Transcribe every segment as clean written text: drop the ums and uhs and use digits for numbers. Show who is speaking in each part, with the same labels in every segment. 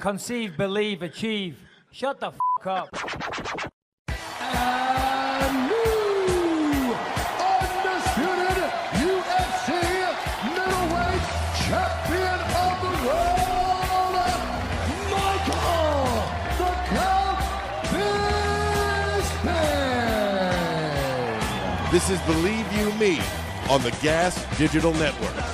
Speaker 1: Conceive, believe, achieve. Shut the f*** up.
Speaker 2: And new undisputed UFC middleweight champion of the world, Michael the Count Bisping.
Speaker 3: This is Believe You Me on the Gas Digital Network.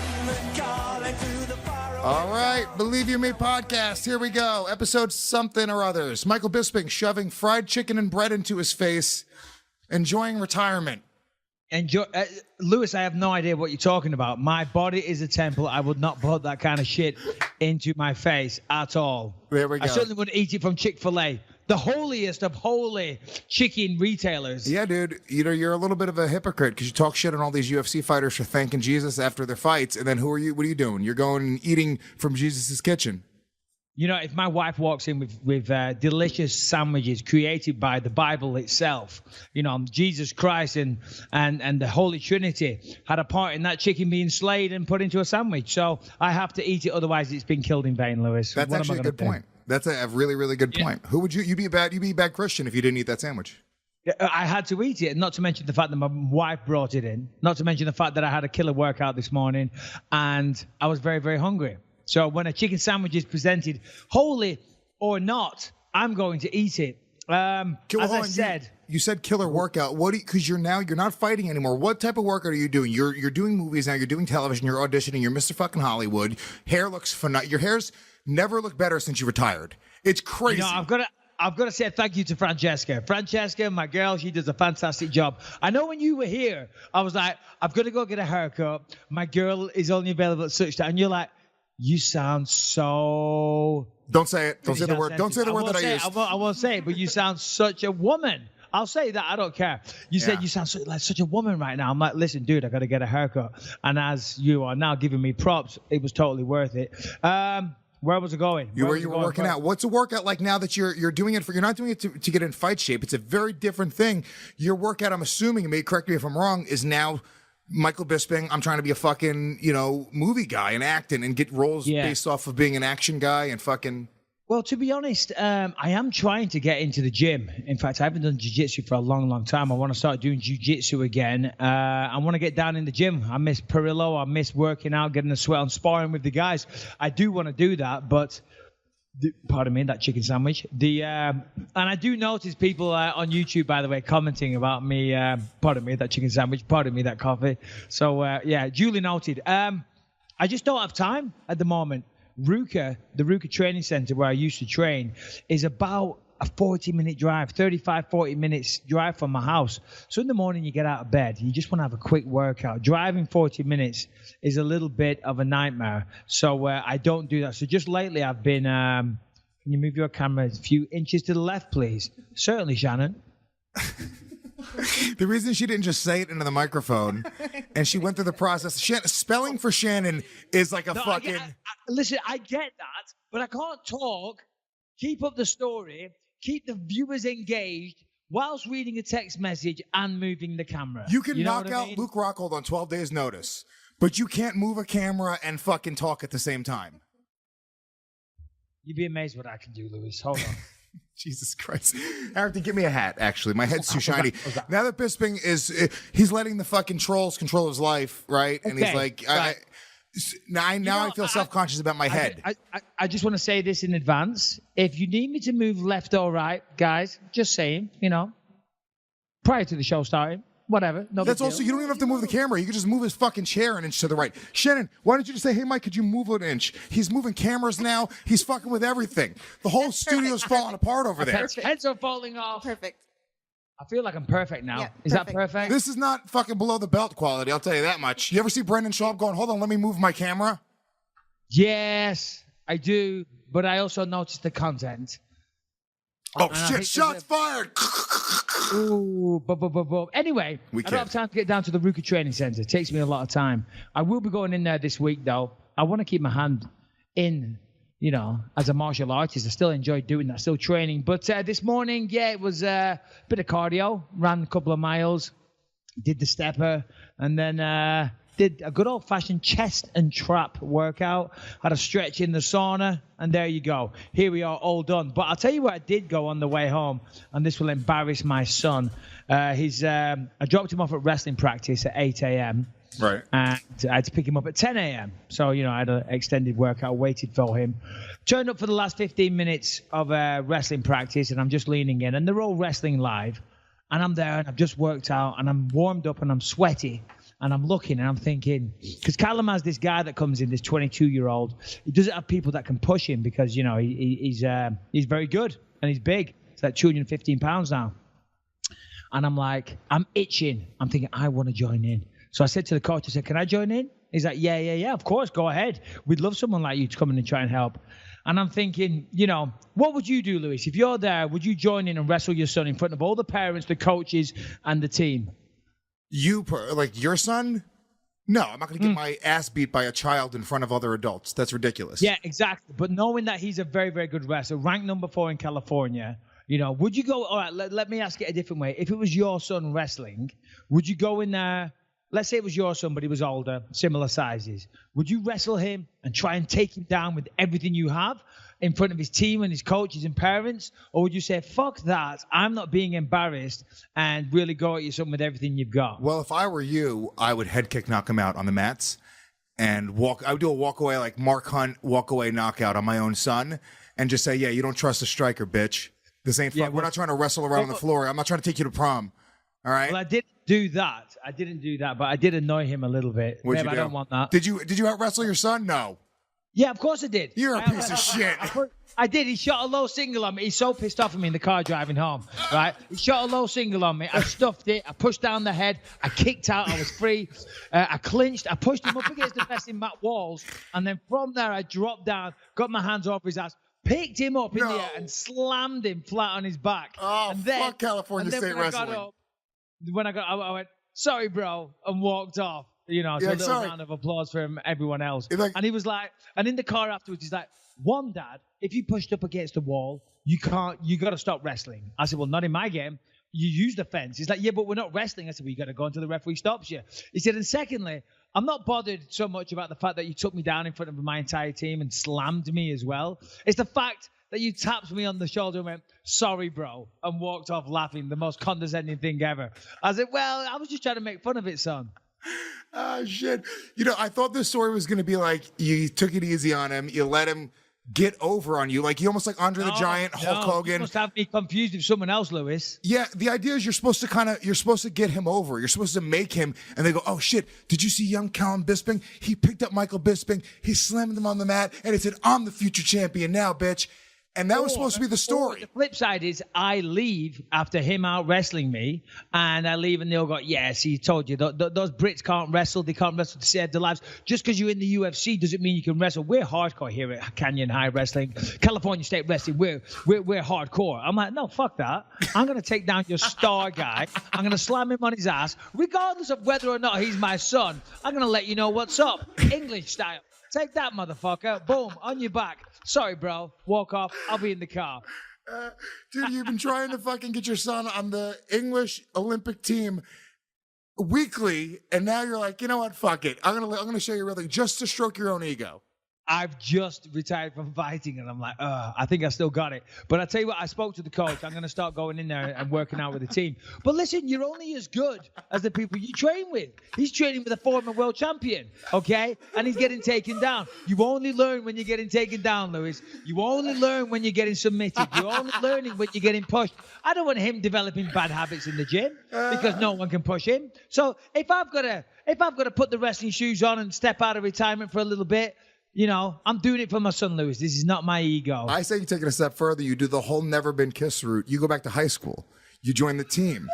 Speaker 2: All right, Believe You Me podcast. Here we go. Episode something or others. Michael Bisping shoving fried chicken and bread into his face, enjoying retirement.
Speaker 4: Lewis, I have no idea what you're talking about. My body is a temple. I would not put that kind of shit into my face at all.
Speaker 2: There we go.
Speaker 4: I certainly wouldn't eat it from Chick-fil-A, the holiest of holy chicken retailers.
Speaker 2: Yeah, dude. You know, you're a little bit of a hypocrite because you talk shit on all these UFC fighters for thanking Jesus after their fights, and then who are you? What are you doing? You're going and eating from Jesus' kitchen.
Speaker 4: You know, if my wife walks in with delicious sandwiches created by the Bible itself, you know, Jesus Christ and the Holy Trinity had a part in that chicken being slayed and put into a sandwich. So I have to eat it, otherwise it's been killed in vain, Lewis.
Speaker 2: That's actually a good point. That's a really, really good point. Who would you'd be a bad Christian if you didn't eat that sandwich?
Speaker 4: I had to eat it, not to mention the fact that my wife brought it in, not to mention the fact that I had a killer workout this morning and I was very, very hungry. So when a chicken sandwich is presented, holy or not, I'm going to eat it. You said killer workout. What? Because
Speaker 2: you're not fighting anymore. What type of workout are you doing? You're doing movies now. You're doing television. You're auditioning. You're Mr. Fucking Hollywood. Hair looks phenomenal. Your hair's never looked better since you retired. It's crazy.
Speaker 4: You know, I've got to say thank you to Francesca. Francesca, my girl, she does a fantastic job. I know when you were here, I was like, I've got to go get a haircut. My girl is only available at such time. And you're like, you sound so...
Speaker 2: Don't say it. Don't say the word. Don't say the word that I used.
Speaker 4: I won't say it, but you sound such a woman. I'll say that. I don't care. You said you sound like such a woman right now. I'm like, listen, dude, I got to get a haircut. And as you are now giving me props, it was totally worth it. Where was it going?
Speaker 2: You were working out. What's a workout like now that you're doing it for? You're not doing it to get in fight shape. It's a very different thing. Your workout, I'm assuming, and correct me if I'm wrong, is now Michael Bisping. I'm trying to be a fucking movie guy and acting and get roles based off of being an action guy and fucking.
Speaker 4: Well, to be honest, I am trying to get into the gym. In fact, I haven't done jiu-jitsu for a long, long time. I want to start doing jiu-jitsu again. I want to get down in the gym. I miss Perillo. I miss working out, getting a sweat and sparring with the guys. I do want to do that, but pardon me, that chicken sandwich. And I do notice people on YouTube, by the way, commenting about me. Pardon me, that chicken sandwich. Pardon me, that coffee. So, duly noted. I just don't have time at the moment. the Ruka Training Center where I used to train, is about a 40-minute drive, 40 minutes drive from my house. So in the morning you get out of bed, you just want to have a quick workout. Driving 40 minutes is a little bit of a nightmare. So I don't do that. So just lately I've been, can you move your camera a few inches to the left, please? Certainly, Shannon.
Speaker 2: The reason she didn't just say it into the microphone and she went through the process. Spelling for Shannon is like a fucking...
Speaker 4: Listen, I get that, but I can't talk, keep up the story, keep the viewers engaged whilst reading a text message and moving the camera.
Speaker 2: You can knock out Luke Rockhold on 12 days notice, but you can't move a camera and fucking talk at the same time.
Speaker 4: You'd be amazed what I can do, Lewis. Hold on.
Speaker 2: Jesus Christ. Harrington, give me a hat, actually. My head's too shiny. Now that Bisping he's letting the fucking trolls control his life, right? And he's like, now I feel self-conscious about my head.
Speaker 4: I just want to say this in advance. If you need me to move left or right, guys, just saying, prior to the show starting, whatever. No
Speaker 2: That's also, you don't even have to move the camera. You can just move his fucking chair an inch to the right. Shannon, why don't you just say, hey, Mike, could you move an inch? He's moving cameras now. He's fucking with everything. The whole studio's falling apart over there.
Speaker 4: Heads are falling off.
Speaker 5: Perfect.
Speaker 4: I feel like I'm perfect now.
Speaker 5: Yeah,
Speaker 4: Is that perfect?
Speaker 2: This is not fucking below the belt quality, I'll tell you that much. You ever see Brendan Schaub going, hold on, let me move my camera?
Speaker 4: Yes, I do. But I also noticed the content.
Speaker 2: Oh, shit, shots fired!
Speaker 4: Ooh, anyway, I don't have time to get down to the Ruka Training Center. It takes me a lot of time. I will be going in there this week, though. I want to keep my hand in, as a martial artist. I still enjoy doing that, still training. But this morning, it was a bit of cardio. Ran a couple of miles, did the stepper, and then, did a good old-fashioned chest and trap workout, had a stretch in the sauna, and there you go. Here we are, all done. But I'll tell you where I did go on the way home, and this will embarrass my son. I dropped him off at wrestling practice at 8 a.m.,
Speaker 2: Right.
Speaker 4: and I had to pick him up at 10 a.m. So, I had an extended workout, waited for him. Turned up for the last 15 minutes of wrestling practice, and I'm just leaning in. And they're all wrestling live. And I'm there, and I've just worked out, and I'm warmed up, and I'm sweaty. And I'm looking, and I'm thinking, because Callum has this guy that comes in, this 22-year-old. He doesn't have people that can push him because, he's very good, and he's big. He's like 215 pounds now. And I'm itching. I'm thinking, I want to join in. So I said to the coach, I said, can I join in? He's like, yeah, of course, go ahead. We'd love someone like you to come in and try and help. And I'm thinking, what would you do, Lewis? If you're there, would you join in and wrestle your son in front of all the parents, the coaches, and the team?
Speaker 2: Your son? No, I'm not going to get my ass beat by a child in front of other adults. That's ridiculous.
Speaker 4: Yeah, exactly. But knowing that he's a very, very good wrestler, ranked number 4 in California, would you go, all right, let me ask it a different way. If it was your son wrestling, would you go in there? Let's say it was your son, but he was older, similar sizes. Would you wrestle him and try and take him down with everything you have in front of his team and his coaches and parents? Or would you say, fuck that, I'm not being embarrassed, and really go at your son with everything you've got?
Speaker 2: Well, if I were you, I would head kick, knock him out on the mats and walk. I would do a walk away, like Mark Hunt walk away knockout on my own son, and just say, yeah, you don't trust a striker, bitch. This ain't fun. We're not trying to wrestle around the floor. I'm not trying to take you to prom. All right.
Speaker 4: Well, I didn't do that, but I did annoy him a little bit.
Speaker 2: What'd you do?
Speaker 4: I don't want that.
Speaker 2: Did you out wrestle your son? No.
Speaker 4: Yeah, of course I did.
Speaker 2: You're a piece of shit.
Speaker 4: I did. He shot a low single on me. He's so pissed off at me in the car driving home, right? He shot a low single on me. I stuffed it. I pushed down the head. I kicked out. I was free. I clinched. I pushed him up against the wrestling mat walls. And then from there, I dropped down, got my hands over his ass, picked him up in the air, and slammed him flat on his back.
Speaker 2: Oh,
Speaker 4: and then,
Speaker 2: fuck California State Wrestling.
Speaker 4: I went, sorry, bro, and walked off. So a little round of applause for everyone else. And he was like, and in the car afterwards, he's like, one, Dad, if you pushed up against the wall, you got to stop wrestling. I said, well, not in my game. You use the fence. He's like, yeah, but we're not wrestling. I said, well, you got to go until the referee stops you. He said, and secondly, I'm not bothered so much about the fact that you took me down in front of my entire team and slammed me as well. It's the fact that you tapped me on the shoulder and went, sorry, bro, and walked off laughing, the most condescending thing ever. I said, well, I was just trying to make fun of it, son.
Speaker 2: Oh, shit. I thought this story was going to be like, you took it easy on him. You let him get over on you. Like, you almost like Andre the Giant, Hulk Hogan.
Speaker 4: You must have me confused with someone else, Lewis.
Speaker 2: Yeah, the idea is you're supposed to get him over. You're supposed to make him, and they go, oh, shit, did you see young Callum Bisping? He picked up Michael Bisping. He slammed him on the mat, and he said, I'm the future champion now, bitch. And that was supposed to be the story.
Speaker 4: The flip side is I leave after him out wrestling me, and I leave and they'll go, yes, he told you. Those Brits can't wrestle. They can't wrestle to save their lives. Just because you're in the UFC doesn't mean you can wrestle. We're hardcore here at Canyon High Wrestling, California State Wrestling. We're hardcore. I'm like, no, fuck that. I'm going to take down your star guy. I'm going to slam him on his ass. Regardless of whether or not he's my son, I'm going to let you know what's up. English style. Take that, motherfucker. Boom, on your back. Sorry, bro. Walk off. I'll be in the car.
Speaker 2: Dude, you've been trying to fucking get your son on the English Olympic team weekly, and now you're like, you know what? Fuck it. I'm gonna show you really just to stroke your own ego.
Speaker 4: I've just retired from fighting, and I'm like, I think I still got it. But I tell you what, I spoke to the coach. I'm going to start going in there and working out with the team. But listen, you're only as good as the people you train with. He's training with a former world champion, okay? And he's getting taken down. You only learn when you're getting taken down, Lewis. You only learn when you're getting submitted. You're only learning when you're getting pushed. I don't want him developing bad habits in the gym because no one can push him. So if I've got to put the wrestling shoes on and step out of retirement for a little bit, I'm doing it for my son, Lewis. This is not my ego.
Speaker 2: I say you take it a step further. You do the whole never been kissed route. You go back to high school. You join the team.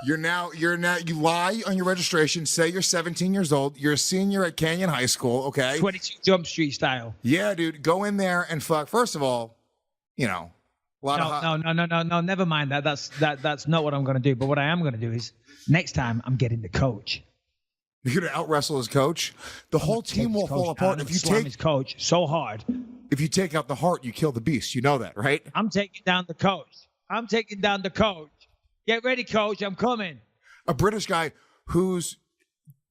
Speaker 2: You lie on your registration. Say you're 17 years old. You're a senior at Canyon High School. Okay.
Speaker 4: 22 Jump Street style.
Speaker 2: Yeah, dude. Go in there and fuck. First of all,
Speaker 4: No. Never mind that. That's not what I'm going to do. But what I am going to do is next time I'm getting the coach.
Speaker 2: You're going to out-wrestle his coach? The whole team will fall apart.
Speaker 4: If you slam his coach so hard.
Speaker 2: If you take out the heart, you kill the beast. You know that, right?
Speaker 4: I'm taking down the coach. Get ready, coach. I'm coming.
Speaker 2: A British guy who's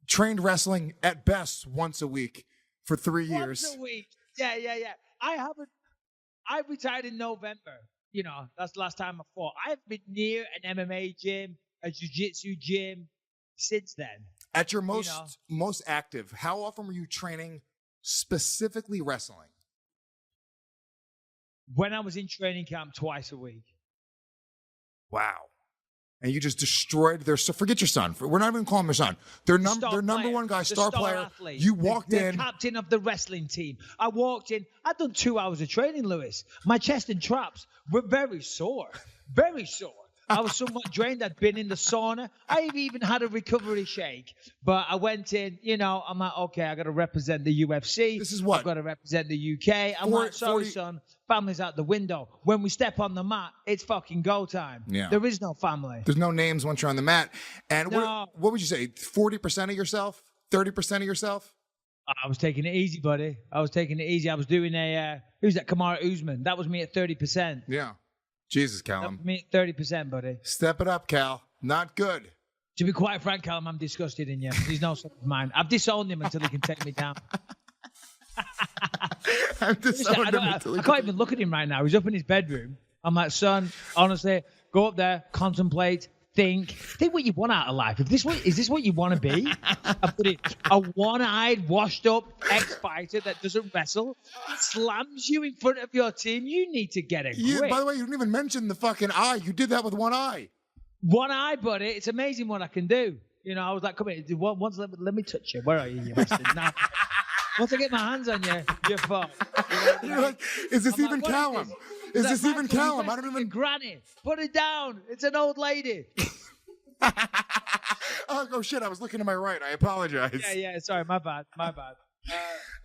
Speaker 2: trained wrestling at best once a week for 3 years.
Speaker 4: Once a week. Yeah. I retired in November. You know, that's the last time I fought. I've been near an MMA gym, a jiu-jitsu gym since then.
Speaker 2: At your most active, how often were you training specifically wrestling?
Speaker 4: When I was in training camp, twice a week.
Speaker 2: Wow. And you just destroyed their. So forget your son. We're not even calling him your son. Their number one guy, star player.
Speaker 4: Athlete.
Speaker 2: You walked
Speaker 4: the
Speaker 2: in.
Speaker 4: Captain of the wrestling team. I walked in. I'd done 2 hours of training, Lewis. My chest and traps were very sore. Very sore. I was somewhat drained. I'd been in the sauna. I even had a recovery shake. But I went in, you know, I'm like, okay, I got to represent the UFC.
Speaker 2: This is what?
Speaker 4: I've got to represent the UK. I'm like, sorry, son. Family's out the window. When we step on the mat, it's fucking go time.
Speaker 2: Yeah.
Speaker 4: There is no family.
Speaker 2: There's no names once you're on the mat. And
Speaker 4: No.
Speaker 2: what would you say? 40% of yourself? 30% of yourself?
Speaker 4: I was taking it easy, buddy. I was taking it easy. I was doing who's that? Kamara Usman. That was me at 30%.
Speaker 2: Yeah. Jesus,
Speaker 4: That
Speaker 2: Callum.
Speaker 4: was me at 30%, buddy.
Speaker 2: Step it up, Cal. Not good.
Speaker 4: To be quite frank, Callum, I'm disgusted in you. He's no son of mine. I've disowned him until he can take me down.
Speaker 2: I'm disowned him
Speaker 4: I
Speaker 2: until he
Speaker 4: can't even look at him right now. He's up in his bedroom. I'm like, son, honestly, go up there, contemplate, think what you want out of life. Is this what you want to be? A one-eyed, washed-up ex-fighter that doesn't wrestle slams you in front of your team. You need to get a grip.
Speaker 2: By the way, you didn't even mention the fucking eye. You did that with one eye.
Speaker 4: One eye, buddy. It's amazing what I can do. You know, I was like, come here. Once let me touch you. Where are you bastard? Now, once I get my hands on you, you're fucked.
Speaker 2: You're like, is this even Callum? Is this even Callum? I don't even.
Speaker 4: Granny, put it down. It's an old lady.
Speaker 2: Oh shit! I was looking to my right. I apologize.
Speaker 4: Yeah. Sorry, my bad.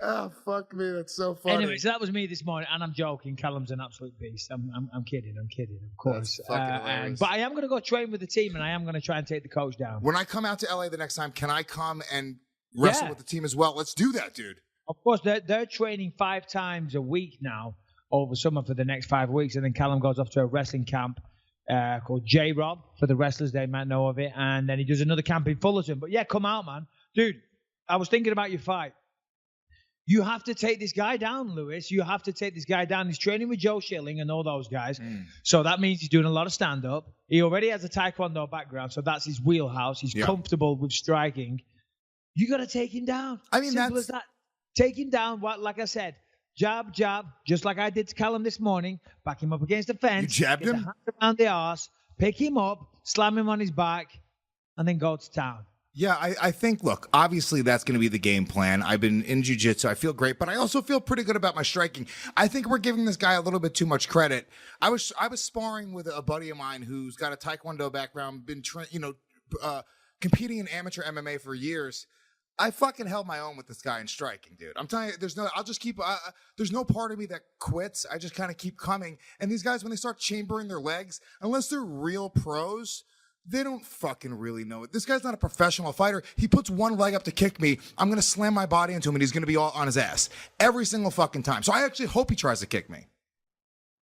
Speaker 2: Oh fuck me, that's so funny.
Speaker 4: Anyway, so that was me this morning, and I'm joking. Callum's an absolute beast. I'm kidding, of course.
Speaker 2: That's fucking hilarious.
Speaker 4: But I am going to go train with the team, and I am going to try and take the coach down.
Speaker 2: When I come out to LA the next time, can I come and wrestle with the team as well? Let's do that, dude.
Speaker 4: Of course, they're training 5 times a week now over summer for the next 5 weeks, and then Callum goes off to a wrestling camp called J-Rob for the wrestlers. They might know of it, and then he does another camp in Fullerton. But yeah, come out, man. Dude, I was thinking about your fight. You have to take this guy down, Lewis. You have to take this guy down. He's training with Joe Schilling and all those guys. So that means he's doing a lot of stand-up. He already has a Taekwondo background, so that's his wheelhouse. He's comfortable with striking. You got to take him down.
Speaker 2: I mean,
Speaker 4: Simple as that. Take him down, like I said. Jab, just like I did to Callum this morning. Back him up against the fence.
Speaker 2: You jabbed him?
Speaker 4: The hand around the arse. Pick him up, slam him on his back, and then go to town.
Speaker 2: Yeah, I think, look, obviously that's going to be the game plan. I've been in jiu-jitsu. I feel great, but I also feel pretty good about my striking. I think we're giving this guy a little bit too much credit. I was sparring with a buddy of mine who's got a Taekwondo background, been competing in amateur MMA for years. I fucking held my own with this guy in striking, dude. I'm telling you, there's no part of me that quits. I just kind of keep coming. And these guys, when they start chambering their legs, unless they're real pros, they don't fucking really know it. This guy's not a professional fighter. He puts one leg up to kick me. I'm going to slam my body into him and he's going to be all on his ass every single fucking time. So I actually hope he tries to kick me.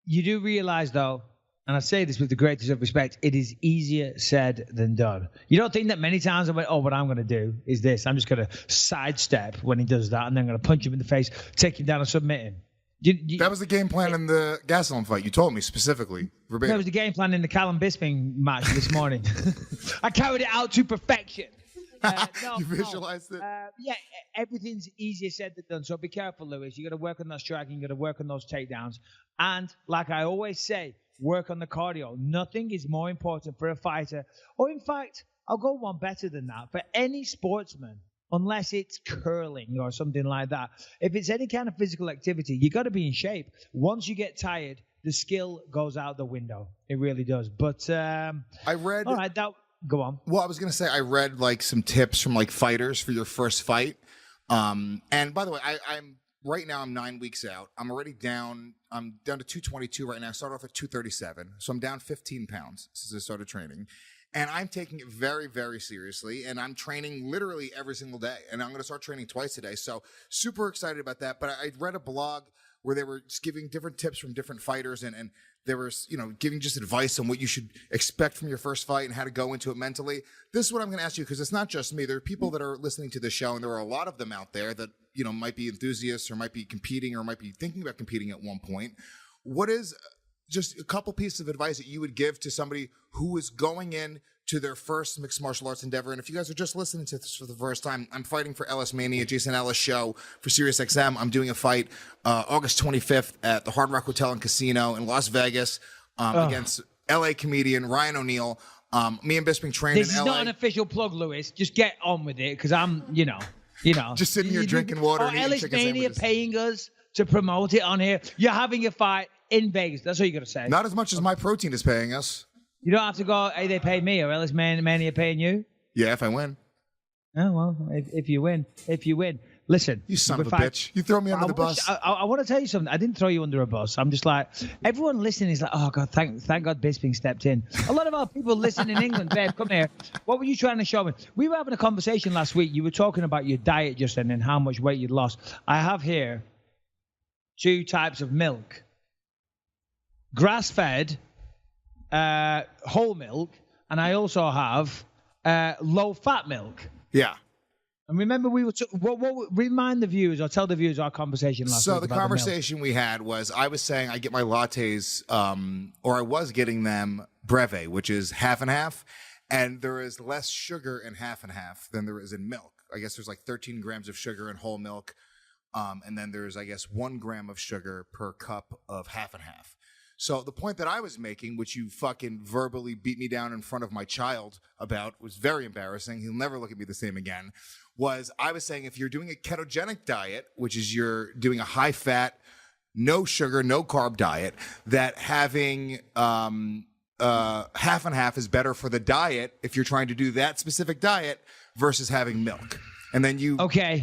Speaker 4: You do realize, though, and I say this with the greatest of respect, it is easier said than done. You don't think that many times I went, what I'm going to do is this. I'm just going to sidestep when he does that, and then I'm going to punch him in the face, take him down and submit him.
Speaker 2: That was the game plan in the Gastelum fight. You told me specifically. Verbatim.
Speaker 4: That was the game plan in the Callum Bisping match this morning. I carried it out to perfection.
Speaker 2: You visualized it?
Speaker 4: Yeah, everything's easier said than done. So be careful, Lewis. You got to work on that striking. You got to work on those takedowns. And like I always say, work on the cardio. Nothing is more important for a fighter. Or in fact, I'll go one better than that. For any sportsman, unless it's curling or something like that, if it's any kind of physical activity, you got to be in shape. Once you get tired, the skill goes out the window. It really does. But
Speaker 2: I read.
Speaker 4: All right, go on.
Speaker 2: Well, I was gonna say I read like some tips from like fighters for your first fight. And by the way, I'm right now. I'm 9 weeks out. I'm already down. I'm down to 222 right now. I started off at 237, so I'm down 15 pounds since I started training. And I'm taking it very, very seriously. And I'm training literally every single day. And I'm going to start training twice a day. So super excited about that. But I read a blog where they were just giving different tips from different fighters, and they were, giving just advice on what you should expect from your first fight and how to go into it mentally. This is what I'm going to ask you, because it's not just me. There are people that are listening to this show, and there are a lot of them out there that, might be enthusiasts or might be competing or might be thinking about competing at one point. What is just a couple pieces of advice that you would give to somebody who is going in to their first mixed martial arts endeavor? And if you guys are just listening to this for the first time, I'm fighting for Ellis Mania, Jason Ellis show for SiriusXM. I'm doing a fight August 25th at the Hard Rock Hotel and Casino in Las Vegas against LA comedian Ryan O'Neal. Me and Bisping trained in LA.
Speaker 4: This is not an official plug, Lewis. Just get on with it, because I'm,
Speaker 2: just sitting here drinking water and eating
Speaker 4: Ellis
Speaker 2: chicken
Speaker 4: Mania
Speaker 2: sandwiches.
Speaker 4: paying us to promote it on here. You're having a fight in Vegas. That's what you got to say.
Speaker 2: Not as much as My Protein is paying us.
Speaker 4: You don't have to go, hey, they pay me, or Ellis Mania paying you.
Speaker 2: Yeah, if I win.
Speaker 4: Oh, well, if you win. Listen.
Speaker 2: You son of a bitch. You throw me under the bus.
Speaker 4: I want to tell you something. I didn't throw you under a bus. I'm just like, everyone listening is like, oh, God, thank God Bisping stepped in. A lot of our people listen in England. Babe, come here. What were you trying to show me? We were having a conversation last week. You were talking about your diet, Justin, and how much weight you'd lost. I have here 2 types of milk. Grass-fed, whole milk, and I also have low-fat milk.
Speaker 2: Yeah.
Speaker 4: And remember, we were remind the viewers, or tell the viewers our conversation last week.
Speaker 2: So the conversation we had was, I was saying I get my lattes, or I was getting them breve, which is half and half, and there is less sugar in half and half than there is in milk. I guess there's like 13 grams of sugar in whole milk, and then there's, I guess, 1 gram of sugar per cup of half and half. So the point that I was making, which you fucking verbally beat me down in front of my child about, was very embarrassing. He'll never look at me the same again. Was I was saying, if you're doing a ketogenic diet, which is you're doing a high fat, no sugar, no carb diet, that having half and half is better for the diet if you're trying to do that specific diet versus having milk. And then you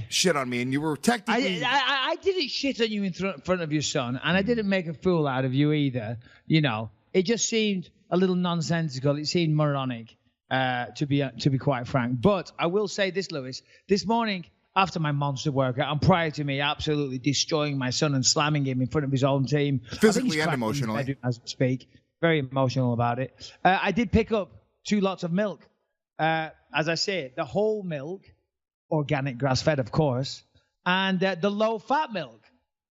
Speaker 2: shit on me, and you were technically...
Speaker 4: I didn't shit on you in front of your son, and I didn't make a fool out of you either. It just seemed a little nonsensical. It seemed moronic, to be quite frank. But I will say this, Lewis. This morning, after my monster workout, and prior to me absolutely destroying my son and slamming him in front of his own team,
Speaker 2: physically and emotionally,
Speaker 4: as we speak, very emotional about it. I did pick up 2 lots of milk. As I say, the whole milk. Organic grass-fed, of course, and the low-fat milk.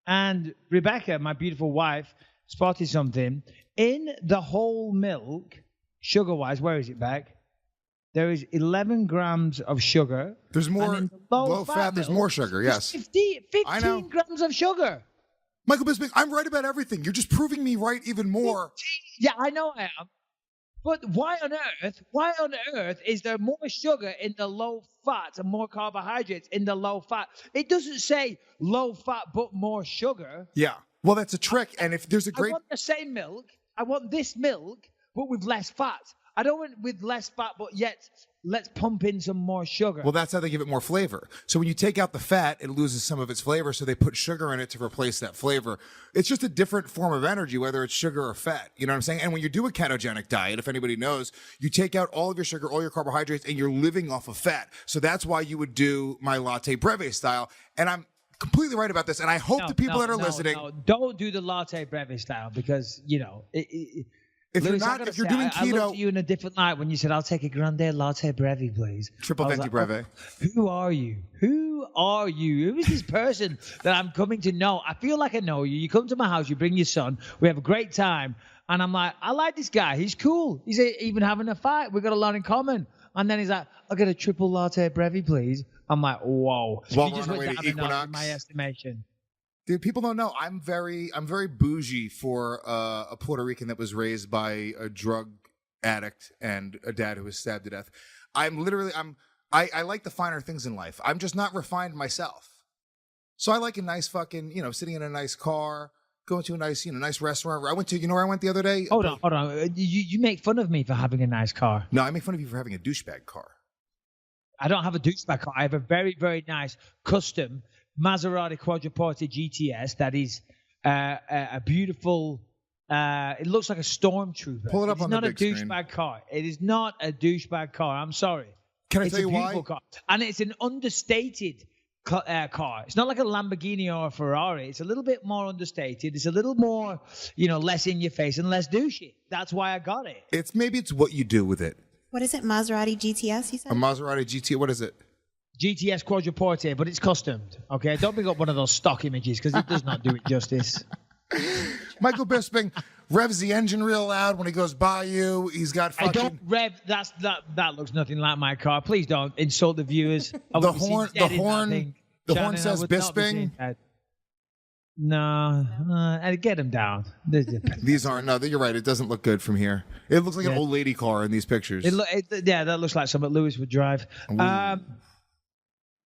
Speaker 4: And Rebecca, my beautiful wife, spotted something. In the whole milk, sugar-wise, where is it, Beck? There is 11 grams of sugar.
Speaker 2: There's more low-fat, there's more sugar, yes.
Speaker 4: 15 grams of sugar.
Speaker 2: Michael Bisping, I'm right about everything. You're just proving me right even more.
Speaker 4: Yeah, I know I am. But why on earth is there more sugar in the low fat and more carbohydrates in the low fat? It doesn't say low fat but more sugar.
Speaker 2: Yeah. Well, that's a trick. And if there's a great...
Speaker 4: I want the same milk. I want this milk, but with less fat. I don't want with less fat, but yet let's pump in some more sugar.
Speaker 2: Well, that's how they give it more flavor. So when you take out the fat, it loses some of its flavor, so they put sugar in it to replace that flavor. It's just a different form of energy, whether it's sugar or fat. You know what I'm saying? And when you do a ketogenic diet, if anybody knows, you take out all of your sugar, all your carbohydrates, and you're living off of fat. So that's why you would do my latte breve style. And I'm completely right about this. And I hope the people that are listening...
Speaker 4: No, don't do the latte breve style, because,
Speaker 2: If
Speaker 4: Lewis,
Speaker 2: you're doing keto,
Speaker 4: I looked at you in a different light when you said, "I'll take a grande latte breve, please."
Speaker 2: Triple venti breve.
Speaker 4: Who are you? Who is this person that I'm coming to know? I feel like I know you. You come to my house, you bring your son, we have a great time, and I'm like, I like this guy. He's cool. He's even having a fight. We've got a lot in common. And then he's like, I'll get a triple latte breve, please. I'm like, whoa.
Speaker 2: Well,
Speaker 4: you just went down enough in my estimation.
Speaker 2: Dude, people don't know. I'm very bougie for a Puerto Rican that was raised by a drug addict and a dad who was stabbed to death. I like the finer things in life. I'm just not refined myself. So I like a nice fucking, sitting in a nice car, going to a nice, nice restaurant. I went to, where I went the other day?
Speaker 4: Hold on. You make fun of me for having a nice car.
Speaker 2: No, I make fun of you for having a douchebag car.
Speaker 4: I don't have a douchebag car. I have a very, very nice custom Maserati Quadruporte GTS that is a beautiful... it looks like a stormtrooper.
Speaker 2: Pull it up on the big screen.
Speaker 4: It's not a douchebag car. It is not a douchebag car. I'm sorry.
Speaker 2: Can I tell you why?
Speaker 4: It's a beautiful car. And it's an understated car. It's not like a Lamborghini or a Ferrari. It's a little bit more understated. It's a little more, less in your face and less douchey. That's why I got it.
Speaker 2: It's what you do with it.
Speaker 5: What is it? Maserati GTS, you said?
Speaker 2: A Maserati GT. What is it?
Speaker 4: GTS Quadruporte, but it's customed. Okay, don't pick up one of those stock images because it does not do it justice.
Speaker 2: Michael Bisping revs the engine real loud when he goes by you. He's got fucking...
Speaker 4: I don't rev. That looks nothing like my car. Please don't insult the viewers.
Speaker 2: The horn says Bisping.
Speaker 4: No, get him down.
Speaker 2: These aren't. No, you're right. It doesn't look good from here. It looks like an old lady car in these pictures.
Speaker 4: That looks like something Lewis would drive.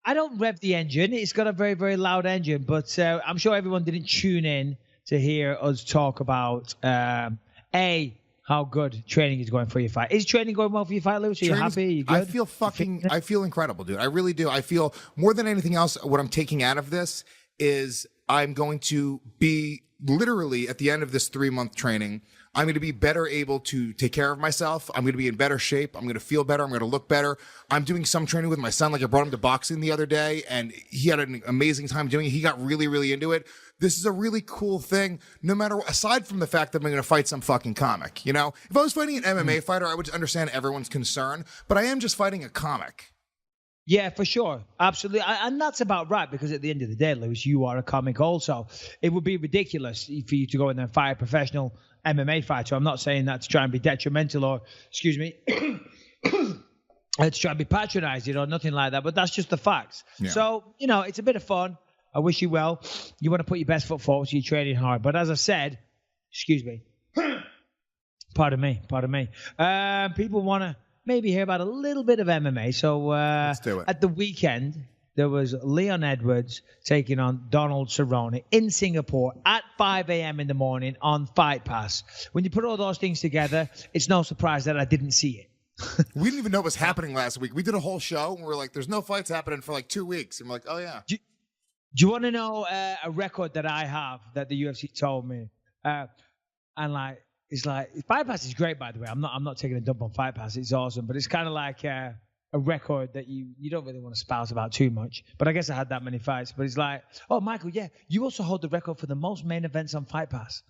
Speaker 4: I don't rev the engine. It's got a very, very loud engine, but I'm sure everyone didn't tune in to hear us talk about how good training is going for your fight. Is training going well for your fight, Lewis? Are you happy? Are you good?
Speaker 2: I feel incredible, dude. I really do. I feel more than anything else, what I'm taking out of this is I'm going to be literally at the end of this 3-month training, I'm going to be better able to take care of myself. I'm going to be in better shape. I'm going to feel better. I'm going to look better. I'm doing some training with my son. Like I brought him to boxing the other day and he had an amazing time doing it. He got really, really into it. This is a really cool thing, no matter, aside from the fact that I'm going to fight some fucking comic, If I was fighting an MMA fighter, I would understand everyone's concern, but I am just fighting a comic.
Speaker 4: Yeah, for sure. Absolutely. And that's about right, because at the end of the day, Lewis, you are a comic also. It would be ridiculous for you to go in there and fight a professional MMA fighter. I'm not saying that to try and be detrimental or, to try and be patronizing or nothing like that, but that's just the facts. Yeah. So, it's a bit of fun. I wish you well. You want to put your best foot forward, so you're training hard. But as I said, pardon me. People want to maybe hear about a little bit of MMA. So
Speaker 2: let's do it.
Speaker 4: At the weekend, there was Leon Edwards taking on Donald Cerrone in Singapore at 5 a.m. in the morning on Fight Pass. When you put all those things together, it's no surprise that I didn't see it.
Speaker 2: We didn't even know what was happening last week. We did a whole show and we were like, there's no fights happening for like 2 weeks. And we're like, oh, yeah.
Speaker 4: Do you want to know a record that I have that the UFC told me? It's like Fight Pass is great, by the way. I'm not taking a dump on Fight Pass. It's awesome, but it's kind of like a record that you don't really want to spout about too much. But I guess I had that many fights. But it's like, oh, Michael, yeah, you also hold the record for the most main events on Fight Pass.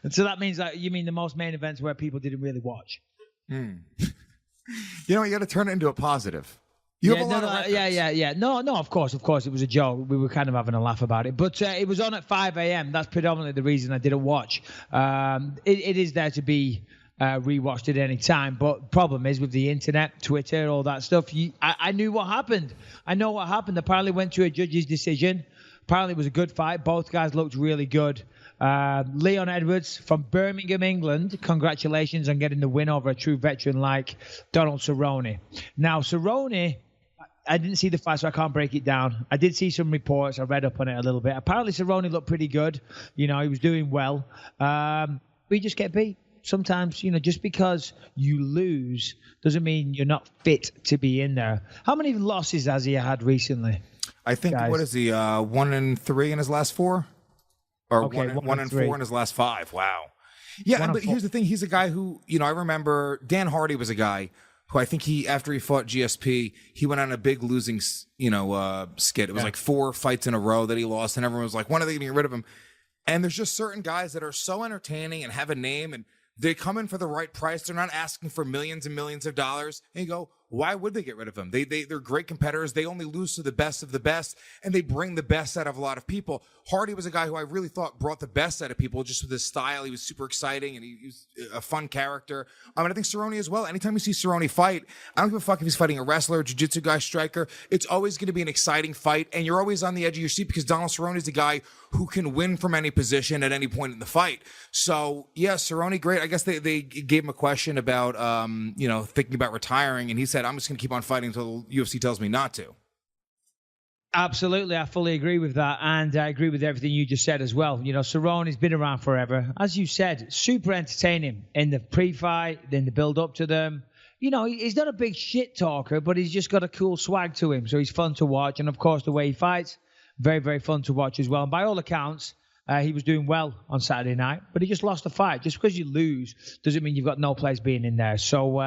Speaker 4: And so that means you mean the most main events where people didn't really watch.
Speaker 2: You got to turn it into a positive. You have a lot of records.
Speaker 4: Yeah. No, of course. It was a joke. We were kind of having a laugh about it. But it was on at 5 a.m. That's predominantly the reason I didn't watch. It is there to be rewatched at any time. But problem is with the internet, Twitter, all that stuff, I knew what happened. I know what happened. Apparently went to a judge's decision. Apparently it was a good fight. Both guys looked really good. Leon Edwards from Birmingham, England. Congratulations on getting the win over a true veteran like Donald Cerrone. Now, Cerrone... I didn't see the fight, so I can't break it down. I did see some reports. I read up on it a little bit. Apparently, Cerrone looked pretty good. He was doing well. We just get beat. Sometimes, just because you lose doesn't mean you're not fit to be in there. How many losses has he had recently?
Speaker 2: I think, guys? What is he, 1-3 in his last 4? Or
Speaker 4: okay,
Speaker 2: 1-4 in his last 5. Wow. Yeah, but here's the thing. He's a guy who, I remember Dan Hardy was a guy who I think after he fought GSP, he went on a big losing, skit. It was like 4 fights in a row that he lost, and everyone was like, when are they going to get rid of him? And there's just certain guys that are so entertaining and have a name, and they come in for the right price. They're not asking for millions and millions of dollars. And you go, why would they get rid of them? They're great competitors. They only lose to the best of the best, and they bring the best out of a lot of people. Hardy was a guy who I really thought brought the best out of people just with his style. He was super exciting, and he was a fun character. I think Cerrone as well. Anytime you see Cerrone fight, I don't give a fuck if he's fighting a wrestler, jiu-jitsu guy, striker. It's always going to be an exciting fight, and you're always on the edge of your seat because Donald Cerrone is a guy who can win from any position at any point in the fight. So, yeah, Cerrone, great. I guess they gave him a question about, thinking about retiring, and he said, I'm just going to keep on fighting until the UFC tells me not to.
Speaker 4: Absolutely. I fully agree with that. And I agree with everything you just said as well. Cerrone's been around forever. As you said, super entertaining in the pre-fight, in the build-up to them. He's not a big shit talker, but he's just got a cool swag to him. So he's fun to watch. And, of course, the way he fights, very, very fun to watch as well. And by all accounts, He was doing well on Saturday night, but he just lost the fight. Just because you lose doesn't mean you've got no place being in there. So,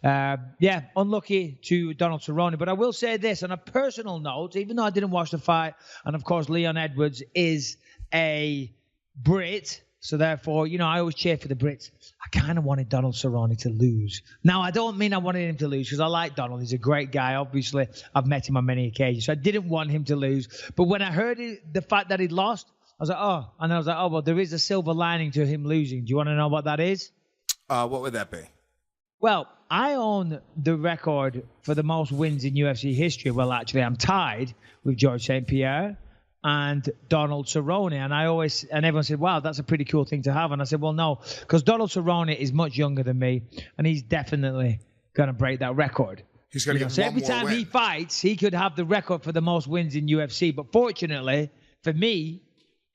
Speaker 4: yeah, unlucky to Donald Cerrone. But I will say this, on a personal note, even though I didn't watch the fight, and of course Leon Edwards is a Brit, so therefore, I always cheer for the Brits. I kind of wanted Donald Cerrone to lose. Now, I don't mean I wanted him to lose because I like Donald. He's a great guy. Obviously, I've met him on many occasions. So I didn't want him to lose. But when I heard the fact that he'd lost, I was like, oh. And I was like, oh, well, there is a silver lining to him losing. Do you want to know what that is?
Speaker 2: What would that be?
Speaker 4: Well, I own the record for the most wins in UFC history. Well, actually, I'm tied with George St. Pierre and Donald Cerrone. And everyone said, wow, that's a pretty cool thing to have. And I said, well, no, because Donald Cerrone is much younger than me, and he's definitely going to break that record.
Speaker 2: He's going to get
Speaker 4: so
Speaker 2: one
Speaker 4: every
Speaker 2: more
Speaker 4: time
Speaker 2: win.
Speaker 4: he fights, he could have the record for the most wins in UFC. But fortunately for me,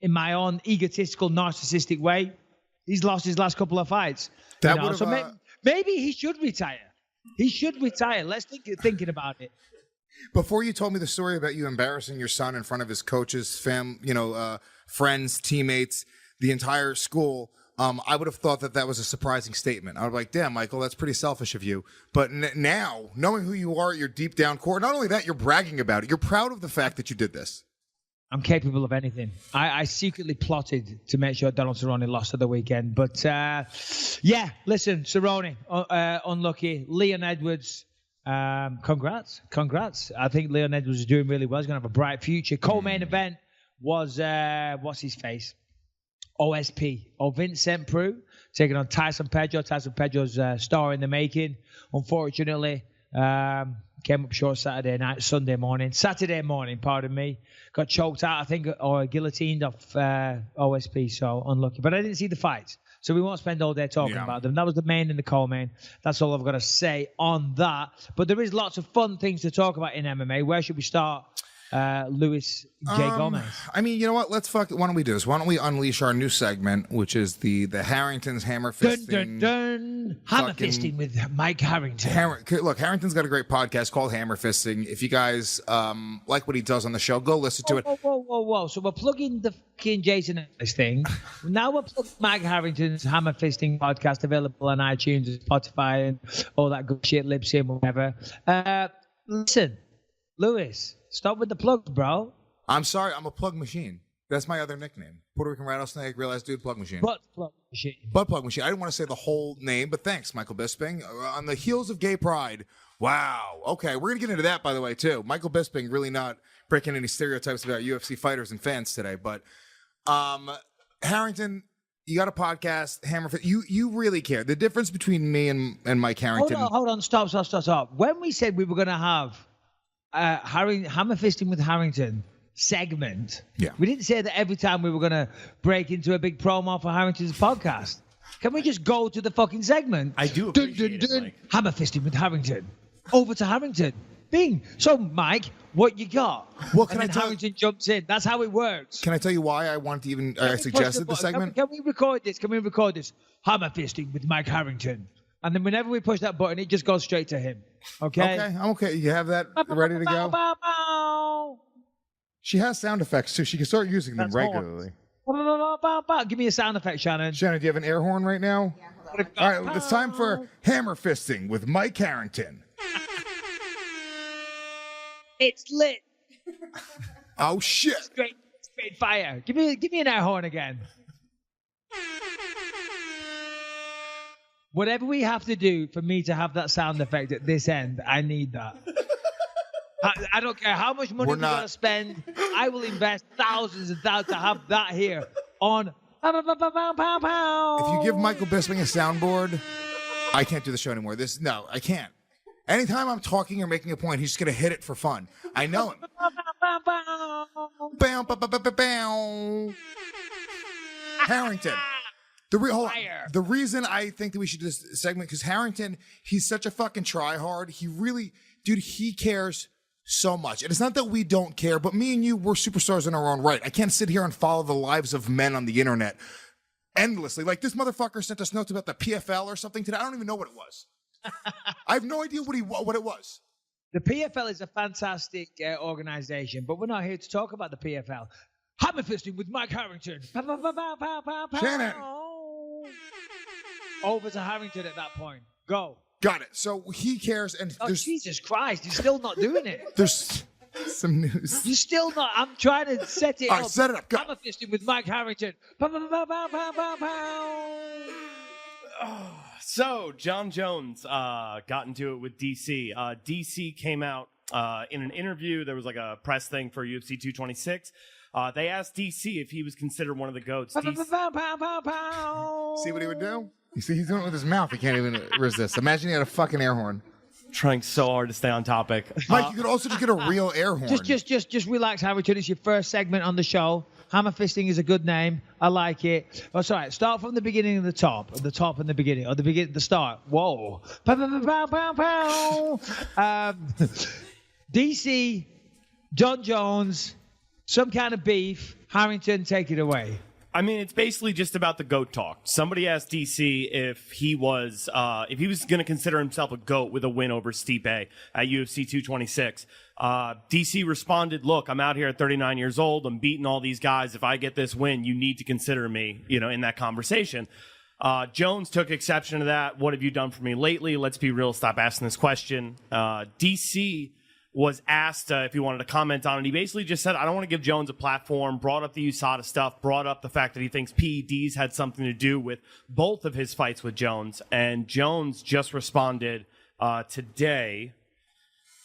Speaker 4: in my own egotistical, narcissistic way, he's lost his last couple of fights.
Speaker 2: That would have,
Speaker 4: maybe he should retire. He should retire. Let's thinking about it.
Speaker 2: Before you told me the story about you embarrassing your son in front of his coaches, friends, teammates, the entire school, I would have thought that was a surprising statement. I would be like, damn, Michael, that's pretty selfish of you. But now, knowing who you are at your deep down core, not only that, you're bragging about it. You're proud of the fact that you did this.
Speaker 4: I'm capable of anything. I secretly plotted to make sure Donald Cerrone lost at the weekend. But, yeah, listen, Cerrone, unlucky. Leon Edwards, congrats. I think Leon Edwards is doing really well. He's going to have a bright future. Co-main event was, what's his face? OSP, Vincent Prue, taking on Tyson Pedro. Tyson Pedro's star in the making. Unfortunately, came up short Saturday morning, pardon me. Got choked out, I think, or guillotined off OSP, so unlucky. But I didn't see the fights, so we won't spend all day talking about them. That was the main and the co-main. That's all I've got to say on that. But there is lots of fun things to talk about in MMA. Where should we start? Luis J. Gomez.
Speaker 2: I mean, you know what? Why don't we do this? Why don't we unleash our new segment, which is the Harrington's hammer fisting.
Speaker 4: Dun, dun, dun. Hammer fisting with Mike Harrington.
Speaker 2: Look, Harrington's got a great podcast called Hammer Fisting. If you guys like what he does on the show, go listen to it.
Speaker 4: Whoa. So we're plugging the fucking Jason Ellis thing. Now we're plugging Mike Harrington's Hammer Fisting podcast, available on iTunes and Spotify and all that good shit, Libsyn, whatever. Listen, Lewis, stop with the plugs, bro.
Speaker 2: I'm sorry, I'm a plug machine. That's my other nickname. Puerto Rican rattlesnake, real ass dude, plug machine.
Speaker 4: Butt plug machine.
Speaker 2: Butt plug machine. I didn't want to say the whole name, but thanks, Michael Bisping. On the heels of gay pride. Wow. Okay, we're going to get into that, by the way, too. Michael Bisping really not breaking any stereotypes about UFC fighters and fans today. But Harrington, you got a podcast, Hammer. You really care. The difference between me and Mike Harrington.
Speaker 4: Hold on. Stop. When we said we were going to have Hammer Fisting with Harrington segment, we didn't say that every time we were going to break into a big promo for Harrington's podcast. Can we just go to the fucking segment?
Speaker 6: I do appreciate it, Mike.
Speaker 4: Hammer Fisting with Harrington. Over to Harrington. Bing. So, Mike, what you got?
Speaker 2: Well,
Speaker 4: Harrington jumps in. That's how it works.
Speaker 2: Can I tell you why I want to even I suggested the segment?
Speaker 4: Can we record this? Hammer Fisting with Mike Harrington. And then whenever we push that button, it just goes straight to him. Okay?
Speaker 2: Okay, I'm okay. You have that ready to go? She has sound effects, too. She can start using them regularly.
Speaker 4: Give me a sound effect, Shannon.
Speaker 2: Shannon, do you have an air horn right now?
Speaker 5: Yeah.
Speaker 2: All right, it's time for Hammer Fisting with Mike Harrington.
Speaker 4: It's lit.
Speaker 2: Oh, shit.
Speaker 4: Straight fire. Give me an air horn again. Whatever we have to do for me to have that sound effect at this end, I need that. I don't care how much money we're going to spend. I will invest thousands and thousands to have that here on. If
Speaker 2: you give Michael Bisping a soundboard, I can't do the show anymore. No, I can't. Anytime I'm talking or making a point, he's just going to hit it for fun. I know him. Harrington. The reason I think that we should do this segment, because Harrington, he's such a fucking tryhard. He cares so much. And it's not that we don't care, but me and you, we're superstars in our own right. I can't sit here and follow the lives of men on the internet endlessly. Like, this motherfucker sent us notes about the PFL or something today. I don't even know what it was. I have no idea what it was.
Speaker 4: The PFL is a fantastic organization, but we're not here to talk about the PFL. Hammer fisting with Mike Harrington. Pow, pow, pow, pow, pow, pow, pow.
Speaker 2: Shannon.
Speaker 4: Over to Harrington at that point. Go.
Speaker 2: Got it. So he cares, and
Speaker 4: Oh,
Speaker 2: there's
Speaker 4: Jesus Christ, you're still not doing it.
Speaker 2: there's some news.
Speaker 4: You're still not. I'm trying to set it
Speaker 2: All
Speaker 4: up.
Speaker 2: right, set it up. Go.
Speaker 4: Hammer fisting with Mike Harrington. Pow, pow, pow, pow, pow, pow, pow.
Speaker 6: So John Jones got into it with DC. DC came out in an interview. There was like a press thing for UFC 226. They asked DC if he was considered one of the GOATs.
Speaker 4: Pow, pow, pow, pow, pow, pow.
Speaker 2: See what he would do? You see, he's doing it with his mouth. He can't even resist. Imagine he had a fucking air horn.
Speaker 6: Trying so hard to stay on topic.
Speaker 2: Mike, you could also just get a real air horn.
Speaker 4: Just relax, Harrington. It's your first segment on the show. Hammer fisting is a good name. I like it. Oh, sorry. Start from the beginning of the top and the beginning, or the start. Whoa. Pow, pow, pow, pow, pow. DC, John Jones, some kind of beef. Harrington, take it away.
Speaker 6: I mean, it's basically just about the GOAT talk. Somebody asked DC if he was going to consider himself a GOAT with a win over Stipe at UFC 226. DC responded, "Look, I'm out here at 39 years old. I'm beating all these guys. If I get this win, you need to consider me, in that conversation." Jones took exception to that. "What have you done for me lately? Let's be real. Stop asking this question." DC was asked if he wanted to comment on it. He basically just said, "I don't want to give Jones a platform," brought up the USADA stuff, brought up the fact that he thinks PEDs had something to do with both of his fights with Jones. And Jones just responded today.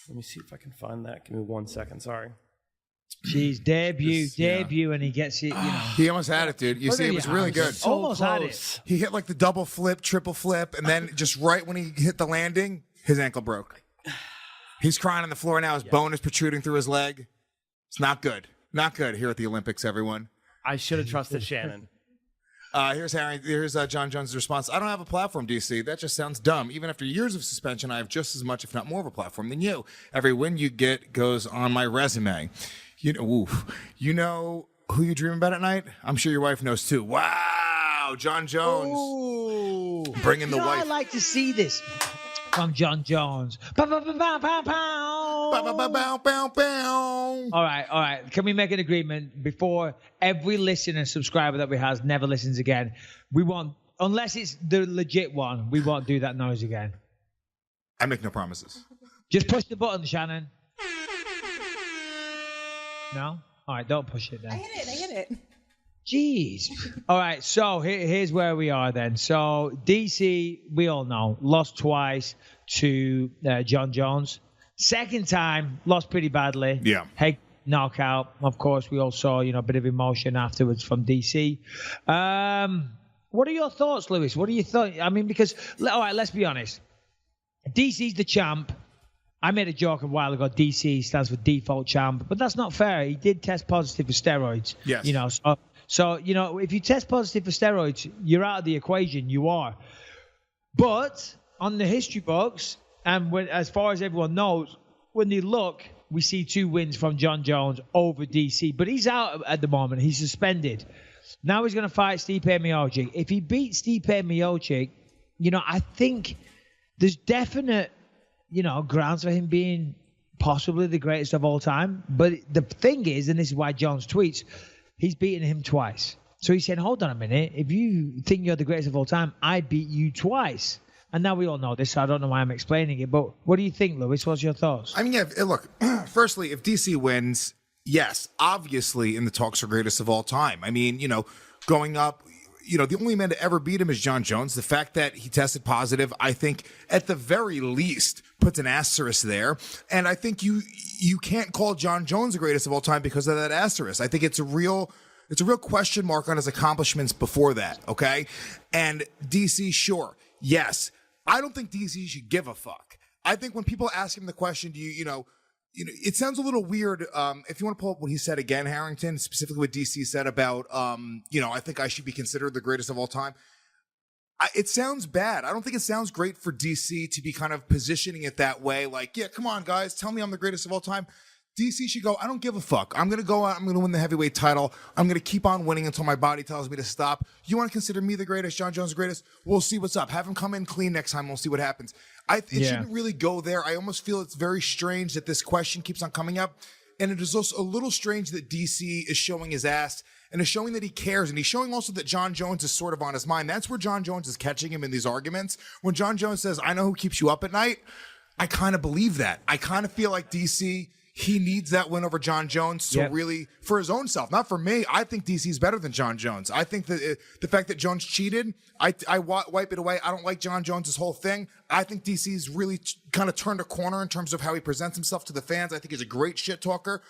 Speaker 6: Let me see if I can find that. Give me 1 second. Sorry.
Speaker 4: Jeez, debut, and he gets it,
Speaker 2: He almost had it, dude. You see, it was really good.
Speaker 4: Almost had it.
Speaker 2: He hit like the double flip, triple flip, and then just right when he hit the landing, his ankle broke. He's crying on the floor now. His bone is protruding through his leg. It's not good. Not good here at the Olympics, everyone.
Speaker 6: I should have trusted Shannon.
Speaker 2: Here's John Jones' response. "I don't have a platform, DC. That just sounds dumb. Even after years of suspension, I have just as much, if not more, of a platform than you. Every win you get goes on my resume. You know who you dream about at night? I'm sure your wife knows too." Wow, John Jones.
Speaker 4: Ooh.
Speaker 2: Bringing the wife.
Speaker 4: I like to see this from John Jones. Pow, pow, pow, pow, pow, pow.
Speaker 2: Bow, bow, bow, bow, bow.
Speaker 4: All right. Can we make an agreement before every listener, subscriber that we have never listens again? We won't, unless it's the legit one, we won't do that noise again.
Speaker 2: I make no promises.
Speaker 4: Just push the button, Shannon. No? All right, don't push it then.
Speaker 5: I hit it.
Speaker 4: Jeez. All right, so here's where we are then. So DC, we all know, lost twice to John Jones. Second time, lost pretty badly.
Speaker 2: Yeah.
Speaker 4: Hey, knockout. Of course, we all saw, a bit of emotion afterwards from DC. What are your thoughts, Lewis? What do you think? I mean, because, all right, let's be honest. DC's the champ. I made a joke a while ago, DC stands for default champ, but that's not fair. He did test positive for steroids.
Speaker 2: Yes.
Speaker 4: So, if you test positive for steroids, you're out of the equation. You are. But on the history books, and as far as everyone knows, when they look, we see 2 wins from John Jones over DC. But he's out at the moment. He's suspended. Now he's going to fight Stipe Miocic. If he beats Stipe Miocic, I think there's definite, grounds for him being possibly the greatest of all time. But the thing is, and this is why Jones tweets, he's beaten him twice. So he's saying, hold on a minute. If you think you're the greatest of all time, I beat you twice. And now we all know this, so I don't know why I'm explaining it. But what do you think, Lewis? What's your thoughts?
Speaker 2: I mean, yeah, look, firstly, if DC wins, yes, obviously in the talks for greatest of all time. I mean, going up, the only man to ever beat him is John Jones. The fact that he tested positive, I think, at the very least, puts an asterisk there. And I think you can't call John Jones the greatest of all time because of that asterisk. I think it's a real question mark on his accomplishments before that, okay? And DC, sure, yes. I don't think DC should give a fuck. I think when people ask him the question, it sounds a little weird. If you want to pull up what he said again, Harrington, specifically what DC said about, I think I should be considered the greatest of all time. It sounds bad. I don't think it sounds great for DC to be kind of positioning it that way. Like, yeah, come on, guys, tell me I'm the greatest of all time. DC should go, I don't give a fuck. I'm going to go out. I'm going to win the heavyweight title. I'm going to keep on winning until my body tells me to stop. You want to consider me the greatest, John Jones the greatest? We'll see what's up. Have him come in clean next time. We'll see what happens. It shouldn't really go there. I almost feel it's very strange that this question keeps on coming up. And it is also a little strange that DC is showing his ass and is showing that he cares. And he's showing also that John Jones is sort of on his mind. That's where John Jones is catching him in these arguments. When John Jones says, I know who keeps you up at night, I kind of believe that. I kind of feel like DC, he needs that win over John Jones to really, for his own self, not for me. I think DC's better than John Jones. I think that the fact that Jones cheated, I wipe it away. I don't like John Jones' whole thing. I think DC's really kind of turned a corner in terms of how he presents himself to the fans. I think he's a great shit talker.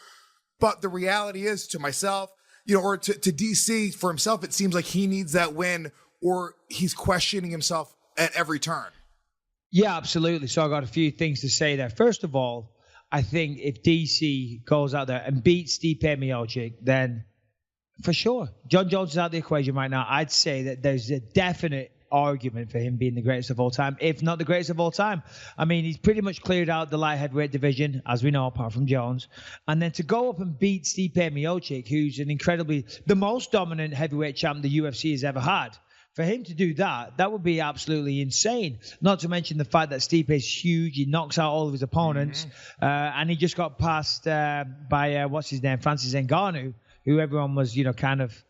Speaker 2: But the reality is, to myself, or to DC, for himself, it seems like he needs that win, or he's questioning himself at every turn.
Speaker 4: Yeah, absolutely. So I got a few things to say there. First of all, I think if DC goes out there and beats Stipe Miocic, then for sure, John Jones is out of the equation right now. I'd say that there's a definite argument for him being the greatest of all time, if not the greatest of all time. I mean, he's pretty much cleared out the light heavyweight division, as we know, apart from Jones. And then to go up and beat Stipe Miocic, who's the most dominant heavyweight champ the UFC has ever had. For him to do that would be absolutely insane. Not to mention the fact that Stipe is huge. He knocks out all of his opponents. And he just got passed by, what's his name, Francis Ngannou, who everyone was, kind of,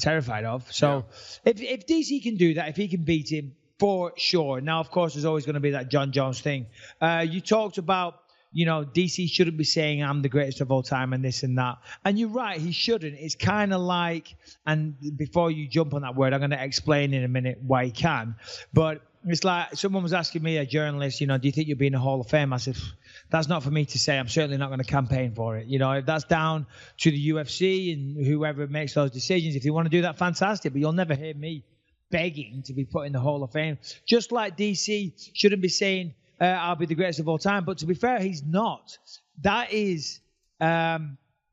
Speaker 4: terrified of. So if DC can do that, if he can beat him, for sure. Now, of course, there's always going to be that John Jones thing. You talked about, DC shouldn't be saying I'm the greatest of all time and this and that. And you're right, he shouldn't. It's kind of like, and before you jump on that word, I'm going to explain in a minute why he can. But it's like someone was asking me, a journalist, do you think you'll be in the Hall of Fame? I said, that's not for me to say. I'm certainly not going to campaign for it. If that's down to the UFC and whoever makes those decisions, if you want to do that, fantastic. But you'll never hear me begging to be put in the Hall of Fame. Just like DC shouldn't be saying, I'll be the greatest of all time. But to be fair, he's not. That is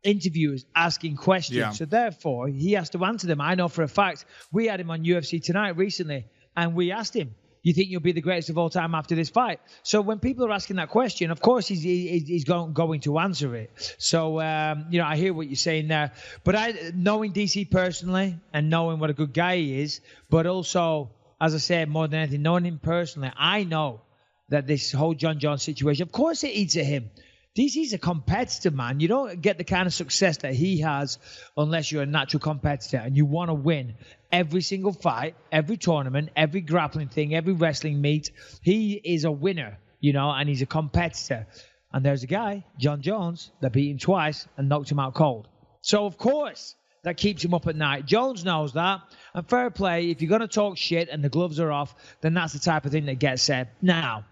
Speaker 4: interviewers asking questions. Yeah. So therefore, he has to answer them. I know for a fact, we had him on UFC Tonight recently, and we asked him, you think you'll be the greatest of all time after this fight? So when people are asking that question, of course he's going to answer it. So, I hear what you're saying there. But knowing DC personally and knowing what a good guy he is, but also, as I said, more than anything, knowing him personally, I know that this whole John Jones situation, of course it eats at him. DC's a competitor, man. You don't get the kind of success that he has unless you're a natural competitor and you want to win every single fight, every tournament, every grappling thing, every wrestling meet. He is a winner, and he's a competitor. And there's a guy, John Jones, that beat him twice and knocked him out cold. So, of course, that keeps him up at night. Jones knows that. And fair play, if you're going to talk shit and the gloves are off, then that's the type of thing that gets said. Now,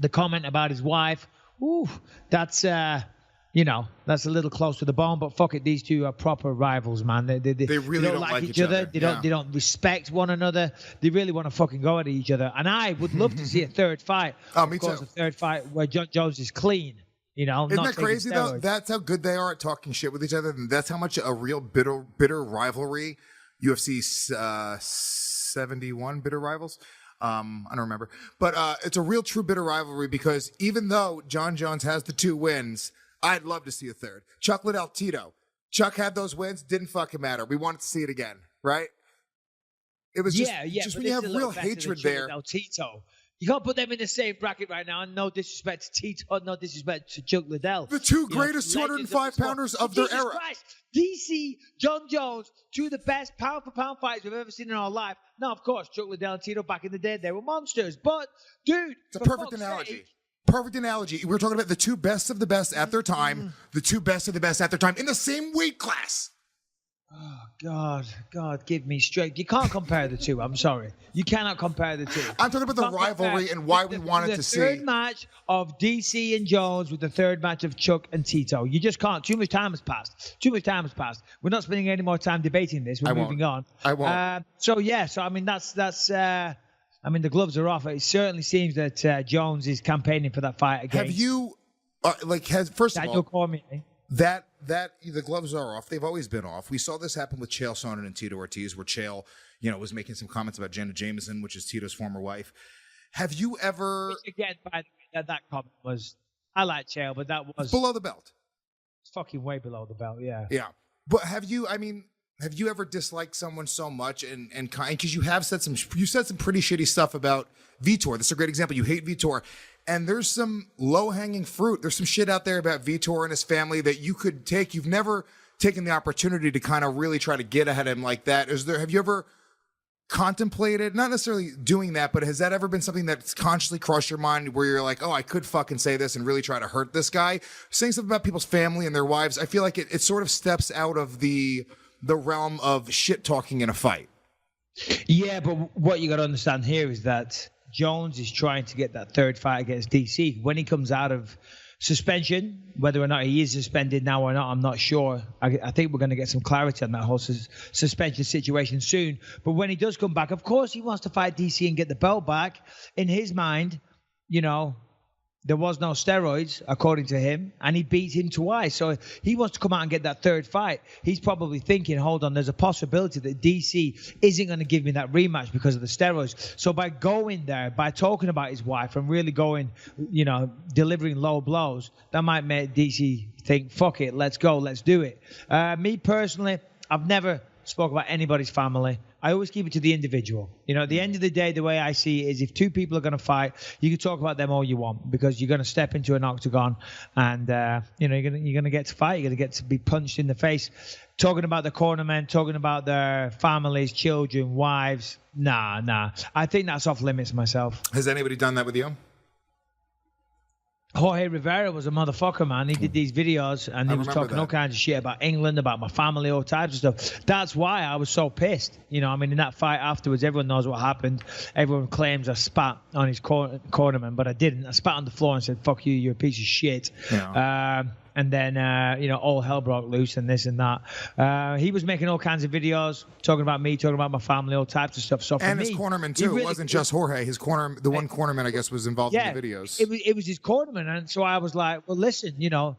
Speaker 4: the comment about his wife, that's that's a little close to the bone, but fuck it, these two are proper rivals, man. They
Speaker 2: really don't like each other.
Speaker 4: They don't respect one another. They really want to fucking go at each other. And I would love to see a third fight.
Speaker 2: Oh, me too.
Speaker 4: A third fight where John Jones is clean.
Speaker 2: Isn't that crazy though? That's how good they are at talking shit with each other. And that's how much a real bitter rivalry. UFC 71 bitter rivals. I don't remember, but it's a real true bitter rivalry because even though John Jones has the 2 wins, I'd love to see a third. Chuck Liddell, Tito. Chuck had those wins, didn't fucking matter. We wanted to see it again, right? It was just when you have real hatred there.
Speaker 4: Tito. You can't put them in the same bracket right now. And no disrespect to Tito, no disrespect to Chuck Liddell.
Speaker 2: The 2 greatest 205-pounders of their era.
Speaker 4: Christ. DC, John Jones, 2 of the best pound-for-pound fights we've ever seen in our life. Now, of course, Chuck Liddell and Tito back in the day, they were monsters. But, dude,
Speaker 2: it's a perfect analogy. Perfect analogy. We're talking about the 2 best of the best at their time, the 2 best of the best at their time in the same weight class.
Speaker 4: Oh, God, give me strength. You can't compare the 2. I'm sorry. You cannot compare the 2.
Speaker 2: I'm talking about the rivalry and why we wanted to see.
Speaker 4: The third match of DC and Jones with the third match of Chuck and Tito. You just can't. Too much time has passed. We're not spending any more time debating this. We're moving on.
Speaker 2: I won't.
Speaker 4: I mean, that's the gloves are off. It certainly seems that Jones is campaigning for that fight again.
Speaker 2: Have you, first of
Speaker 4: Daniel
Speaker 2: all,
Speaker 4: Cormier.
Speaker 2: That the gloves are off. They've always been off. We saw this happen with Chael Sonnen and Tito Ortiz, where Chael, was making some comments about Jenna Jameson, which is Tito's former wife. Have you ever?
Speaker 4: Which again, by the way, that comment was, I like Chael, but that was
Speaker 2: below the belt.
Speaker 4: It's fucking way below the belt. Yeah.
Speaker 2: Yeah, but have you ever disliked someone so much and because you said some pretty shitty stuff about Vitor. This is a great example. You hate Vitor. And there's some low-hanging fruit. There's some shit out there about Vitor and his family that you could take. You've never taken the opportunity to kind of really try to get ahead of him like that. Have you ever contemplated, not necessarily doing that, but has that ever been something that's consciously crossed your mind where you're like, oh, I could fucking say this and really try to hurt this guy? Saying something about people's family and their wives, I feel like it sort of steps out of the realm of shit talking in a fight.
Speaker 4: Yeah, but what you got to understand here is that Jones is trying to get that third fight against DC. When he comes out of suspension, whether or not he is suspended now or not, I'm not sure. I think we're going to get some clarity on that whole suspension situation soon. But when he does come back, of course he wants to fight DC and get the belt back. In his mind, you know, there was no steroids, according to him, and he beat him twice. So he wants to come out and get that third fight. He's probably thinking, hold on, there's a possibility that DC isn't going to give me that rematch because of the steroids. So by going there, by talking about his wife and really going, you know, delivering low blows, that might make DC think, fuck it, let's go, let's do it. Me personally, I've never spoke about anybody's family. I always keep it to the individual. You know, at the end of the day, the way I see it is if two people are going to fight, you can talk about them all you want because you're going to step into an octagon and, you know, you're going to get to fight. You're going to get to be punched in the face. Talking about the cornermen, talking about their families, children, wives. Nah. I think that's off limits myself.
Speaker 2: Has anybody done that with you?
Speaker 4: Jorge Rivera was a motherfucker, man. He did these videos and he was talking all kinds of shit about England, about my family, all types of stuff. That's why I was so pissed. You know, I mean, in that fight afterwards, everyone knows what happened. Everyone claims I spat on his cornerman, but I didn't. I spat on the floor and said, fuck you, you're a piece of shit. Yeah. And then, you know, all hell broke loose and this and that. He was making all kinds of videos, talking about me, talking about my family, all types of stuff. So for
Speaker 2: and
Speaker 4: me,
Speaker 2: his cornerman, too. It wasn't just Jorge. His the one cornerman, I guess, was involved in the videos.
Speaker 4: It was his cornerman. And so I was like, well, listen, you know,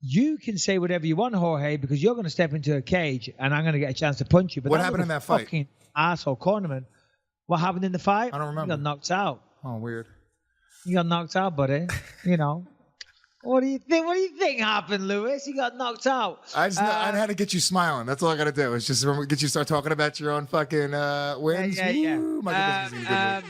Speaker 4: you can say whatever you want, Jorge, because you're going to step into a cage and I'm going to get a chance to punch you. But
Speaker 2: what happened in that fight?
Speaker 4: Fucking asshole cornerman. What happened in the fight?
Speaker 2: I don't remember.
Speaker 4: You got knocked out.
Speaker 2: Oh, weird.
Speaker 4: You got knocked out, buddy. You know. What do you think? What do you think happened, Lewis? He got knocked out.
Speaker 2: I had to get you smiling. That's all I got to do. It's just get you start talking about your own fucking wins.
Speaker 4: Yeah.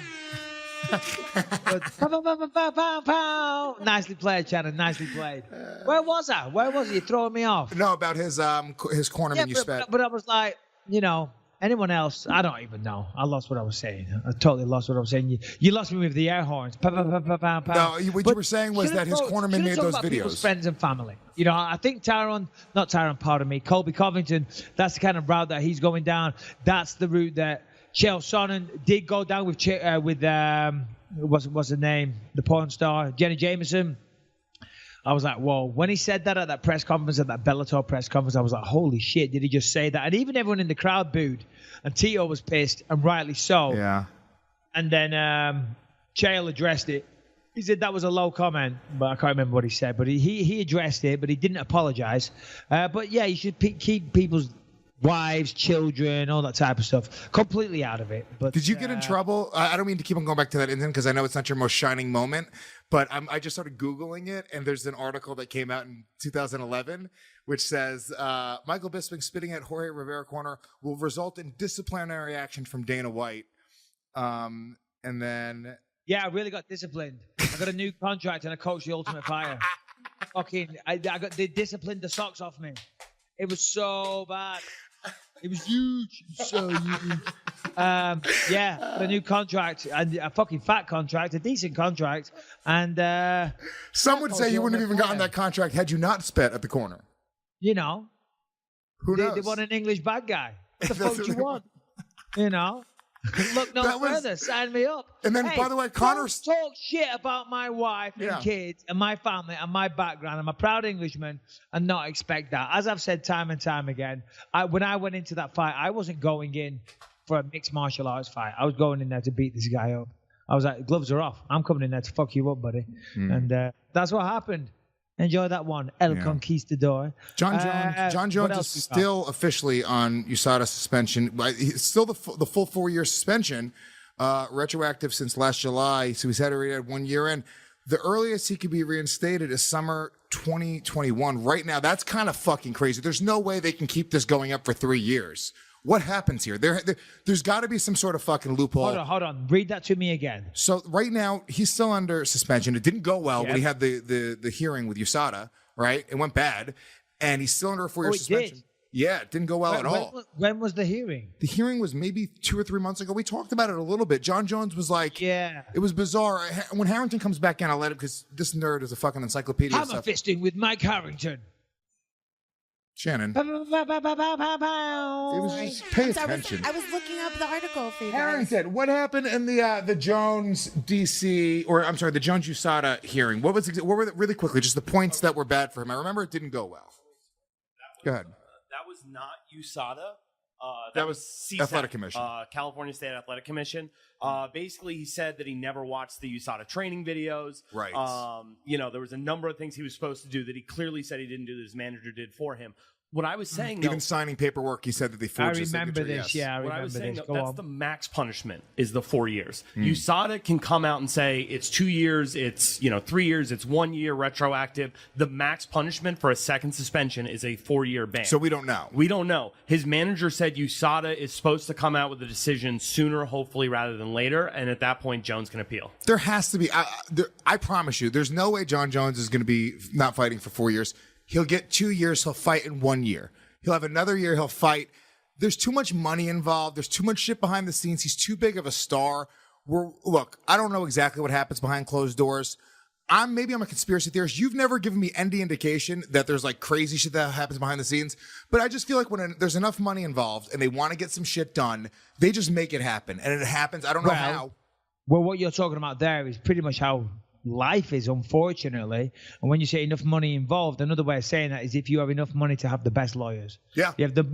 Speaker 4: Nicely played, Shannon. Nicely played. Where was I? You throwing me off?
Speaker 2: No, about his cornerman you spat.
Speaker 4: But I was like, you know, anyone else? I don't even know. I lost what I was saying. I totally lost what I was saying. You lost me with the air horns.
Speaker 2: No, what you were saying was that his cornerman made those videos.
Speaker 4: Friends and family. You know, I think Colby Covington, that's the kind of route that he's going down. That's the route that Chael Sonnen did go down with what's her name? The porn star, Jenny Jameson. I was like, whoa. When he said that at that press conference, at that Bellator press conference, I was like, holy shit, did he just say that? And even everyone in the crowd booed. And Tito was pissed, and rightly so.
Speaker 2: Yeah.
Speaker 4: And then Chael addressed it. He said that was a low comment, but I can't remember what he said. But he addressed it, but he didn't apologize. But yeah, you should keep people's wives, children, all that type of stuff completely out of it. But
Speaker 2: did you get in trouble? I don't mean to keep on going back to that incident because I know it's not your most shining moment, but I just started Googling it, and there's an article that came out in 2011 which says Michael Bisping spitting at Jorge Rivera corner will result in disciplinary action from Dana White. And then...
Speaker 4: Yeah, I really got disciplined. I got a new contract and I coached the Ultimate Fighter. They disciplined the socks off me. It was so bad. It was huge. So huge. Yeah, a new contract, and a fucking fat contract, a decent contract. And
Speaker 2: some would say you wouldn't have even gotten that contract had you not spit at the corner.
Speaker 4: You know.
Speaker 2: Who knows?
Speaker 4: They want an English bad guy. What the fuck do you want? You know. Look no further. Sign me up.
Speaker 2: And then, by the way, Connor's
Speaker 4: talk shit about my wife and kids and my family and my background. I'm a proud Englishman and not expect that. As I've said time and time again, when I went into that fight, I wasn't going in for a mixed martial arts fight. I was going in there to beat this guy up. I was like, gloves are off. I'm coming in there to fuck you up, buddy. And that's what happened. Enjoy that one, El Conquistador.
Speaker 2: John Jones is still officially on USADA suspension. It's still the full 4-year suspension, retroactive since last July. So he's had 1 year in. The earliest he could be reinstated is summer 2021. Right now, that's kind of fucking crazy. There's no way they can keep this going up for 3 years. What happens here? There's got to be some sort of fucking loophole.
Speaker 4: Hold on. Read that to me again.
Speaker 2: So right now he's still under suspension. It didn't go well when he had the hearing with USADA, right? It went bad, and he's still under a 4-year suspension.
Speaker 4: Did?
Speaker 2: Yeah, it didn't go well at all.
Speaker 4: When was the hearing?
Speaker 2: The hearing was maybe 2 or 3 months ago. We talked about it a little bit. John Jones was like,
Speaker 4: yeah,
Speaker 2: it was bizarre. When Harrington comes back in, I'll let him, because this nerd is a fucking encyclopedia.
Speaker 4: Hammer fisting with Mike Harrington.
Speaker 2: Shannon. It was just pay attention.
Speaker 5: I was looking up the article for you guys.
Speaker 2: Harrington, what happened in the Jones DC, or I'm sorry, the Jones USADA hearing? What were really quickly just the points that were bad for him? I remember it didn't go well. Go ahead.
Speaker 6: That was not USADA.
Speaker 2: That was
Speaker 6: CSAC,
Speaker 2: Athletic Commission.
Speaker 6: California State Athletic Commission. Basically, he said that he never watched the USADA training videos.
Speaker 2: Right.
Speaker 6: There was a number of things he was supposed to do that he clearly said he didn't do that his manager did for him. What I was saying,
Speaker 2: even signing paperwork, he said that they forged his signature.
Speaker 4: I remember this.
Speaker 2: Yes.
Speaker 4: Yeah, I remember
Speaker 6: what I was saying,
Speaker 4: this.
Speaker 6: that's the max punishment is the 4 years. USADA can come out and say it's 2 years, it's 3 years, it's 1 year retroactive. The max punishment for a second suspension is a 4-year ban.
Speaker 2: So we don't know.
Speaker 6: We don't know. His manager said USADA is supposed to come out with a decision sooner, hopefully, rather than later. And at that point, Jones can appeal.
Speaker 2: There has to be. I promise you, there's no way John Jones is going to be not fighting for 4 years. He'll get 2 years. He'll fight in 1 year. He'll have another year. He'll fight. There's too much money involved. There's too much shit behind the scenes. He's too big of a star. Look, I don't know exactly what happens behind closed doors. Maybe I'm a conspiracy theorist. You've never given me any indication that there's like crazy shit that happens behind the scenes. But I just feel like when there's enough money involved and they want to get some shit done, they just make it happen. And it happens. I don't know how.
Speaker 4: Well, what you're talking about there is pretty much how life is, unfortunately. And when you say enough money involved, another way of saying that is if you have enough money to have the best lawyers.
Speaker 2: Yeah.
Speaker 4: You have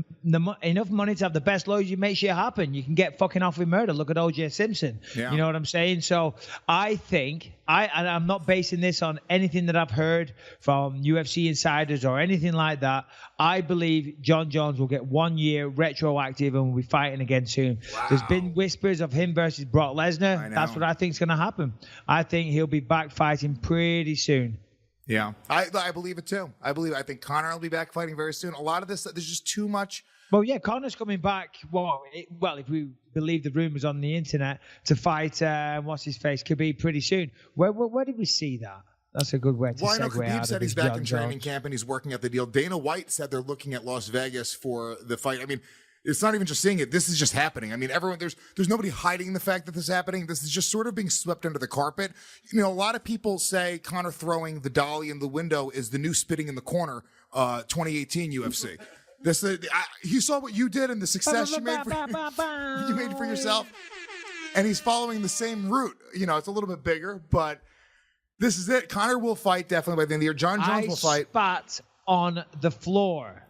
Speaker 4: enough money to have the best lawyers, you make shit happen. You can get fucking off with murder. Look at O.J. Simpson.
Speaker 2: Yeah.
Speaker 4: You know what I'm saying? So I think, and I'm not basing this on anything that I've heard from UFC insiders or anything like that. I believe John Jones will get 1 year retroactive and will be fighting again soon. Wow. There's been whispers of him versus Brock Lesnar. That's what I think is going to happen. I think he'll be back fighting pretty soon.
Speaker 2: Yeah, I believe it too. I think Conor will be back fighting very soon. A lot of this, there's just too much.
Speaker 4: Well, yeah, Conor's coming back. Well, if we believe the rumors on the internet, to fight what's his face, Khabib pretty soon. Where did we see that? That's a good way to segue.
Speaker 2: Well, I know Khabib said he's back in training
Speaker 4: Jones.
Speaker 2: camp and he's working at the deal. Dana White said they're looking at Las Vegas for the fight. I mean, it's not even just seeing it. This is just happening. I mean, everyone, there's nobody hiding the fact that this is happening. This is just sort of being swept under the carpet. You know, a lot of people say Conor throwing the dolly in the window is the new spitting in the corner 2018 UFC. He saw what you did and the success you made for yourself. And he's following the same route. You know, it's a little bit bigger, but this is it. Conor will fight definitely by the end of the year. John Jones will fight.
Speaker 4: Spat on the floor.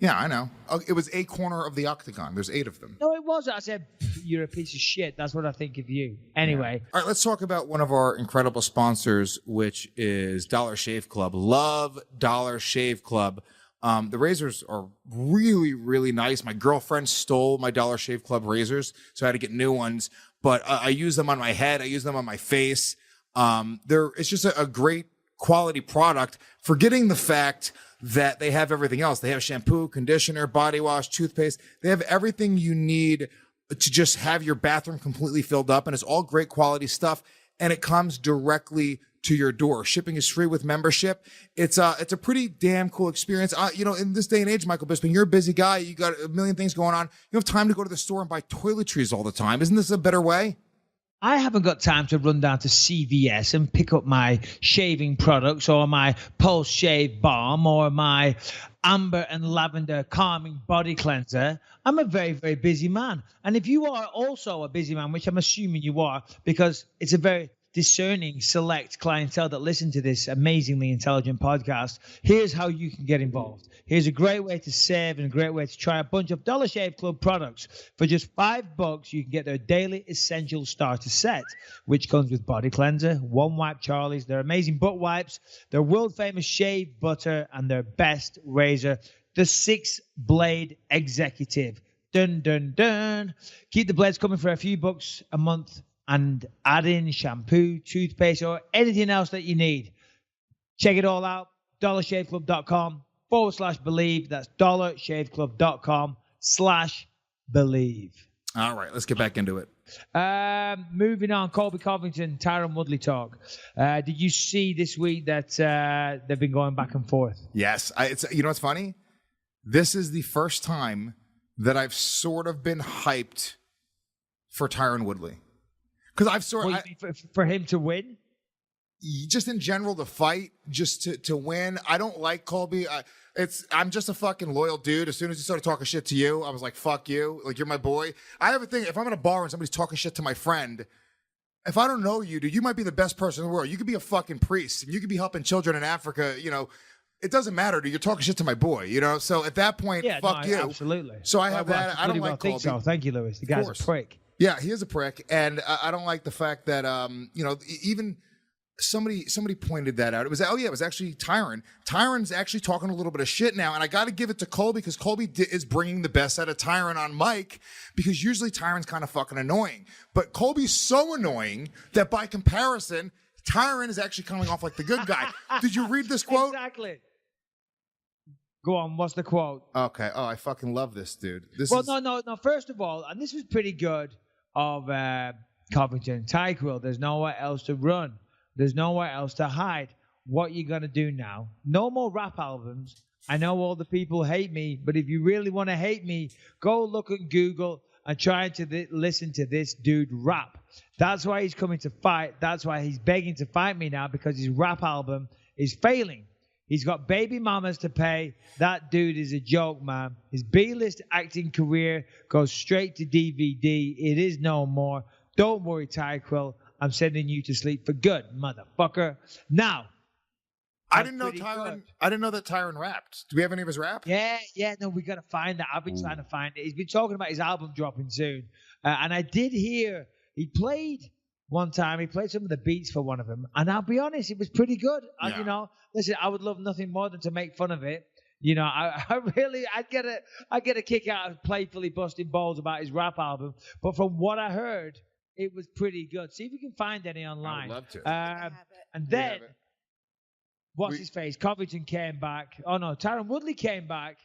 Speaker 2: Yeah, I know. It was a corner of the octagon. There's 8 of them.
Speaker 4: No, it wasn't. I said, you're a piece of shit. That's what I think of you. Anyway.
Speaker 2: All right, let's talk about one of our incredible sponsors, which is Dollar Shave Club. Love Dollar Shave Club. The razors are really, really nice. My girlfriend stole my Dollar Shave Club razors, so I had to get new ones. But I use them on my head. I use them on my face. It's just a great quality product, forgetting the fact that they have everything else. They have shampoo, conditioner, body wash, toothpaste. They have everything you need to just have your bathroom completely filled up. And it's all great quality stuff. And it comes directly to your door. Shipping is free with membership. It's a pretty damn cool experience. In this day and age, Michael Bisping, you're a busy guy. You got a million things going on. You have time to go to the store and buy toiletries all the time. Isn't this a better way?
Speaker 4: I haven't got time to run down to CVS and pick up my shaving products or my Pulse Shave Balm or my amber and lavender calming body cleanser. I'm a very, very busy man. And if you are also a busy man, which I'm assuming you are, because it's a very discerning, select clientele that listen to this amazingly intelligent podcast, here's how you can get involved. Here's a great way to save and a great way to try a bunch of Dollar Shave Club products. For just $5, you can get their daily essential starter set, which comes with body cleanser, one wipe Charlie's, their amazing butt wipes, their world famous shave butter, and their best razor, the 6-blade executive. Dun, dun, dun. Keep the blades coming for a few bucks a month and add in shampoo, toothpaste, or anything else that you need. Check it all out. DollarShaveClub.com/believe. That's DollarShaveClub.com/believe. believe.
Speaker 2: All right, let's get back into it.
Speaker 4: Moving on, Colby Covington, Tyron Woodley talk. Did you see this week that they've been going back and forth?
Speaker 2: Yes. You know what's funny? This is the first time that I've sort of been hyped for Tyron Woodley. Because I've
Speaker 4: for him to win?
Speaker 2: Just in general, the fight, just to win. I don't like Colby. I'm just a fucking loyal dude. As soon as he started talking shit to you, I was like, fuck you. Like, you're my boy. I have a thing. If I'm in a bar and somebody's talking shit to my friend, if I don't know you, dude, you might be the best person in the world. You could be a fucking priest, and you could be helping children in Africa, you know. It doesn't matter, dude. You're talking shit to my boy, you know? So at that point, fuck you.
Speaker 4: Absolutely.
Speaker 2: So I have that. I don't like Colby.
Speaker 4: So. Thank you, Lewis. The guy's a prick.
Speaker 2: Yeah, he is a prick. And I don't like the fact that, you know, even... Somebody pointed that out. It was actually Tyron. Tyron's actually talking a little bit of shit now, and I got to give it to Colby because Colby is bringing the best out of Tyron on mic because usually Tyron's kind of fucking annoying. But Colby's so annoying that by comparison, Tyron is actually coming off like the good guy. Did you read this quote?
Speaker 4: Exactly. Go on, what's the quote?
Speaker 2: Okay. Oh, I fucking love this, dude.
Speaker 4: No. First of all, and this was pretty good of Covington. Tyquill, there's nowhere else to run. There's nowhere else to hide. What you gonna do now? No more rap albums. I know all the people hate me, but if you really want to hate me, go look at Google and try to listen to this dude rap. That's why he's coming to fight. That's why he's begging to fight me now, because his rap album is failing. He's got baby mamas to pay. That dude is a joke, man. His B-list acting career goes straight to DVD. It is no more. Don't worry, Tyquill. I'm sending you to sleep for good, motherfucker. Now,
Speaker 2: I didn't know that Tyron rapped. Do we have any of his rap?
Speaker 4: Yeah. No, we gotta find that. I've been trying to find it. He's been talking about his album dropping soon, and I did hear he played one time. He played some of the beats for one of them, and I'll be honest, it was pretty good.
Speaker 2: Yeah.
Speaker 4: You know, listen, I would love nothing more than to make fun of it. You know, I'd get a kick out of playfully busting balls about his rap album. But from what I heard, it was pretty good. See if you can find any online.
Speaker 2: I would love to.
Speaker 4: And then, his face? Covington came back. Oh, no, Tyron Woodley came back.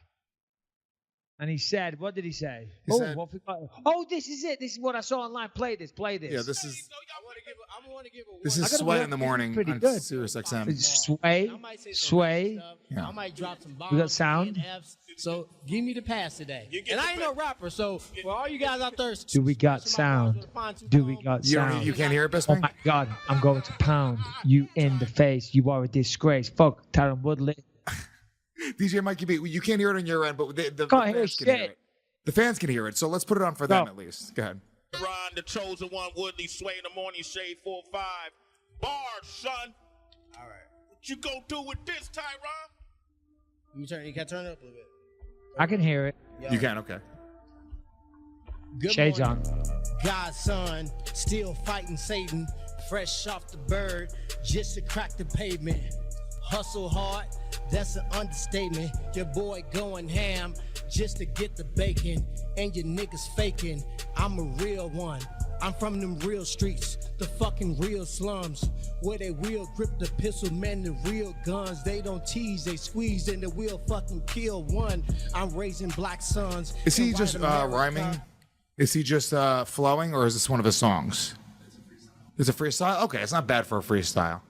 Speaker 4: And he said, what did he say?
Speaker 2: He said,
Speaker 4: this is it. This is what I saw online. Play this.
Speaker 2: Yeah, this is... This is Sway in the Morning on
Speaker 4: good.
Speaker 2: Sirius XM.
Speaker 4: It's Sway.
Speaker 2: Yeah.
Speaker 7: I might drop some bombs.
Speaker 4: We got sound.
Speaker 7: So give me the pass today. And I ain't no rapper, so for all you guys out there,
Speaker 4: do we got sound? Do we got sound?
Speaker 2: You can't hear it,
Speaker 4: Oh
Speaker 2: Bisping?
Speaker 4: my God, I'm going to pound you in the face. You are a disgrace. Fuck Tyron Woodley.
Speaker 2: DJ Mikey B, you can't hear it on your end, but the
Speaker 4: Can't hear
Speaker 2: fans can hear
Speaker 4: shit.
Speaker 2: it. The fans can hear it, so let's put it on for them at least. Go ahead.
Speaker 8: Ron, the chosen one, Woodley, Sway in the Morning, Shade 4-5. Bars, son.
Speaker 7: all right.
Speaker 8: What you go do with this, Tyron?
Speaker 7: You can turn it up a little bit.
Speaker 4: I can hear it.
Speaker 7: Yo.
Speaker 2: You can, okay.
Speaker 7: Good
Speaker 4: Shades
Speaker 7: morning.
Speaker 4: on.
Speaker 7: God's son, still fighting Satan, fresh off the bird, just to crack the pavement. Hustle hard, that's an understatement. Your boy going ham just to get the bacon, and your niggas faking. I'm a real one. I'm from them real streets, the fucking real slums, where they real grip the pistol, man, the real guns. They don't tease, they squeeze, and the wheel fucking kill one. I'm raising black sons.
Speaker 2: Is he just rhyming? Is he just flowing, or is this one of his songs? It's a freestyle? Okay, it's not bad for a freestyle.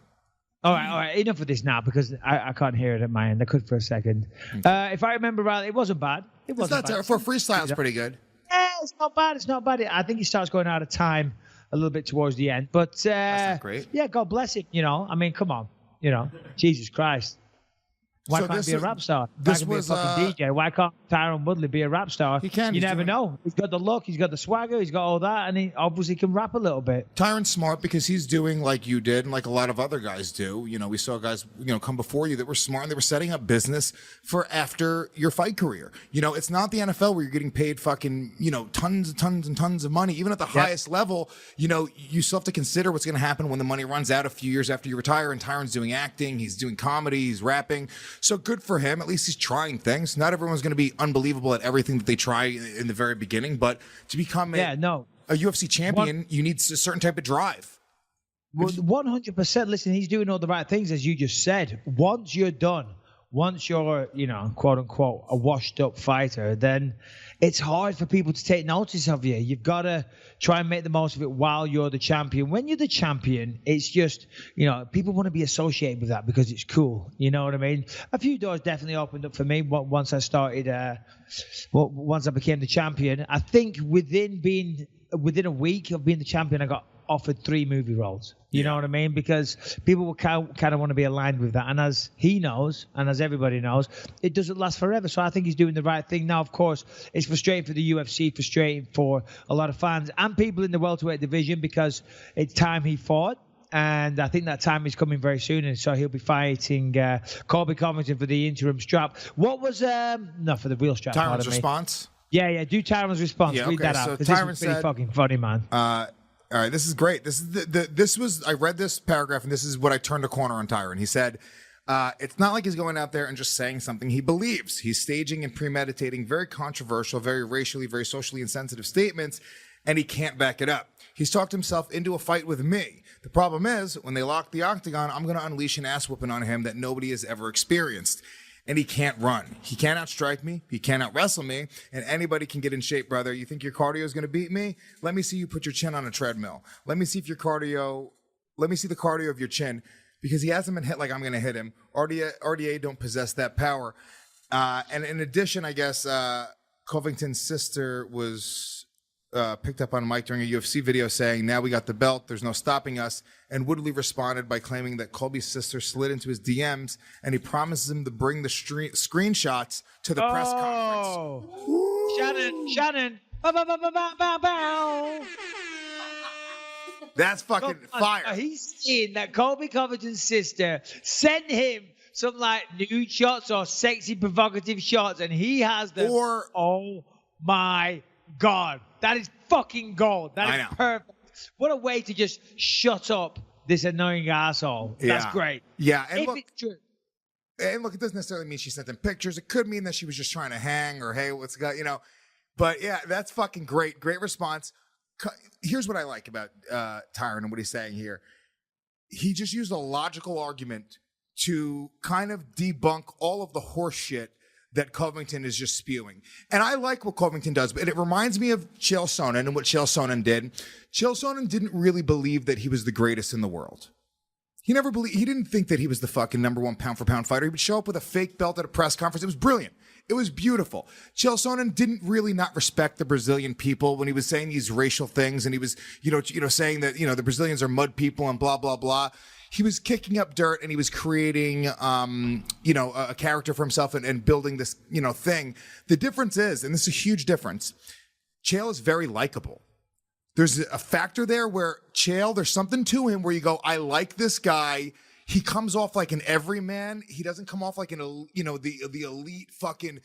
Speaker 4: All right. Enough of this now, because I can't hear it at my end. I could for a second. If I remember right, it wasn't bad. It wasn't bad.
Speaker 2: For freestyle, it's pretty good.
Speaker 4: Yeah, it's not bad. It's not bad. I think he starts going out of time a little bit towards the end. But
Speaker 2: that's not great.
Speaker 4: Yeah, God bless him. You know, I mean, come on. You know, Jesus Christ. Why can't he be a rap star? Why can't he be a fucking DJ? Why can't Tyron Woodley be a rap star?
Speaker 2: He can.
Speaker 4: You never know. He's got the look. He's got the swagger. He's got all that. And he obviously can rap a little bit.
Speaker 2: Tyron's smart because he's doing like you did and like a lot of other guys do. You know, we saw guys, come before you that were smart and they were setting up business for after your fight career. You know, it's not the NFL where you're getting paid fucking, tons and tons and tons of money. Even at the highest level, you still have to consider what's going to happen when the money runs out a few years after you retire. And Tyron's doing acting. He's doing comedy. He's rapping. So good for him. At least he's trying things. Not everyone's going to be unbelievable at everything that they try in the very beginning, but to become a UFC champion, you need a certain type of drive.
Speaker 4: Well, 100%. Listen, he's doing all the right things, as you just said. Once you're done once you're, quote unquote, a washed up fighter, then it's hard for people to take notice of you. You've got to try and make the most of it while you're the champion. When you're the champion, it's just, people want to be associated with that because it's cool. You know what I mean? A few doors definitely opened up for me once I started, once I became the champion. I think within a week of being the champion, I got offered 3 movie roles. You know what I mean? Because people will kind of want to be aligned with that. And as he knows, and as everybody knows, it doesn't last forever. So I think he's doing the right thing. Now, of course, it's frustrating for the UFC, frustrating for a lot of fans and people in the welterweight division because it's time he fought. And I think that time is coming very soon. And so he'll be fighting Colby Covington for the interim strap. What was, no, for the real strap.
Speaker 2: Tyron's response?
Speaker 4: Yeah, do Tyron's response.
Speaker 2: Yeah,
Speaker 4: Read that out.
Speaker 2: So
Speaker 4: This
Speaker 2: Tyron
Speaker 4: is pretty
Speaker 2: said,
Speaker 4: fucking funny, man.
Speaker 2: All right, this is great. I read this paragraph, and this is what I turned a corner on Tyron. He said, it's not like he's going out there and just saying something he believes. He's staging and premeditating very controversial, very racially, very socially insensitive statements, and he can't back it up. He's talked himself into a fight with me. The problem is, when they lock the octagon, I'm going to unleash an ass whooping on him that nobody has ever experienced. And he can't run. He can't outstrike me. He can't out-wrestle me. And anybody can get in shape, brother. You think your cardio is going to beat me? Let me see you put your chin on a treadmill. Let me see the cardio of your chin. Because he hasn't been hit like I'm going to hit him. RDA don't possess that power. And in addition, I guess, Covington's sister was picked up on mic during a UFC video saying, now we got the belt, there's no stopping us. And Woodley responded by claiming that Colby's sister slid into his DMs and he promises him to bring the screenshots to the press conference.
Speaker 4: Shannon. Bow, bow, bow, bow, bow, bow.
Speaker 2: That's fucking fire.
Speaker 4: He's seen that Colby Covington's sister sent him some like nude shots or sexy provocative shots and he has them. Oh my God. That is fucking gold. That is perfect. What a way to just shut up this annoying asshole. That's great.
Speaker 2: Yeah.
Speaker 4: And if it's true.
Speaker 2: And look, it doesn't necessarily mean she sent them pictures. It could mean that she was just trying to hang or, hey, what's got, But yeah, that's fucking great. Great response. Here's what I like about Tyron and what he's saying here. He just used a logical argument to kind of debunk all of the horse shit that Covington is just spewing. And I like what Covington does, but it reminds me of Chael Sonnen and what Chael Sonnen did. Chael Sonnen didn't really believe that he was the greatest in the world. He didn't think that he was the fucking number 1 pound for pound fighter. He would show up with a fake belt at a press conference. It was brilliant. It was beautiful. Chael Sonnen didn't really not respect the Brazilian people when he was saying these racial things. And he was, saying that, the Brazilians are mud people and blah, blah, blah. He was kicking up dirt and he was creating, a character for himself and building this, thing. The difference is, and this is a huge difference, Chael is very likable. There's a factor there where Chael, there's something to him where you go, I like this guy. He comes off like an everyman. He doesn't come off like the elite fucking,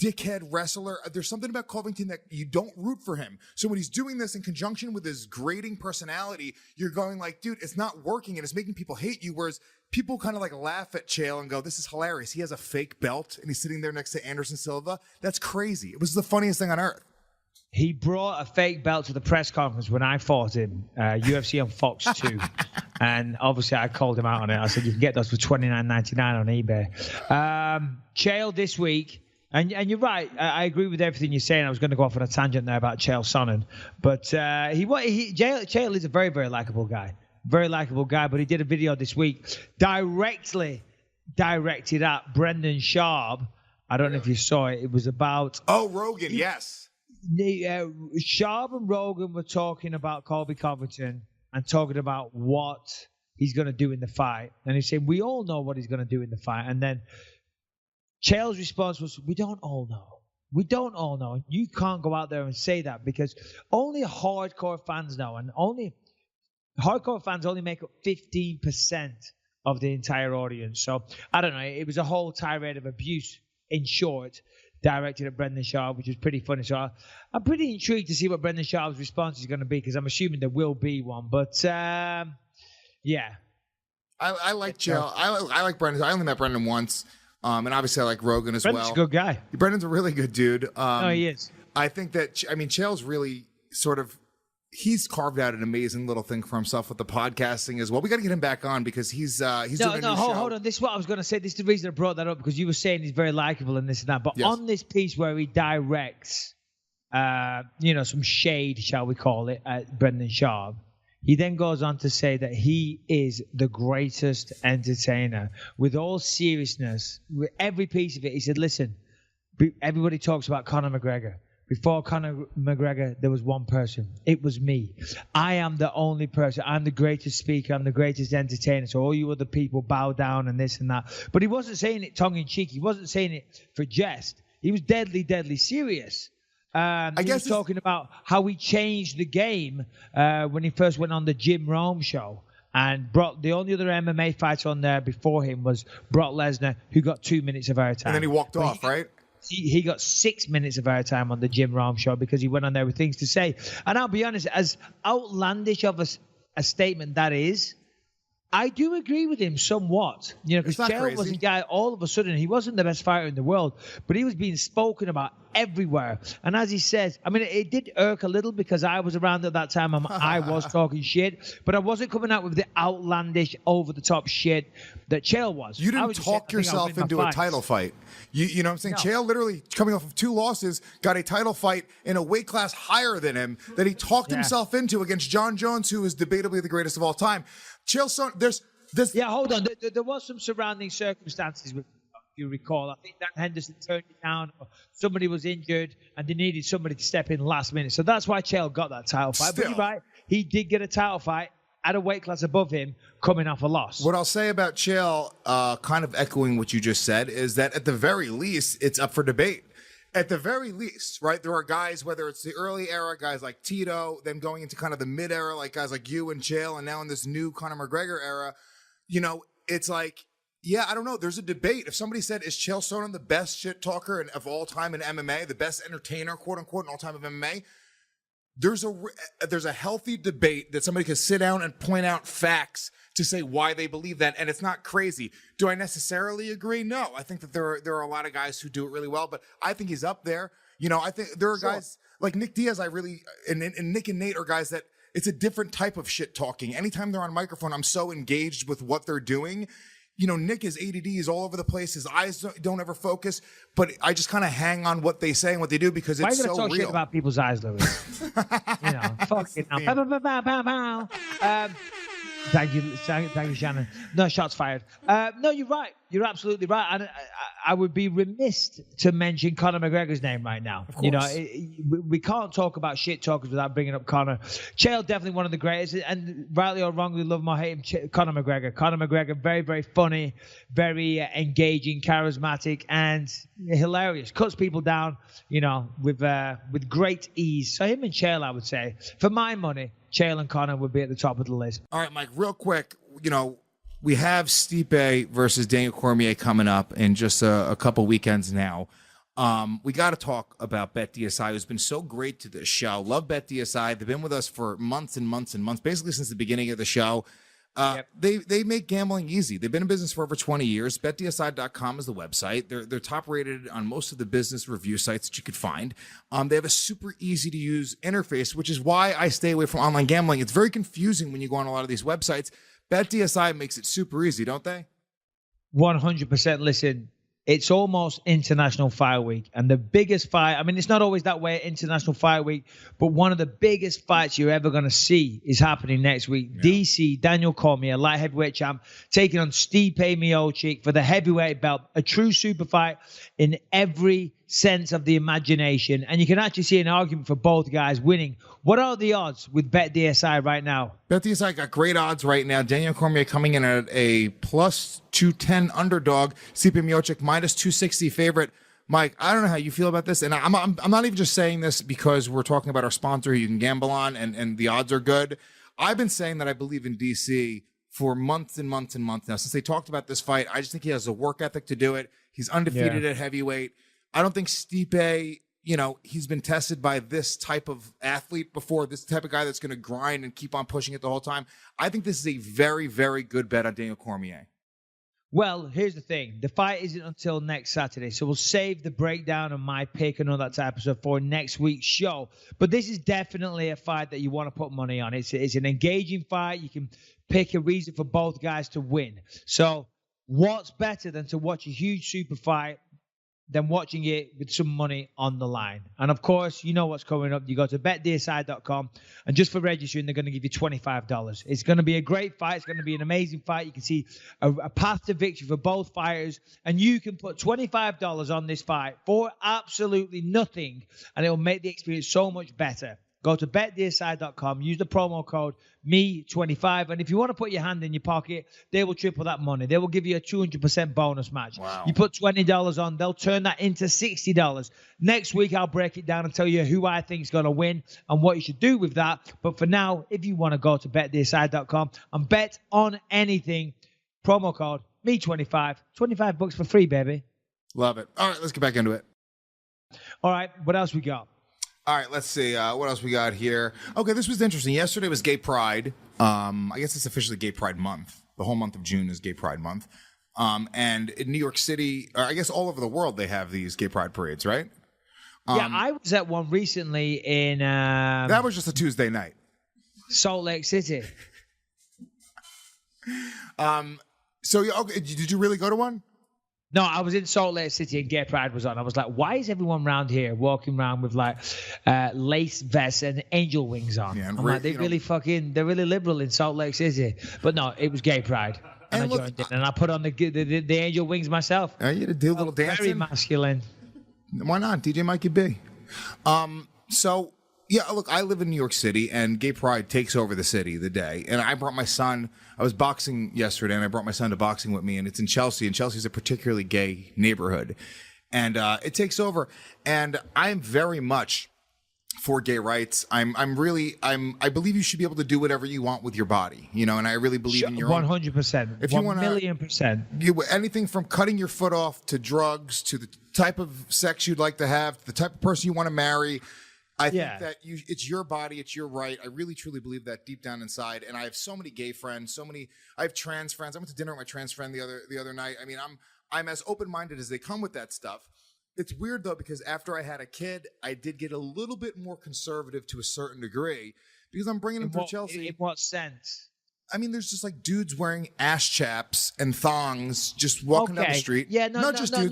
Speaker 2: dickhead wrestler. There's something about Covington that you don't root for him. So when he's doing this in conjunction with his grating personality, you're going like, dude, it's not working and it's making people hate you. Whereas people kind of like laugh at Chael and go, this is hilarious. He has a fake belt and he's sitting there next to Anderson Silva. That's crazy. It was the funniest thing on earth.
Speaker 4: He brought a fake belt to the press conference when I fought him, UFC on Fox 2. And obviously I called him out on it. I said, you can get those for $29.99 on eBay. Chael this week, and you're right. I agree with everything you're saying. I was going to go off on a tangent there about Chael Sonnen. But Chael is a very, very likable guy. Very likable guy. But he did a video this week directly directed at Brendan Schaub. I don't know if you saw it. It was about...
Speaker 2: Oh, Rogan, yes.
Speaker 4: Schaub and Rogan were talking about Colby Covington and talking about what he's going to do in the fight. And he said, we all know what he's going to do in the fight. And then Chael's response was, we don't all know. We don't all know. You can't go out there and say that because only hardcore fans know. And hardcore fans only make up 15% of the entire audience. So, I don't know. It was a whole tirade of abuse, in short, directed at Brendan Schaub, which was pretty funny. So I'm pretty intrigued to see what Brendan Schaub's response is going to be because I'm assuming there will be one. But, yeah.
Speaker 2: I like Chael. I like Brendan. I only met Brendan once. And obviously I like Rogan as
Speaker 4: Brendan's
Speaker 2: well.
Speaker 4: Brendan's a good guy.
Speaker 2: Brendan's a really good dude.
Speaker 4: He is.
Speaker 2: I think that, Chael's really sort of, he's carved out an amazing little thing for himself with the podcasting as well. We got to get him back on because he's doing a new show.
Speaker 4: Hold on. This is what I was going to say. This is the reason I brought that up, because you were saying he's very likable and this and that. But on this piece where he directs, some shade, shall we call it, at Brendan Schaub, he then goes on to say that he is the greatest entertainer. With all seriousness, with every piece of it, he said, listen, everybody talks about Conor McGregor. Before Conor McGregor, there was one person. It was me. I am the only person. I'm the greatest speaker. I'm the greatest entertainer. So all you other people bow down and this and that. But he wasn't saying it tongue-in-cheek. He wasn't saying it for jest. He was deadly, deadly serious. He was talking about how he changed the game when he first went on the Jim Rome show. And the only other MMA fighter on there before him was Brock Lesnar, who got 2 minutes of airtime.
Speaker 2: And then he walked off, right?
Speaker 4: He got 6 minutes of airtime on the Jim Rome show because he went on there with things to say. And I'll be honest, as outlandish of a statement that is, I do agree with him somewhat. Because Chael was a guy, all of a sudden, he wasn't the best fighter in the world, but he was being spoken about everywhere. And as he says, I mean, it did irk a little because I was around at that time and I was talking shit, but I wasn't coming out with the outlandish, over-the-top shit that Chael was.
Speaker 2: You didn't talk yourself into a title fight. You know what I'm saying? No. Chael literally, coming off of 2 losses, got a title fight in a weight class higher than him that he talked himself into against John Jones, who is debatably the greatest of all time. Chael, there's this.
Speaker 4: Yeah, hold on. There was some surrounding circumstances with, if you recall. I think Dan Henderson turned it down. Or somebody was injured, and they needed somebody to step in last minute. So that's why Chael got that title fight. But you're right. He did get a title fight at a weight class above him, coming off a loss.
Speaker 2: What I'll say about Chael, kind of echoing what you just said, is that at the very least, it's up for debate. At the very least, right, there are guys, whether it's the early era, guys like Tito, then going into kind of the mid-era, like guys like you and Chael, and now in this new Conor McGregor era, it's like, yeah, I don't know. There's a debate. If somebody said, is Chael Sonnen the best shit talker of all time in MMA, the best entertainer, quote unquote, in all time of MMA, there's a healthy debate that somebody can sit down and point out facts to say why they believe that, and it's not crazy. Do I necessarily agree? No. I think that there are a lot of guys who do it really well, but I think he's up there. I think there are guys like Nick Diaz. And Nick and Nate are guys that it's a different type of shit talking. Anytime they're on microphone, I'm so engaged with what they're doing. Nick is ADD, he's all over the place. His eyes don't ever focus, but I just kind of hang on what they say and what they do because it's so real. Why are you going to talk shit
Speaker 4: about people's eyes, Louis? Fuck it now. Thank you, Shannon. No, shots fired. No, you're right. You're absolutely right. And I would be remiss to mention Conor McGregor's name right now.
Speaker 2: Of course.
Speaker 4: We can't talk about shit talkers without bringing up Conor. Chael, definitely one of the greatest. And rightly or wrongly, love him or hate him, Conor McGregor. Conor McGregor, very, very funny, very engaging, charismatic, and hilarious. Cuts people down, with great ease. So him and Chael, I would say, for my money, Chael and Conor would be at the top of the list.
Speaker 2: All right, Mike, real quick, we have Stipe versus Daniel Cormier coming up in just a couple weekends now. We got to talk about Bet DSI, who's been so great to this show. Love Bet DSI. They've been with us for months and months and months, basically since the beginning of the show. They make gambling easy. They've been in business for over 20 years. BetDSI.com is the website. They're top rated on most of the business review sites that you could find. They have a super easy to use interface, which is why I stay away from online gambling. It's very confusing when you go on a lot of these websites. BetDSI makes it super easy, don't they?
Speaker 4: 100%. Listen, it's almost International Fight Week, and the biggest fight, it's not always that way at International Fight Week, but one of the biggest fights you're ever going to see is happening next week. Yeah. DC, Daniel Cormier, light heavyweight champ, taking on Stipe Miocic for the heavyweight belt, a true super fight in every sense of the imagination, and you can actually see an argument for both guys winning. What are the odds with BetDSI right now?
Speaker 2: BetDSI got great odds right now. Daniel Cormier coming in at a plus 210 underdog. Stipe Miocic minus 260 favorite. Mike, I don't know how you feel about this, and I'm not even just saying this because we're talking about our sponsor who you can gamble on, and the odds are good. I've been saying that I believe in DC for months and months and months now. Since they talked about this fight, I just think he has a work ethic to do it. He's undefeated at heavyweight. I don't think Stipe, he's been tested by this type of athlete before, this type of guy that's going to grind and keep on pushing it the whole time. I think this is a very, very good bet on Daniel Cormier.
Speaker 4: Well, here's the thing. The fight isn't until next Saturday, so we'll save the breakdown and my pick and all that type of stuff for next week's show. But this is definitely a fight that you want to put money on. It's an engaging fight. You can pick a reason for both guys to win. So what's better than to watch a huge super fight than watching it with some money on the line? And of course, you know what's coming up. You go to betdsi.com, and just for registering, they're going to give you $25. It's going to be a great fight. It's going to be an amazing fight. You can see a path to victory for both fighters, and you can put $25 on this fight for absolutely nothing, and it will make the experience so much better. Go to betdsi.com, use the promo code ME25, and if you want to put your hand in your pocket, they will triple that money. They will give you a 200% bonus match.
Speaker 2: Wow.
Speaker 4: You put $20 on, they'll turn that into $60. Next week, I'll break it down and tell you who I think is going to win and what you should do with that. But for now, if you want to go to betdsi.com and bet on anything, promo code ME25, $25 for free, baby.
Speaker 2: Love it. All right, let's get back into it.
Speaker 4: All right, what else we got?
Speaker 2: All right, let's see. What else we got here? Okay, this was interesting. Yesterday was Gay Pride. I guess it's officially Gay Pride Month. The whole month of June is Gay Pride Month. And in New York City, or I guess all over the world, they have these Gay Pride parades, right?
Speaker 4: Yeah, I was at one recently in...
Speaker 2: that was just a Tuesday night.
Speaker 4: Salt Lake City.
Speaker 2: So, okay, did you really go to one?
Speaker 4: No, I was in Salt Lake City and Gay Pride was on. I was like, why is everyone around here walking around with like lace vests and angel wings on?
Speaker 2: Yeah, and
Speaker 4: I'm like, they're really liberal in Salt Lake City. But no, it was Gay Pride. And I joined it. And I put on the angel wings myself.
Speaker 2: You had to do a little dancing?
Speaker 4: Very masculine.
Speaker 2: Why not? DJ Mikey B. So, yeah, look, I live in New York City, and Gay Pride takes over the city the day. And I brought my son. I was boxing yesterday, and I brought my son to boxing with me, and it's in Chelsea, and Chelsea's a particularly gay neighborhood. And it takes over. And I'm very much for gay rights. I believe you should be able to do whatever you want with your body, you know, and I really believe in your
Speaker 4: 100%.
Speaker 2: If you
Speaker 4: 1,000,000%.
Speaker 2: Anything from cutting your foot off to drugs to the type of sex you'd like to have, the type of person you want to marry. I think that it's your body, it's your right. I really, truly believe that deep down inside. And I have so many gay friends, I have trans friends. I went to dinner with my trans friend the other night. I mean, I'm as open-minded as they come with that stuff. It's weird though, because after I had a kid, I did get a little bit more conservative to a certain degree because I'm bringing him through Chelsea.
Speaker 4: In what sense?
Speaker 2: I mean, there's just like dudes wearing ass chaps and thongs just walking down the street.
Speaker 4: Yeah, no,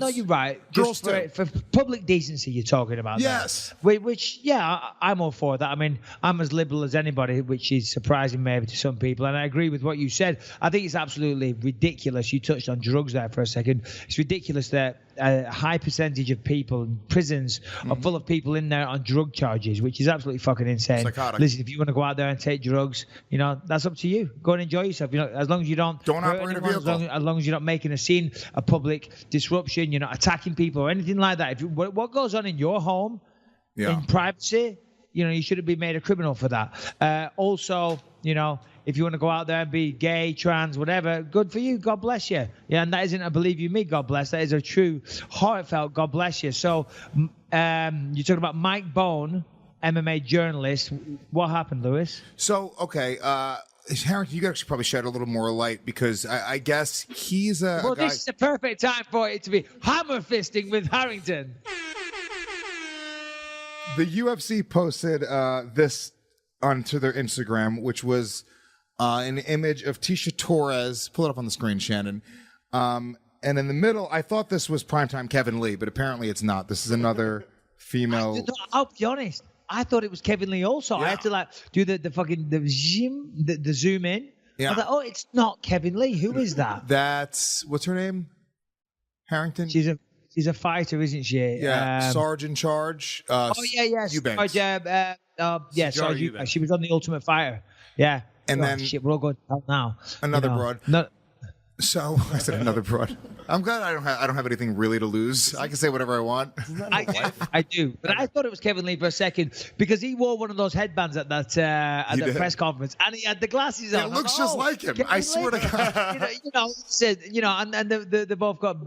Speaker 4: you're right.
Speaker 2: Girls
Speaker 4: just for public decency, you're talking about.
Speaker 2: Yes.
Speaker 4: Which, I'm all for that. I mean, I'm as liberal as anybody, which is surprising maybe to some people. And I agree with what you said. I think it's absolutely ridiculous. You touched on drugs there for a second. It's ridiculous that a high percentage of people in prisons are full of people in there on drug charges, which is absolutely fucking insane.
Speaker 2: Psychotic.
Speaker 4: Listen, if you want to go out there and take drugs, you know, that's up to you. Go and enjoy yourself. You know, as long as you don't
Speaker 2: operate a vehicle.
Speaker 4: As long as you're not making a scene, a public disruption, you're not attacking people or anything like that. What goes on in your home, in privacy, you know, you shouldn't be made a criminal for that. Also, you know, if you want to go out there and be gay, trans, whatever, good for you. God bless you. Yeah, and that isn't a believe you me, God bless. That is a true, heartfelt God bless you. So you're talking about Mike Bone, MMA journalist. What happened, Lewis?
Speaker 2: So, okay, Harrington, you could actually probably shed a little more light because I guess he's a
Speaker 4: Well,
Speaker 2: guy...
Speaker 4: this is the perfect time for it to be hammer fisting with Harrington.
Speaker 2: The UFC posted this onto their Instagram, which was an image of Tisha Torres. Pull it up on the screen, Shannon. And in the middle, I thought this was primetime Kevin Lee, but apparently it's not. This is another female.
Speaker 4: I'll be honest. I thought it was Kevin Lee also.
Speaker 2: Yeah.
Speaker 4: I had to do the zoom in.
Speaker 2: Yeah.
Speaker 4: I thought, oh, it's not Kevin Lee. Who is that?
Speaker 2: That's, what's her name? Harrington?
Speaker 4: She's a fighter, isn't she?
Speaker 2: Yeah, Sarge in Charge.
Speaker 4: Eubanks. Sarge Eubanks. She was on The Ultimate Fighter. Yeah.
Speaker 2: And then
Speaker 4: shit, we're all going to hell now.
Speaker 2: Another broad.
Speaker 4: No.
Speaker 2: So I said another broad. I'm glad I don't have anything really to lose. I can say whatever I want.
Speaker 4: I do, but I thought it was Kevin Lee for a second because he wore one of those headbands at that press conference, and he had the glasses on.
Speaker 2: It looks just like him.
Speaker 4: Kevin
Speaker 2: I swear
Speaker 4: Lee.
Speaker 2: to God.
Speaker 4: And they both got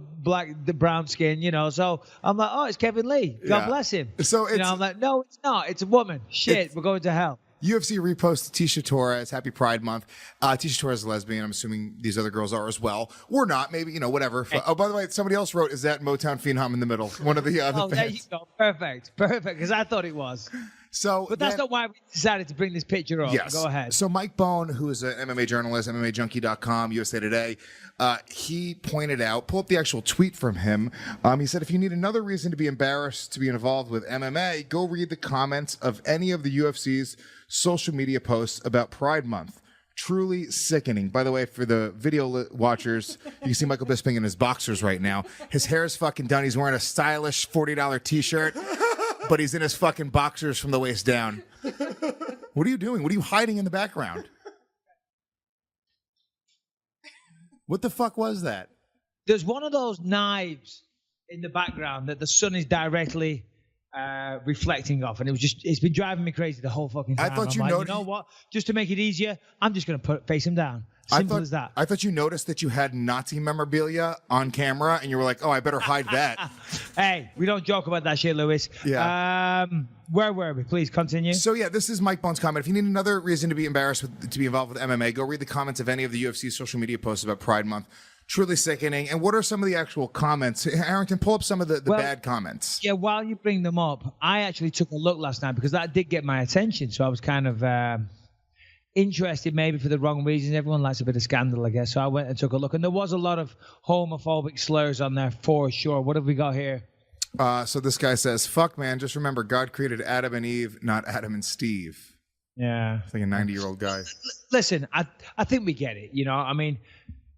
Speaker 4: brown skin, you know. So I'm like, oh, it's Kevin Lee. God bless him.
Speaker 2: So
Speaker 4: I'm like, no, it's not. It's a woman. Shit, we're going to hell.
Speaker 2: UFC repost Tisha Torres. Happy Pride Month. Tisha Torres is a lesbian. I'm assuming these other girls are as well. Or not. Maybe, whatever. Oh, by the way, somebody else wrote, is that Motown Phenom in the middle? One of the other
Speaker 4: Oh, there you go. Perfect. Because I thought it was. But that's not why we decided to bring this picture up.
Speaker 2: Yes.
Speaker 4: Go ahead.
Speaker 2: So Mike Bone, who is an MMA journalist, MMAJunkie.com, USA Today, he pointed out, pull up the actual tweet from him. He said, if you need another reason to be embarrassed to be involved with MMA, go read the comments of any of the UFC's social media posts about Pride Month. Truly sickening. By the way, for the video watchers, you can see Michael Bisping in his boxers right now. His hair is fucking done. He's wearing a stylish $40 t-shirt. But he's in his fucking boxers from the waist down. What are you doing? What are you hiding in the background? What the fuck was that?
Speaker 4: There's one of those knives in the background that the sun is directly reflecting off, and it's been driving me crazy the whole fucking time.
Speaker 2: I thought
Speaker 4: you
Speaker 2: noticed.
Speaker 4: You know what? Just to make it easier, I'm just going to face him down. Simple as that.
Speaker 2: I thought you noticed that you had Nazi memorabilia on camera, and you were like, oh, I better hide that.
Speaker 4: Hey, we don't joke about that shit, Lewis.
Speaker 2: Yeah.
Speaker 4: Where were we? Please continue.
Speaker 2: So, yeah, this is Mike Bone's comment. If you need another reason to be embarrassed to be involved with MMA, go read the comments of any of the UFC social media posts about Pride Month. Truly sickening. And what are some of the actual comments? Harrington, pull up some of the bad comments.
Speaker 4: Yeah, while you bring them up, I actually took a look last night because that did get my attention. So I was kind of interested, maybe for the wrong reasons. Everyone likes a bit of scandal, I guess. So I went and took a look. And there was a lot of homophobic slurs on there for sure. What have we got here?
Speaker 2: So this guy says, fuck, man, just remember God created Adam and Eve, not Adam and Steve.
Speaker 4: Yeah.
Speaker 2: It's like a 90-year-old guy.
Speaker 4: Listen, I think we get it. I mean,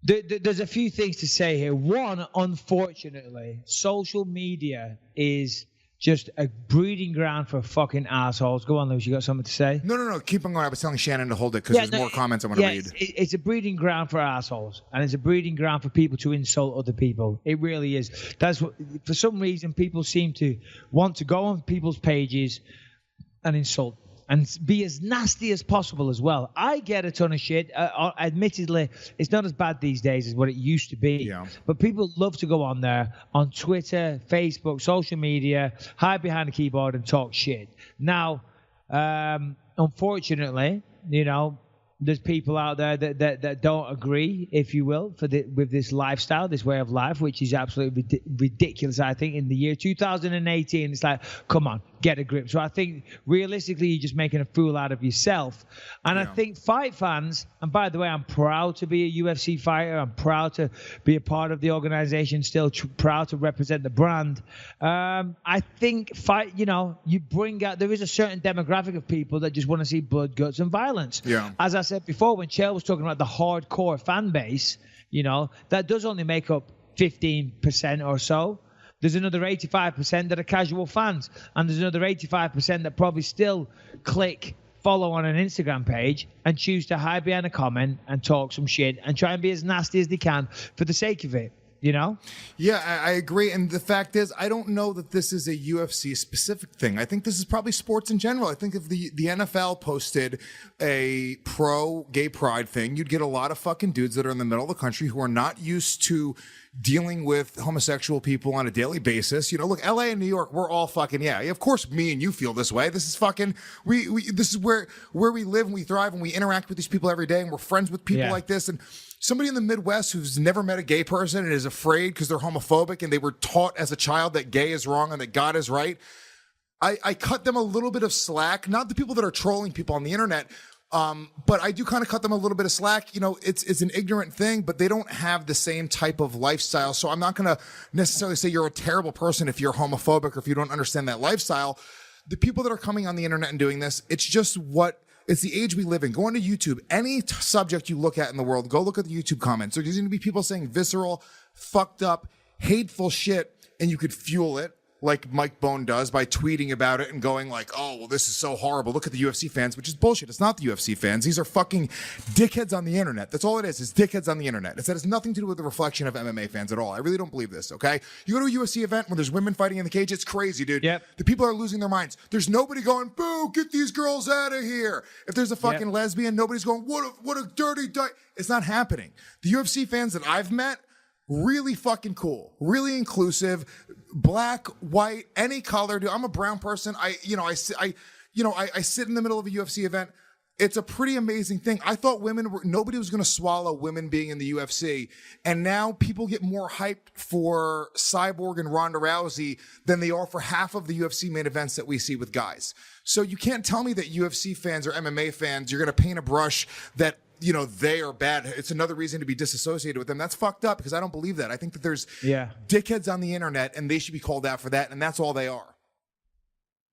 Speaker 4: there's a few things to say here. One, unfortunately, social media is just a breeding ground for fucking assholes. Go on, Lewis. You got something to say?
Speaker 2: No. Keep on going. I was telling Shannon to hold it because there's more comments I want to read.
Speaker 4: It's a breeding ground for assholes, and it's a breeding ground for people to insult other people. It really is. That's what, for some reason, people seem to want to go on people's pages and insult and be as nasty as possible as well. I get a ton of shit. Admittedly, it's not as bad these days as what it used to be.
Speaker 2: Yeah.
Speaker 4: But people love to go on there, on Twitter, Facebook, social media, hide behind a keyboard and talk shit. Now, unfortunately, there's people out there that don't agree, if you will, with this lifestyle, this way of life, which is absolutely ridiculous, I think, in the year 2018. It's like, come on, get a grip. So I think, realistically, you're just making a fool out of yourself. And I think fight fans, and by the way, I'm proud to be a UFC fighter. I'm proud to be a part of the organization, still proud to represent the brand. I think you bring out, there is a certain demographic of people that just want to see blood, guts, and violence.
Speaker 2: Yeah.
Speaker 4: As I said before, when Chael was talking about the hardcore fan base, that does only make up 15% or so. There's another 85% that are casual fans, and there's another 85% that probably still click follow on an Instagram page and choose to hide behind a comment and talk some shit and try and be as nasty as they can for the sake of it.
Speaker 2: Yeah, I agree. And the fact is, I don't know that this is a UFC specific thing. I think this is probably sports in general. I think if the NFL posted a pro gay pride thing, you'd get a lot of fucking dudes that are in the middle of the country who are not used to dealing with homosexual people on a daily basis. Look, LA and New York, we're all fucking, of course me and you feel this way. This is fucking, this is where we live and we thrive and we interact with these people every day and we're friends with people like this. And somebody in the Midwest who's never met a gay person and is afraid because they're homophobic and they were taught as a child that gay is wrong and that God is right. I cut them a little bit of slack, not the people that are trolling people on the internet, but I do kind of cut them a little bit of slack. It's an ignorant thing, but they don't have the same type of lifestyle. So I'm not going to necessarily say you're a terrible person if you're homophobic or if you don't understand that lifestyle. The people that are coming on the internet and doing this, it's the age we live in. Go onto YouTube. Any subject you look at in the world, go look at the YouTube comments. There's going to be people saying visceral, fucked up, hateful shit, and you could fuel it like Mike Bone does by tweeting about it and going like, oh, well, this is so horrible. Look at the UFC fans, which is bullshit. It's not the UFC fans. These are fucking dickheads on the internet. That's all it is dickheads on the internet. That has nothing to do with the reflection of MMA fans at all. I really don't believe this, okay? You go to a UFC event when there's women fighting in the cage, it's crazy, dude.
Speaker 4: Yep.
Speaker 2: The people are losing their minds. There's nobody going, boo, get these girls out of here. If there's a fucking lesbian, nobody's going, what a dirty It's not happening. The UFC fans that I've met, really fucking cool, really inclusive, black, white, any color. Dude, I'm a brown person. I sit in the middle of a UFC event. It's a pretty amazing thing. I thought nobody was going to swallow women being in the UFC. And now people get more hyped for Cyborg and Ronda Rousey than they are for half of the UFC main events that we see with guys. So you can't tell me that UFC fans or MMA fans, you're going to paint a brush that, they are bad. It's another reason to be disassociated with them. That's fucked up because I don't believe that. I think that there's dickheads on the internet and they should be called out for that. And that's all they are.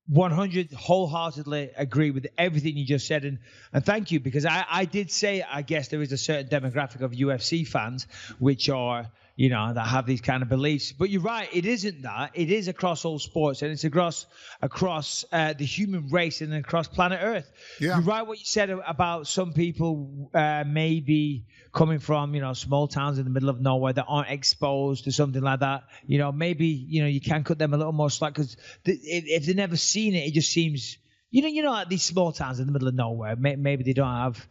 Speaker 4: 100 wholeheartedly agree with everything you just said, and thank you, because I did say I guess there is a certain demographic of UFC fans which are that have these kind of beliefs, but you're right, it isn't that. It is across all sports, and it's across the human race and across planet Earth. You're right what you said about some people maybe coming from small towns in the middle of nowhere that aren't exposed to something like that. Maybe you can cut them a little more slack, because if they've never seen it, it just seems like these small towns in the middle of nowhere, maybe they don't have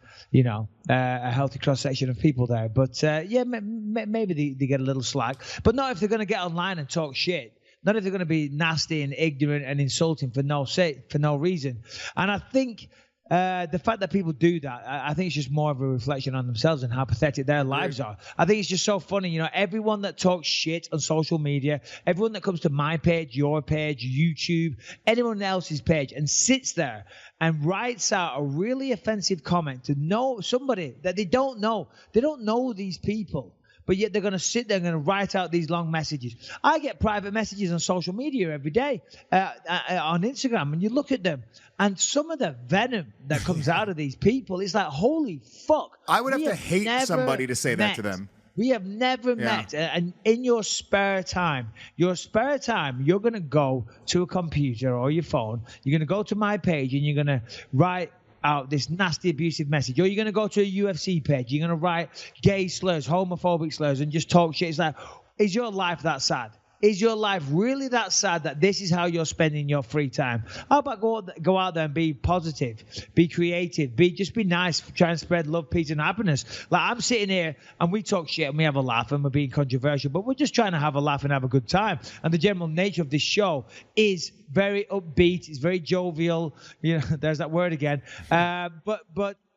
Speaker 4: a healthy cross section of people there, but maybe they get a little slack, but not if they're going to get online and talk shit. Not if they're going to be nasty and ignorant and insulting for no reason. And I think the fact that people do that, I think it's just more of a reflection on themselves and how pathetic their lives are. I think it's just so funny. Everyone that talks shit on social media, everyone that comes to my page, your page, YouTube, anyone else's page, and sits there and writes out a really offensive comment to somebody that they don't know. They don't know these people. But yet they're going to sit there and going to write out these long messages. I get private messages on social media every day, on Instagram, and you look at them, and some of the venom that comes out of these people, it's like, holy fuck.
Speaker 2: I would have to hate somebody to say that to them.
Speaker 4: We have never met. And in your spare time, you're going to go to a computer or your phone. You're going to go to my page, and you're going to write out this nasty abusive message, or you're going to go to a UFC page, you're going to write gay slurs, homophobic slurs, and just talk shit. It's like, is your life that sad? Is your life really that sad that this is how you're spending your free time? How about go out there and be positive, be creative, just be nice, try and spread love, peace, and happiness. Like, I'm sitting here and we talk shit and we have a laugh and we're being controversial, but we're just trying to have a laugh and have a good time. And the general nature of this show is very upbeat, it's very jovial. There's that word again. But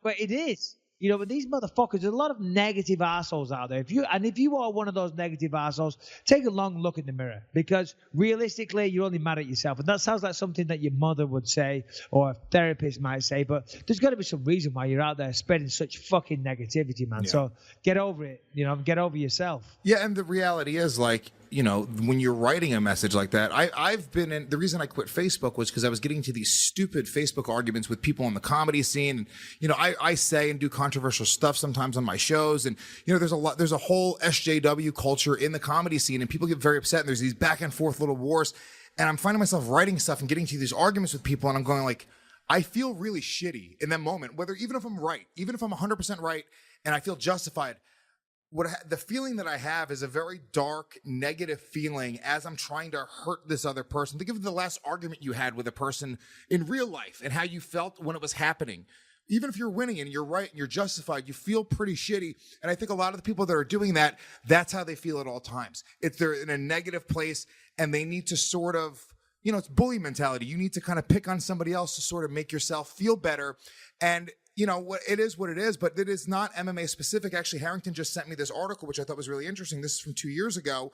Speaker 4: it is. But these motherfuckers, there's a lot of negative assholes out there. If you are one of those negative assholes, take a long look in the mirror, because realistically, you're only mad at yourself. And that sounds like something that your mother would say or a therapist might say, but there's got to be some reason why you're out there spreading such fucking negativity, man. Yeah. So get over it, get over yourself.
Speaker 2: Yeah, and the reality is, when you're writing a message like that, I've been in, the reason I quit Facebook was because I was getting into these stupid Facebook arguments with people in the comedy scene. And, I say and do controversial stuff sometimes on my shows. And, there's a whole SJW culture in the comedy scene, and people get very upset, and there's these back and forth little wars. And I'm finding myself writing stuff and getting to these arguments with people, and I'm going I feel really shitty in that moment, even if I'm right, even if I'm 100% right and I feel justified. The feeling that I have is a very dark, negative feeling as I'm trying to hurt this other person. Think of the last argument you had with a person in real life and how you felt when it was happening. Even if you're winning and you're right and you're justified, you feel pretty shitty. And I think a lot of the people that are doing that, that's how they feel at all times. They're in a negative place, and they need to sort of, it's bully mentality. You need to kind of pick on somebody else to sort of make yourself feel better. And what it is, but it is not MMA specific. Actually, Harrington just sent me this article, which I thought was really interesting. This is from 2 years ago.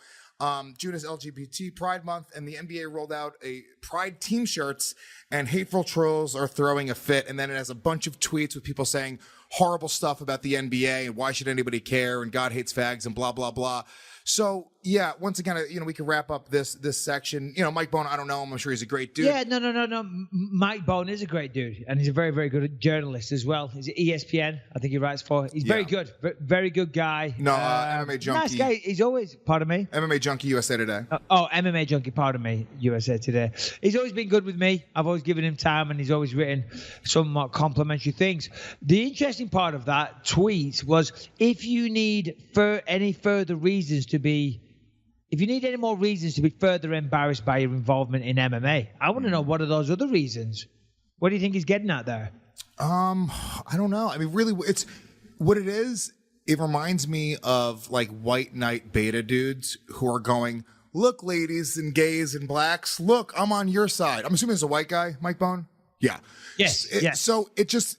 Speaker 2: June is LGBT Pride Month, and the NBA rolled out a Pride team shirts, and hateful trolls are throwing a fit. And then it has a bunch of tweets with people saying horrible stuff about the NBA and why should anybody care, and God hates fags and blah, blah, blah. So, yeah, once again, we can wrap up this section. Mike Bohn, I don't know him. I'm sure he's a great dude.
Speaker 4: Yeah, no. Mike Bohn is a great dude, and he's a very, very good journalist as well. He's at ESPN, I think he writes for. He's very good. Very good guy.
Speaker 2: No, MMA Junkie.
Speaker 4: Nice guy. He's always, pardon me?
Speaker 2: MMA Junkie USA Today.
Speaker 4: MMA Junkie, pardon me, USA Today. He's always been good with me. I've always given him time, and he's always written somewhat complimentary things. The interesting part of that tweet was, if you need any further reasons if you need any more reasons to be further embarrassed by your involvement in MMA, I want to know, what are those other reasons? What do you think he's getting at there?
Speaker 2: I don't know. I mean, really, it's what it is. It reminds me of white knight beta dudes who are going, look, ladies and gays and blacks, look, I'm on your side. I'm assuming it's a white guy, Mike Bohn. Yeah.
Speaker 4: Yes. Yes.
Speaker 2: So it just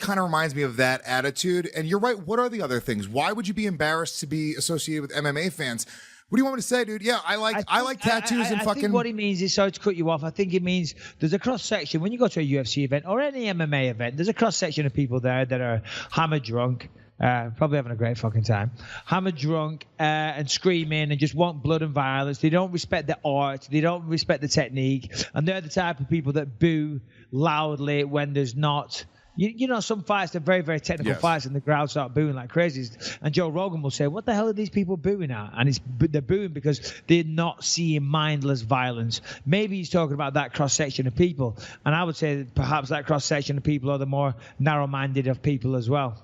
Speaker 2: kind of reminds me of that attitude. And you're right. What are the other things? Why would you be embarrassed to be associated with MMA fans? What do you want me to say, dude? Yeah, I like tattoos and fucking.
Speaker 4: I think what he means is, sorry to cut you off. I think it means there's a cross section when you go to a UFC event or any MMA event. There's a cross section of people there that are hammered drunk. Probably having a great fucking time. Hammered drunk and screaming and just want blood and violence. They don't respect the art. They don't respect the technique. And they're the type of people that boo loudly when there's not. You know, some fights, they're very, very technical fights, and the crowd start booing like crazies. And Joe Rogan will say, what the hell are these people booing at? And they're booing because they're not seeing mindless violence. Maybe he's talking about that cross-section of people. And I would say that perhaps that cross-section of people are the more narrow-minded of people as well.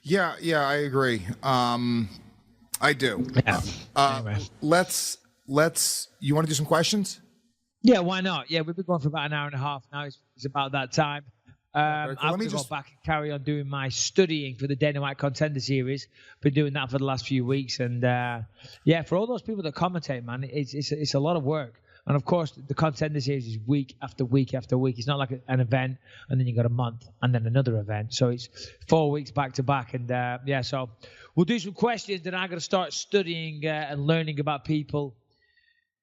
Speaker 2: Yeah, I agree. I do.
Speaker 4: Yeah. Anyway.
Speaker 2: Let's. You want to do some questions?
Speaker 4: Yeah, why not? Yeah, we've been going for about an hour and a half now. It's about that time. I'm going to go back and carry on doing my studying for the Dana White Contender Series. Been doing that for the last few weeks. And, for all those people that commentate, man, it's a lot of work. And, of course, the Contender Series is week after week after week. It's not like an event, and then you got a month, and then another event. So it's 4 weeks back to back. And, so we'll do some questions. Then I'm going to start studying and learning about people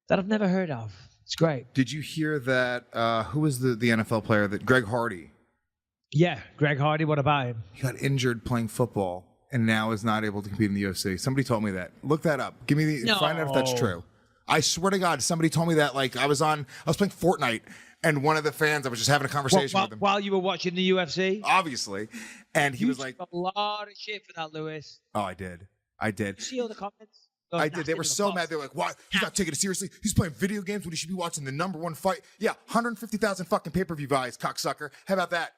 Speaker 4: that I've never heard of. It's great.
Speaker 2: Did you hear that? Who was the NFL player that Greg Hardy?
Speaker 4: Yeah, Greg Hardy. What about him?
Speaker 2: He got injured playing football and now is not able to compete in the UFC. Somebody told me that. Look that up. Find out if that's true. I swear to God, somebody told me that. Like I was playing Fortnite, and one of the fans, I was just having a conversation with him
Speaker 4: while you were watching the UFC.
Speaker 2: Obviously, and he was like,
Speaker 4: "A lot of shit for that, Lewis."
Speaker 2: Oh, I did.
Speaker 4: Did you see all the comments?
Speaker 2: I did. They were so mad. They're like, "Why? He's not taking it seriously. He's playing video games when he should be watching the #1 fight." Yeah, 150,000 fucking pay-per-view buys, cocksucker. How about that?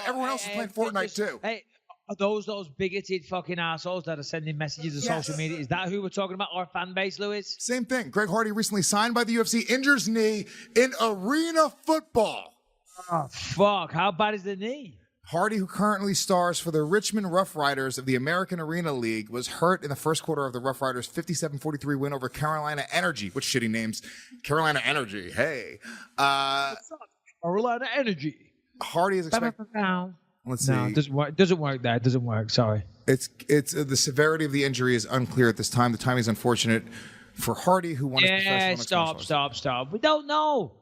Speaker 2: Everyone else is playing Fortnite too.
Speaker 4: Hey, are those bigoted fucking assholes that are sending messages on social media? Is that who we're talking about? Our fan base, Lewis?
Speaker 2: Same thing. Greg Hardy recently signed by the UFC, injures knee in arena football.
Speaker 4: Oh, fuck. How bad is the knee?
Speaker 2: Hardy, who currently stars for the Richmond Rough Riders of the American Arena League, was hurt in the first quarter of the Rough Riders' 57-43 win over Carolina Energy. Which shitty names? Carolina Energy. Hey.
Speaker 4: What's up? Carolina Energy.
Speaker 2: Hardy is expected. Let's see.
Speaker 4: No, it doesn't work. It doesn't work there. It doesn't work. Sorry.
Speaker 2: It's the severity of the injury is unclear at this time. The timing is unfortunate for Hardy, who won his professional
Speaker 4: Stop. We don't know.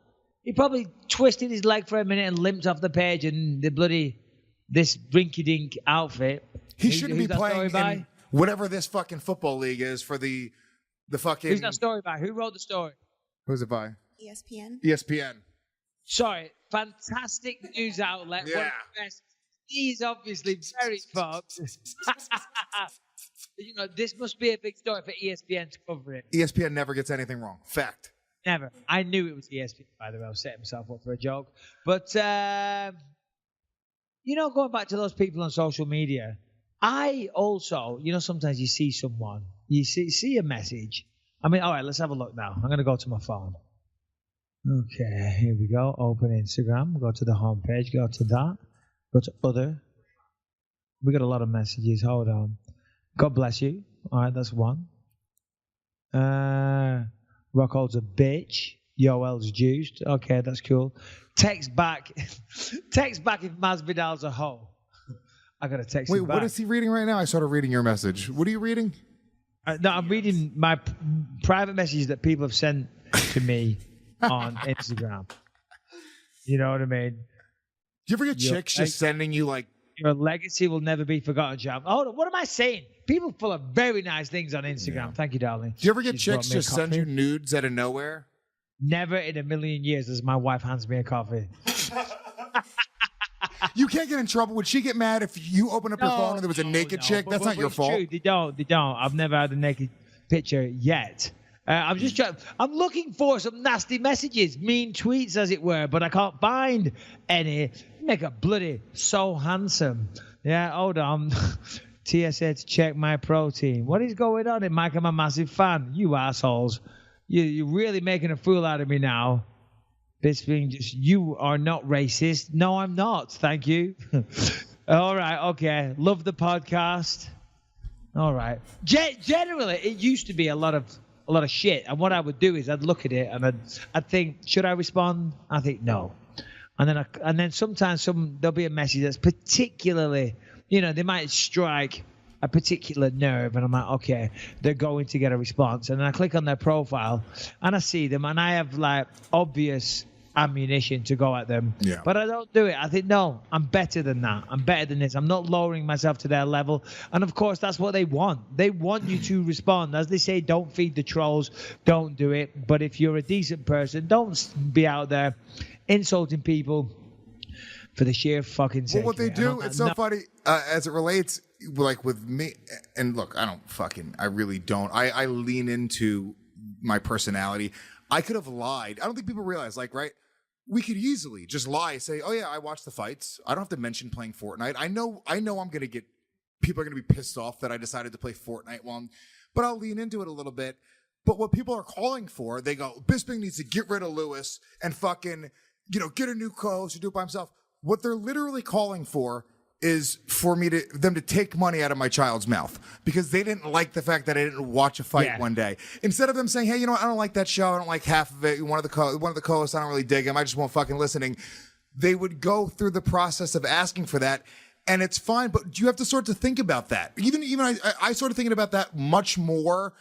Speaker 4: He probably twisted his leg for a minute and limped off the page, and this rinky-dink outfit.
Speaker 2: He shouldn't be playing in whatever this fucking football league is for the fucking...
Speaker 4: Who's that story by? Who wrote the story?
Speaker 2: Who's it by?
Speaker 5: ESPN.
Speaker 2: Sorry,
Speaker 4: fantastic news outlet.
Speaker 2: Yeah.
Speaker 4: One of the best. He's obviously very fucked. This must be a big story for ESPN to cover it.
Speaker 2: ESPN never gets anything wrong. Fact.
Speaker 4: Never. I knew it was ESPN, by the way. I was setting myself up for a joke. But... going back to those people on social media, I also, sometimes you see someone, you see a message. I mean, all right, let's have a look now. I'm going to go to my phone. Okay, here we go. Open Instagram. Go to the home page. Go to that. Go to other. We got a lot of messages. Hold on. God bless you. All right, that's one. Rockhold's a bitch. Yoel's juiced. Okay, that's cool. Text back if Masvidal's a hoe. I got to text him back.
Speaker 2: What is he reading right now? I started reading your message. What are you reading?
Speaker 4: No, I'm reading my private messages that people have sent to me on Instagram. You know what I mean?
Speaker 2: Do you ever get chicks just sending you like...
Speaker 4: Your legacy will never be forgotten, Jam. Hold on, what am I saying? People full of very nice things on Instagram. Yeah. Thank you, darling.
Speaker 2: Do you ever get chicks just send you nudes out of nowhere?
Speaker 4: Never in a million years does my wife hands me a coffee.
Speaker 2: You can't get in trouble. Would she get mad if you open up your phone and there was a naked chick? That's not your fault.
Speaker 4: True. They don't. I've never had a naked picture yet. I'm looking for some nasty messages, mean tweets, as it were, but I can't find any. Make a bloody so handsome. Yeah, hold on. TSA to check my protein. What is going on? Mike, I'm a massive fan. You assholes. You're really making a fool out of me now. Bisping, you are not racist. No, I'm not. Thank you. All right. Okay. Love the podcast. All right. Generally, it used to be a lot of shit. And what I would do is I'd look at it and I'd think, should I respond? I think no. And then sometimes there'll be a message that's particularly, they might strike a particular nerve, and I'm like, okay, they're going to get a response. And then I click on their profile and I see them, and I have like obvious ammunition to go at them.
Speaker 2: Yeah.
Speaker 4: But I don't do it. I think, no, I'm better than that. I'm better than this. I'm not lowering myself to their level. And of course, that's what they want. They want you to respond. As they say, don't feed the trolls. Don't do it. But if you're a decent person, don't be out there insulting people for the sheer fucking sake.
Speaker 2: Well, what they do, it's so funny as it relates, like with me. And look, I really don't. I lean into my personality. I could have lied. I don't think people realize, like, right? We could easily just lie, say, oh yeah, I watched the fights. I don't have to mention playing Fortnite. I know I'm going to get, people are going to be pissed off that I decided to play Fortnite but I'll lean into it a little bit. But what people are calling for, they go, Bisping needs to get rid of Lewis and fucking, get a new co-host or do it by himself. What they're literally calling for is for them to take money out of my child's mouth because they didn't like the fact that I didn't watch a fight one day. Instead of them saying, hey, I don't like that show. I don't like half of it. One of the co-hosts, I don't really dig him. I just won't fucking listening. They would go through the process of asking for that. And it's fine, but you have to sort of think about that. Even I started thinking about that much more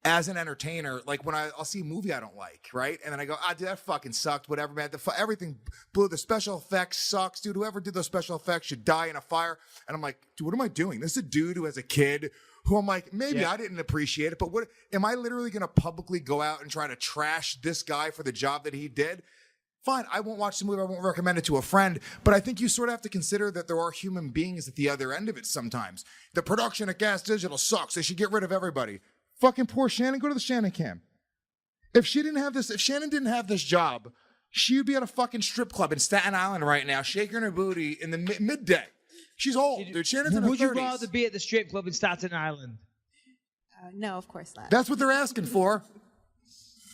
Speaker 2: as an entertainer, like when I'll see a movie I don't like, right? And then I go, dude, that fucking sucked, whatever, man. Everything blew. The special effects sucks, dude. Whoever did those special effects should die in a fire. And I'm like, dude, what am I doing? This is a dude who has a kid who I'm like, maybe I didn't appreciate it, but what am I literally going to publicly go out and try to trash this guy for the job that he did? Fine, I won't watch the movie. I won't recommend it to a friend. But I think you sort of have to consider that there are human beings at the other end of it sometimes. The production at Gas Digital sucks. They should get rid of everybody. Fucking poor Shannon. Go to the Shannon cam. If Shannon didn't have this job, she would be at a fucking strip club in Staten Island right now, shaking her booty in the midday. She's old, dude. Shannon's in her 30s.
Speaker 4: Would you rather be at the strip club in Staten Island?
Speaker 5: No, of course not.
Speaker 2: That's what they're asking for.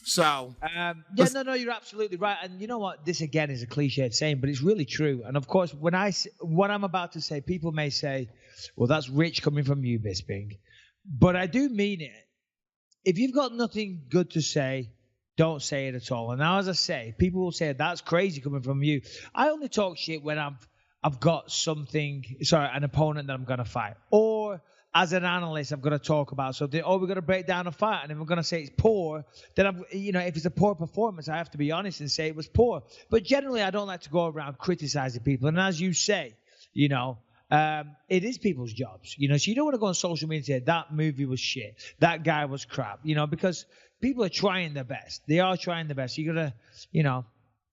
Speaker 2: So.
Speaker 4: No, you're absolutely right. And you know what? This, again, is a cliched saying, but it's really true. And, of course, what I'm about to say, people may say, well, that's rich coming from you, Bisping. But I do mean it. If you've got nothing good to say, don't say it at all. And now, as I say, people will say, that's crazy coming from you. I only talk shit when I've got an opponent that I'm going to fight. Or as an analyst, I'm going to talk about something. Or we're going to break down a fight. And if I'm going to say it's poor, then if it's a poor performance, I have to be honest and say it was poor. But generally, I don't like to go around criticizing people. And as you say, it is people's jobs, so you don't want to go on social media and say that movie was shit, that guy was crap, because people are trying their best. They are trying their best. You gotta,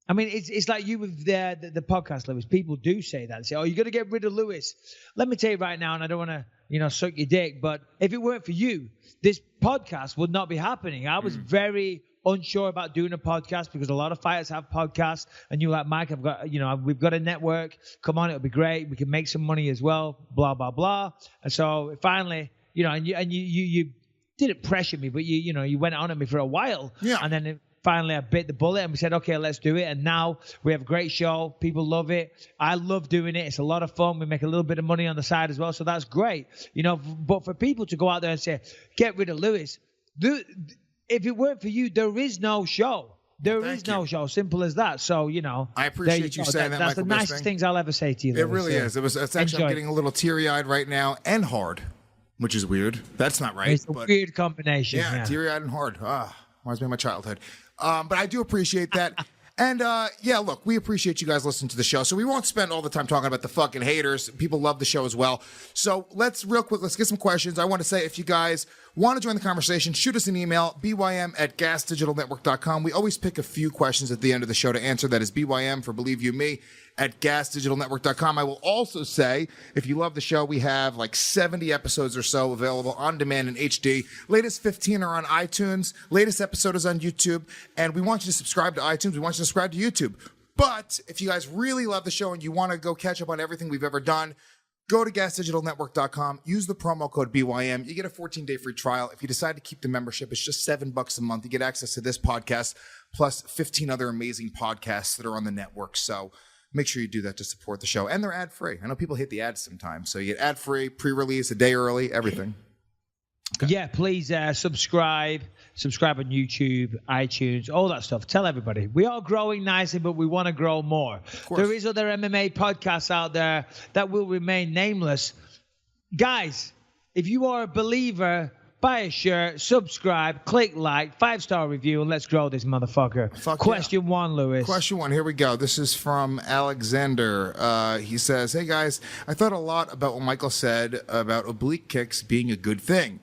Speaker 4: it's like you with the podcast, Lewis. People do say that. They say, oh, you got to get rid of Lewis. Let me tell you right now, and I don't want to, suck your dick, but if it weren't for you, this podcast would not be happening. I was very unsure about doing a podcast because a lot of fighters have podcasts, and you're like, Mike, we've got a network. Come on, it'll be great. We can make some money as well. Blah blah blah. And so finally, and you didn't pressure me, but you went on at me for a while.
Speaker 2: Yeah.
Speaker 4: And then finally, I bit the bullet, and we said, okay, let's do it. And now we have a great show. People love it. I love doing it. It's a lot of fun. We make a little bit of money on the side as well, so that's great. But for people to go out there and say, get rid of Lewis. If it weren't for you, there is no show. There is no show. Simple as that. So,
Speaker 2: I appreciate you saying that,
Speaker 4: That's
Speaker 2: Michael
Speaker 4: the nicest
Speaker 2: Bisping.
Speaker 4: things I'll ever say to you.
Speaker 2: It really is. It's actually, I'm getting a little teary-eyed right now and hard, which is weird. That's not right.
Speaker 4: It's a weird combination.
Speaker 2: Yeah, teary-eyed and hard. Reminds me of my childhood. But I do appreciate that. And, look, we appreciate you guys listening to the show. So we won't spend all the time talking about the fucking haters. People love the show as well. So let's get some questions. I want to say, if you guys want to join the conversation, shoot us an email, bym@gasdigitalnetwork.com. We always pick a few questions at the end of the show to answer. That is BYM for Believe You Me at gasdigitalnetwork.com. I will also say, if you love the show, we have like 70 episodes or so available on demand in HD. Latest 15 are on iTunes. Latest episode is on YouTube. And we want you to subscribe to iTunes. We want you to subscribe to YouTube. But if you guys really love the show and you want to go catch up on everything we've ever done, go to gasdigitalnetwork.com. Use the promo code BYM. You get a 14-day free trial. If you decide to keep the membership, it's just $7 a month. You get access to this podcast plus 15 other amazing podcasts that are on the network. So make sure you do that to support the show. And they're ad-free. I know people hate the ads sometimes. So you get ad-free, pre-release, a day early, everything.
Speaker 4: Yeah, please subscribe on YouTube, iTunes, all that stuff. Tell everybody. We are growing nicely, but we want to grow more. There is other MMA podcasts out there that will remain nameless. Guys, if you are a believer, buy a shirt, subscribe, click like, 5-star review, and let's grow this motherfucker. Question 1, Lewis.
Speaker 2: Question 1, here we go. This is from Alexander. He says, hey guys, I thought a lot about what Michael said about oblique kicks being a good thing.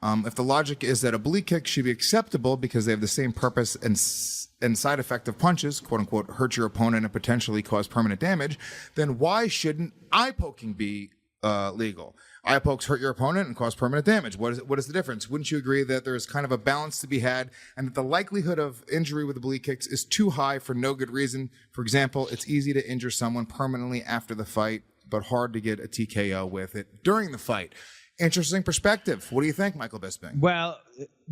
Speaker 2: If the logic is that oblique kicks should be acceptable because they have the same purpose and side effect of punches, quote unquote, hurt your opponent and potentially cause permanent damage, then why shouldn't eye poking be legal? Eye pokes hurt your opponent and cause permanent damage. What is the difference? Wouldn't you agree that there is kind of a balance to be had and that the likelihood of injury with oblique kicks is too high for no good reason? For example, it's easy to injure someone permanently after the fight, but hard to get a TKO with it during the fight. Interesting perspective. What do you think, Michael Bisping?
Speaker 4: Well,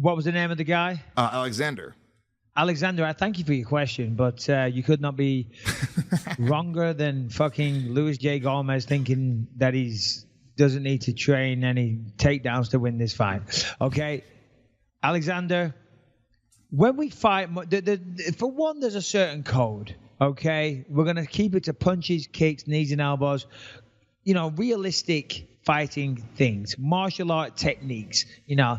Speaker 4: what was the name of the guy?
Speaker 2: Alexander.
Speaker 4: Alexander, I thank you for your question, but you could not be wronger than fucking Luis J. Gomez thinking that he's doesn't need to train any takedowns to win this fight. Okay, Alexander, when we fight, for one, there's a certain code. Okay, we're going to keep it to punches, kicks, knees, and elbows. You know, realistic fighting things, martial art techniques, you know,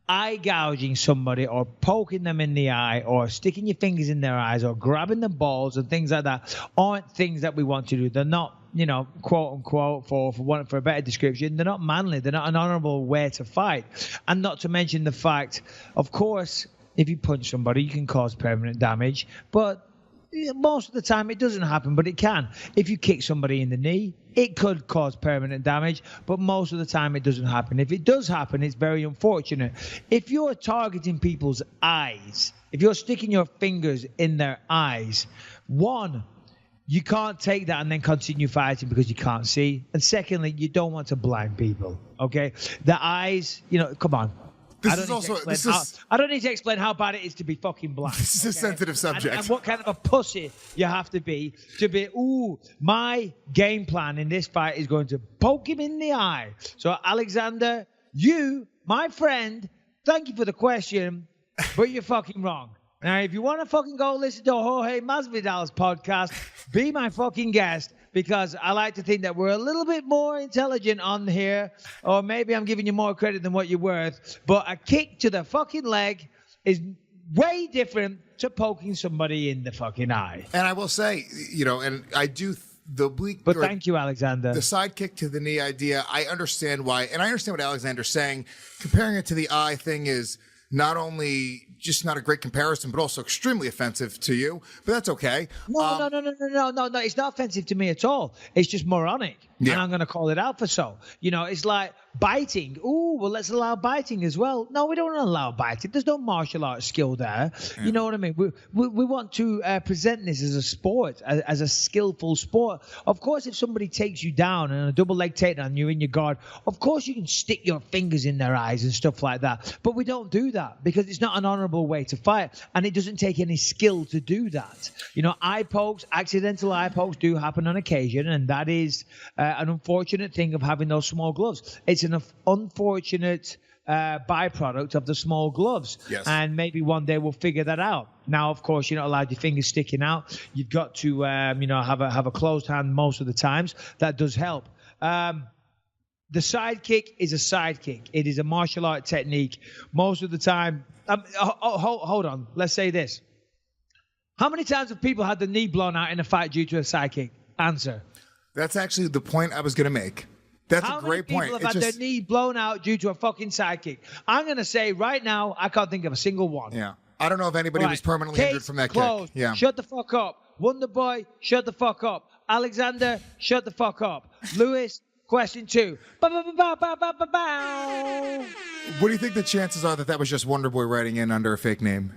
Speaker 4: eye gouging somebody or poking them in the eye or sticking your fingers in their eyes or grabbing the balls and things like that aren't things that we want to do. They're not, you know, quote unquote, for a better description, they're not manly. They're not an honorable way to fight. And not to mention the fact, of course, if you punch somebody, you can cause permanent damage, but most of the time it doesn't happen, but it can. If you kick somebody in the knee, it could cause permanent damage, but most of the time it doesn't happen. If it does happen, it's very unfortunate. If you're targeting people's eyes, if you're sticking your fingers in their eyes, one, you can't take that and then continue fighting because you can't see. And secondly, you don't want to blind people, okay? The eyes, you know, come on. I don't need to explain how bad it is to be fucking blind.
Speaker 2: This is a sensitive subject.
Speaker 4: And what kind of a pussy you have to be, my game plan in this fight is going to poke him in the eye. So, Alexander, you, my friend, thank you for the question, but you're fucking wrong. Now, if you want to fucking go listen to Jorge Masvidal's podcast, be my fucking guest, because I like to think that we're a little bit more intelligent on here, or maybe I'm giving you more credit than what you're worth, but a kick to the fucking leg is way different to poking somebody in the fucking eye.
Speaker 2: And I will say, you know, and I do the oblique.
Speaker 4: But thank you, Alexander.
Speaker 2: The side kick to the knee idea, I understand why, and I understand what Alexander's saying. Comparing it to the eye thing is not only just not a great comparison, but also extremely offensive to you. But that's okay.
Speaker 4: No. It's not offensive to me at all. It's just moronic. Yeah. And I'm going to call it out for so. You know, it's like biting. Ooh, well, let's allow biting as well. No, we don't allow biting. There's no martial arts skill there. Yeah. You know what I mean? We want to present this as a sport, as a skillful sport. Of course, if somebody takes you down and a double leg takedown, you're in your guard, of course you can stick your fingers in their eyes and stuff like that. But we don't do that because it's not an honorable way to fight. And it doesn't take any skill to do that. You know, eye pokes, accidental eye pokes do happen on occasion. And that is an unfortunate thing of having those small gloves. It's an unfortunate byproduct of the small gloves.
Speaker 2: Yes.
Speaker 4: And maybe one day we'll figure that out. Now, of course, you're not allowed your fingers sticking out. You've got to, have a closed hand most of the times. That does help. The side kick is a side kick. It is a martial art technique. Most of the time, hold on. Let's say this. How many times have people had the knee blown out in a fight due to a side kick? Answer.
Speaker 2: That's actually the point I was going to make. That's a great point.
Speaker 4: How many people have had their knee blown out due to a fucking side kick? I'm going to say right now, I can't think of a single one.
Speaker 2: Yeah. I don't know if anybody was permanently injured from that
Speaker 4: closed.
Speaker 2: kick. Yeah.
Speaker 4: Shut the fuck up. Wonder Boy, shut the fuck up. Alexander, shut the fuck up. Lewis, question 2. What
Speaker 2: do you think the chances are that was just Wonder Boy writing in under a fake name?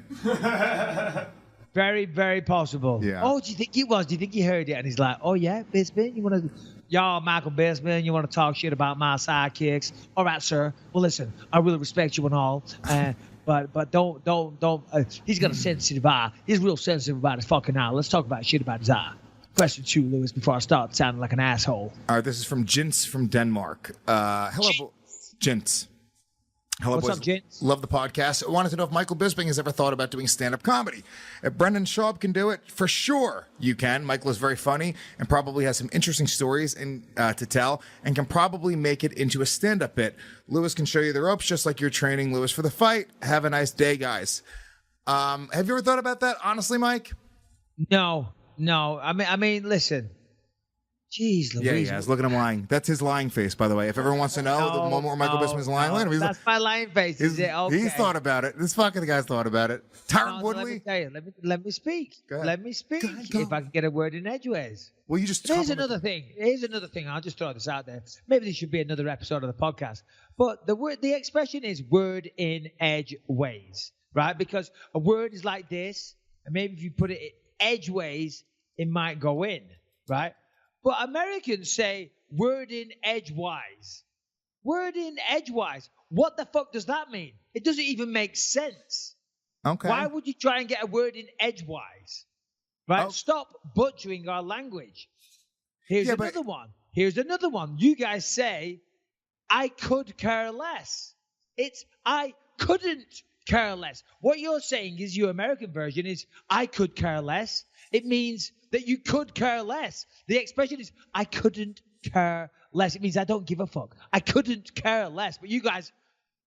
Speaker 4: Very, very possible.
Speaker 2: Yeah.
Speaker 4: Oh, do you think it was? Do you think he heard it? And he's like, oh, yeah, Bisping, you want to... Y'all, Michael Bisping, you want to talk shit about my sidekicks? All right, sir. Well, listen, I really respect you and all, but don't. He's got a sensitive eye. He's real sensitive about his fucking eye. Let's talk about shit about his eye. Question 2, Lewis, before I start sounding like an asshole.
Speaker 2: All right, this is from Jintz from Denmark. Hello, Jintz. Hello,
Speaker 4: What's
Speaker 2: boys.
Speaker 4: up, gents?
Speaker 2: Love the podcast. I wanted to know if Michael Bisping has ever thought about doing stand-up comedy. If Brendan Schaub can do it, for sure you can. Michael is very funny and probably has some interesting stories to tell and can probably make it into a stand-up bit. Lewis can show you the ropes just like you're training Lewis for the fight. Have a nice day, guys. Have you ever thought about that, honestly, Mike?
Speaker 4: No. I mean, listen. Jeez, Louise.
Speaker 2: Yeah, he has. Look at him lying. That's his lying face, by the way. If everyone wants to know, the moment where Michael Bisping is lying, look at him. He's
Speaker 4: That's my lying face, is it? Okay.
Speaker 2: He's thought about it. This fucking guy's thought about it. Tyron Woodley.
Speaker 4: Let me speak.
Speaker 2: Go ahead.
Speaker 4: Let me speak.
Speaker 2: Go.
Speaker 4: If I can get a word in edgeways.
Speaker 2: Well, you just
Speaker 4: Here's another thing. I'll just throw this out there. Maybe this should be another episode of the podcast. But the expression is word in edgeways, right? Because a word is like this, and maybe if you put it edgeways, it might go in, right? But Americans say word in edgewise. Word in edgewise. What the fuck does that mean? It doesn't even make sense.
Speaker 2: Okay.
Speaker 4: Why would you try and get a word in edgewise? Right?
Speaker 2: Oh.
Speaker 4: Stop butchering our language. Here's another one. You guys say, I could care less. It's I couldn't care less. What you're saying is your American version is I could care less. It means that you could care less. The expression is I couldn't care less. It means I don't give a fuck. I couldn't care less. But you guys,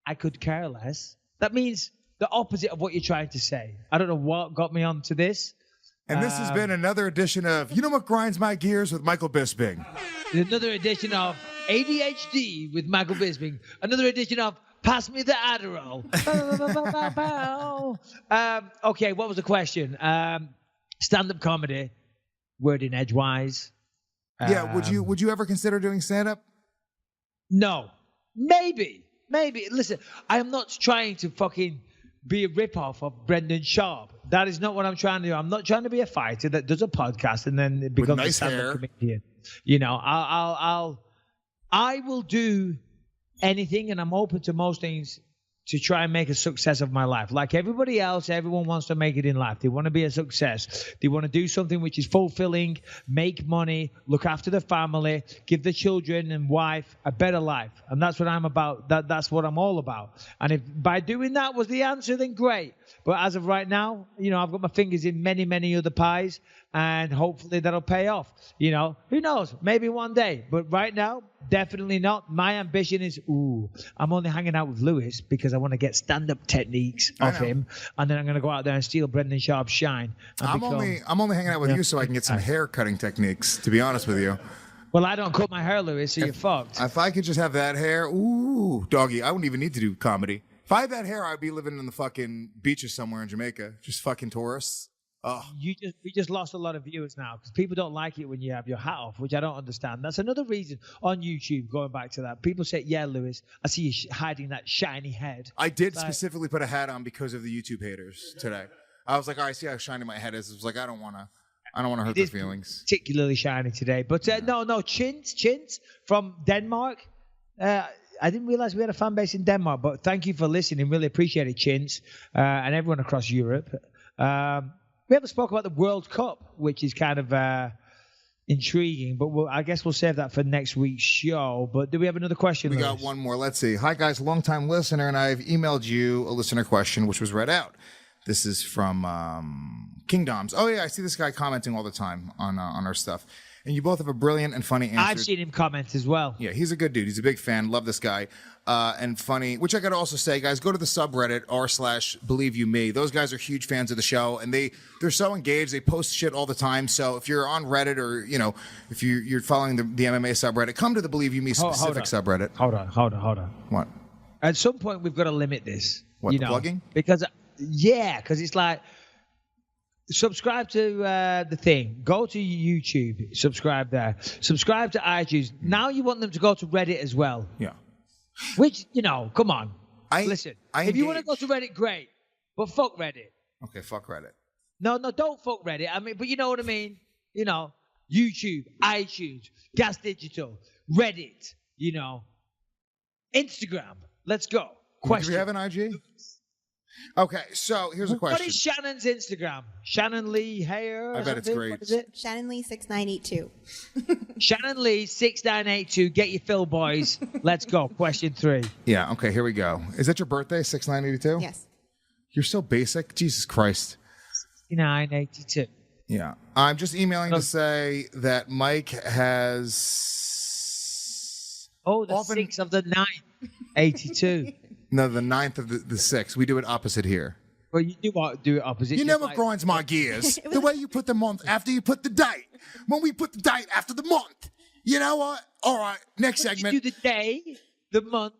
Speaker 4: I could care less. That means the opposite of what you're trying to say. I don't know what got me onto this.
Speaker 2: And this has been another edition of You Know What Grinds My Gears with Michael Bisping.
Speaker 4: Another edition of ADHD with Michael Bisping. Another edition of Pass Me the Adderall. Okay, what was the question? Stand-up comedy. Word in edgewise.
Speaker 2: Yeah, would you ever consider doing stand-up?
Speaker 4: No. Maybe. Listen, I am not trying to fucking be a rip-off of Brendan Schaub. That is not what I'm trying to do. I'm not trying to be a fighter that does a podcast and then it becomes a stand-up comedian. You know, I will do anything, and I'm open to most things to try and make a success of my life. Like everybody else, everyone wants to make it in life. They want to be a success. They want to do something which is fulfilling, make money, look after the family, give the children and wife a better life. And that's what I'm about. That's what I'm all about. And if by doing that was the answer, then great. But as of right now, you know, I've got my fingers in many, many other pies, and hopefully that'll pay off. You know, who knows? Maybe one day. But right now, definitely not. My ambition is, I'm only hanging out with Lewis because I want to get stand-up techniques off him, and then I'm going to go out there and steal Brendan Schaub's shine.
Speaker 2: I'm only hanging out with you so I can get some hair cutting techniques, to be honest with you.
Speaker 4: Well, I don't cut my hair, Lewis, so you're fucked.
Speaker 2: If I could just have that hair, doggy, I wouldn't even need to do comedy. If I had that hair, I'd be living in the fucking beaches somewhere in Jamaica, just fucking tourists. Oh.
Speaker 4: We just lost a lot of viewers now because people don't like it when you have your hat off, which I don't understand. That's another reason on YouTube, going back to that. People say, yeah, Lewis, I see you hiding that shiny head.
Speaker 2: I did specifically put a hat on because of the YouTube haters today. I was like, all right, see how shiny my head is. I was like, I don't want to hurt their feelings.
Speaker 4: Particularly shiny today. But no, Chintz from Denmark. I didn't realize we had a fan base in Denmark, but thank you for listening. Really appreciate it, Chintz, and everyone across Europe. We haven't spoken about the World Cup, which is kind of intriguing, but I guess we'll save that for next week's show. But do we have another question?
Speaker 2: We got one more. Let's see. Hi, guys. Long-time listener, and I've emailed you a listener question, which was read out. This is from Kingdoms. Oh, yeah, I see this guy commenting all the time on our stuff. And you both have a brilliant and funny answer.
Speaker 4: I've seen him comment as well.
Speaker 2: Yeah, he's a good dude. He's a big fan. Love this guy. And funny, which I got to also say, guys, go to the subreddit r/BelieveYouMe. Those guys are huge fans of the show, and they're so engaged. They post shit all the time. So if you're on Reddit or, you know, if you're following the MMA subreddit, come to the Believe You Me specific subreddit.
Speaker 4: Hold on.
Speaker 2: What?
Speaker 4: At some point, we've got to limit this.
Speaker 2: What, the plugging?
Speaker 4: Because it's like, subscribe to the thing. Go to YouTube. Subscribe there. Subscribe to iTunes. Now you want them to go to Reddit as well.
Speaker 2: Yeah.
Speaker 4: Which, you know, come on. Listen, if you want to go
Speaker 2: engage.
Speaker 4: to Reddit, great. But fuck Reddit.
Speaker 2: Okay, fuck Reddit.
Speaker 4: No, don't fuck Reddit. I mean, but you know what I mean? You know, YouTube, iTunes, Gas Digital, Reddit, you know, Instagram. Let's go.
Speaker 2: Do we have an IG? Okay, so here's a question.
Speaker 4: What is Shannon's Instagram? Shannon Lee Hair?
Speaker 2: I bet it's great.
Speaker 4: What is it?
Speaker 5: Shannon Lee 6982.
Speaker 4: Shannon Lee 6982. Get your fill, boys. Let's go. Question 3.
Speaker 2: Yeah, okay, here we go. Is that your birthday, 6982?
Speaker 5: Yes.
Speaker 2: You're so basic. Jesus Christ.
Speaker 4: 6982.
Speaker 2: Yeah. I'm just emailing to say that Mike has...
Speaker 4: Oh, the 6th of the 9th. 82.
Speaker 2: No, the 9th of the 6th. We do it opposite here.
Speaker 4: Well, you do it opposite.
Speaker 2: You know what grinds my gears? The way you put the month after you put the date. When we put the date after the month. You know what? All right, next segment.
Speaker 4: You do the day, the month,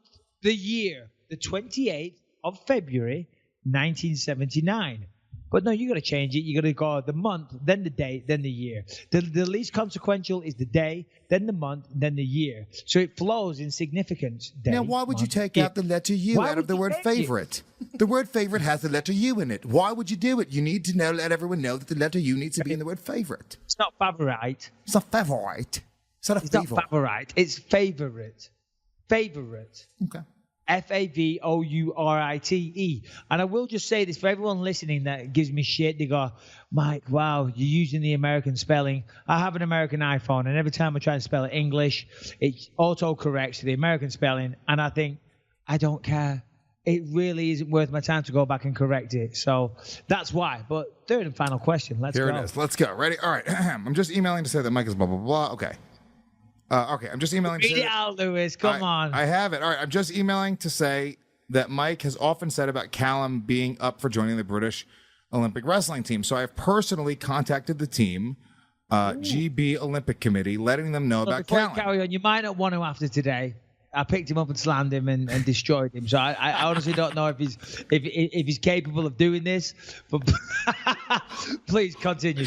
Speaker 4: the year. The 28th of February, 1979. But no, you got to change it. You got to go the month, then the date, then the year. The least consequential is the day, then the month, then the year. So it flows in significance. Day,
Speaker 2: now, why would you
Speaker 4: month,
Speaker 2: take
Speaker 4: year.
Speaker 2: out the letter U out of the word favorite? The word favorite has the letter U in it. Why would you do it? You need to let everyone know that the letter U needs to be in the word favorite.
Speaker 4: It's not favorite.
Speaker 2: It's not favorite. It's not a
Speaker 4: It's not
Speaker 2: favorite.
Speaker 4: favorite. It's favorite. Favorite.
Speaker 2: Okay.
Speaker 4: Favorite. And I will just say this for everyone listening that gives me shit. They go, Mike, wow, you're using the American spelling. I have an American iPhone, and every time I try to spell it English, it auto-corrects to the American spelling. And I think, I don't care. It really isn't worth my time to go back and correct it. So that's why. But third and final question. Let's go.
Speaker 2: Here it is. Let's go. Ready? All right. I'm just emailing to say that Mike is blah, blah, blah. Okay. Okay, I'm just emailing to say
Speaker 4: Read it out, Lewis. Come on.
Speaker 2: I have it. All right, I'm just emailing to say that Mike has often said about Callum being up for joining the British Olympic wrestling team. So I have personally contacted the team, GB Olympic Committee, letting them know about
Speaker 4: before
Speaker 2: Callum.
Speaker 4: you carry on, you might not want to after today. I picked him up and slammed him and destroyed him. So I honestly don't know if he's capable of doing this. But please continue.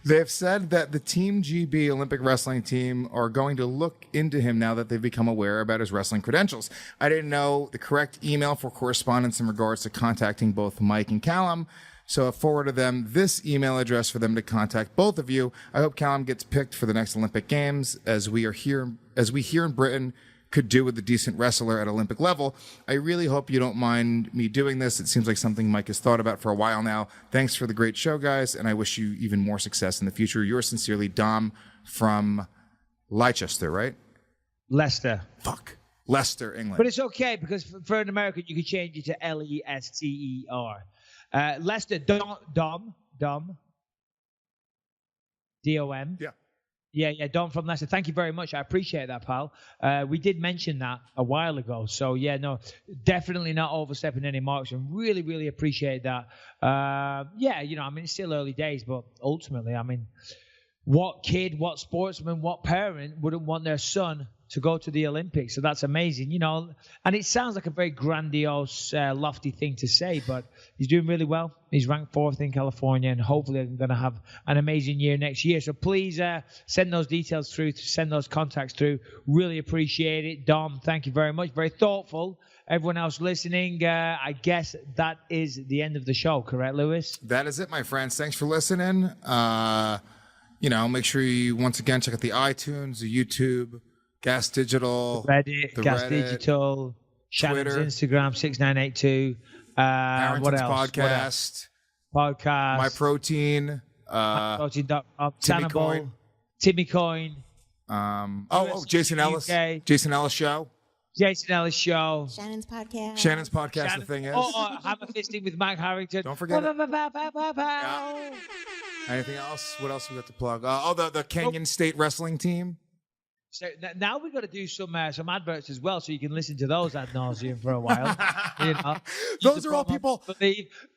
Speaker 2: They've said that the Team GB Olympic wrestling team are going to look into him now that they've become aware about his wrestling credentials. I didn't know the correct email for correspondence in regards to contacting both Mike and Callum. So I forwarded them this email address for them to contact both of you. I hope Callum gets picked for the next Olympic Games as we here in Britain could do with a decent wrestler at Olympic level. I really hope you don't mind me doing this. It seems like something Mike has thought about for a while now. Thanks for the great show, guys, and I wish you even more success in the future. Yours sincerely, Dom from Leicester, right?
Speaker 4: Leicester.
Speaker 2: Fuck. Leicester, England.
Speaker 4: But it's okay because for an American, you can change it to Lester. Leicester, Dom. D-O-M.
Speaker 2: Yeah.
Speaker 4: Yeah, Don from Leicester. Thank you very much. I appreciate that, pal. We did mention that a while ago. So, yeah, no, definitely not overstepping any marks and really, really appreciate that. It's still early days, but ultimately, what kid, what sportsman, what parent wouldn't want their son to go to the Olympics? So that's amazing, and it sounds like a very grandiose, lofty thing to say, but he's doing really well. He's ranked 4th in California, and hopefully I'm going to have an amazing year next year. So please send those details through, send those contacts through. Really appreciate it. Dom, thank you very much. Very thoughtful. Everyone else listening, I guess that is the end of the show, correct, Lewis?
Speaker 2: That is it, my friends. Thanks for listening. Make sure you, once again, check out the iTunes, the YouTube, Gas Digital,
Speaker 4: Reddit, Digital, Shannon's
Speaker 2: Twitter,
Speaker 4: Instagram, 6982. What else?
Speaker 2: Podcast.
Speaker 4: My
Speaker 2: Protein.
Speaker 4: MyProtein.com.
Speaker 2: Timmy
Speaker 4: Coin.
Speaker 2: Jason Ellis.
Speaker 4: UK.
Speaker 2: Jason Ellis Show.
Speaker 4: Jason Ellis Show.
Speaker 5: Shannon's podcast.
Speaker 2: The thing is.
Speaker 4: Hammer Fisting with Mike Harrington.
Speaker 2: Don't forget it. Anything else? What else we got to plug? The Kenyan State Wrestling Team.
Speaker 4: So now we've got to do some adverts as well, so you can listen to those ad nauseum for a while.
Speaker 2: Those are all people.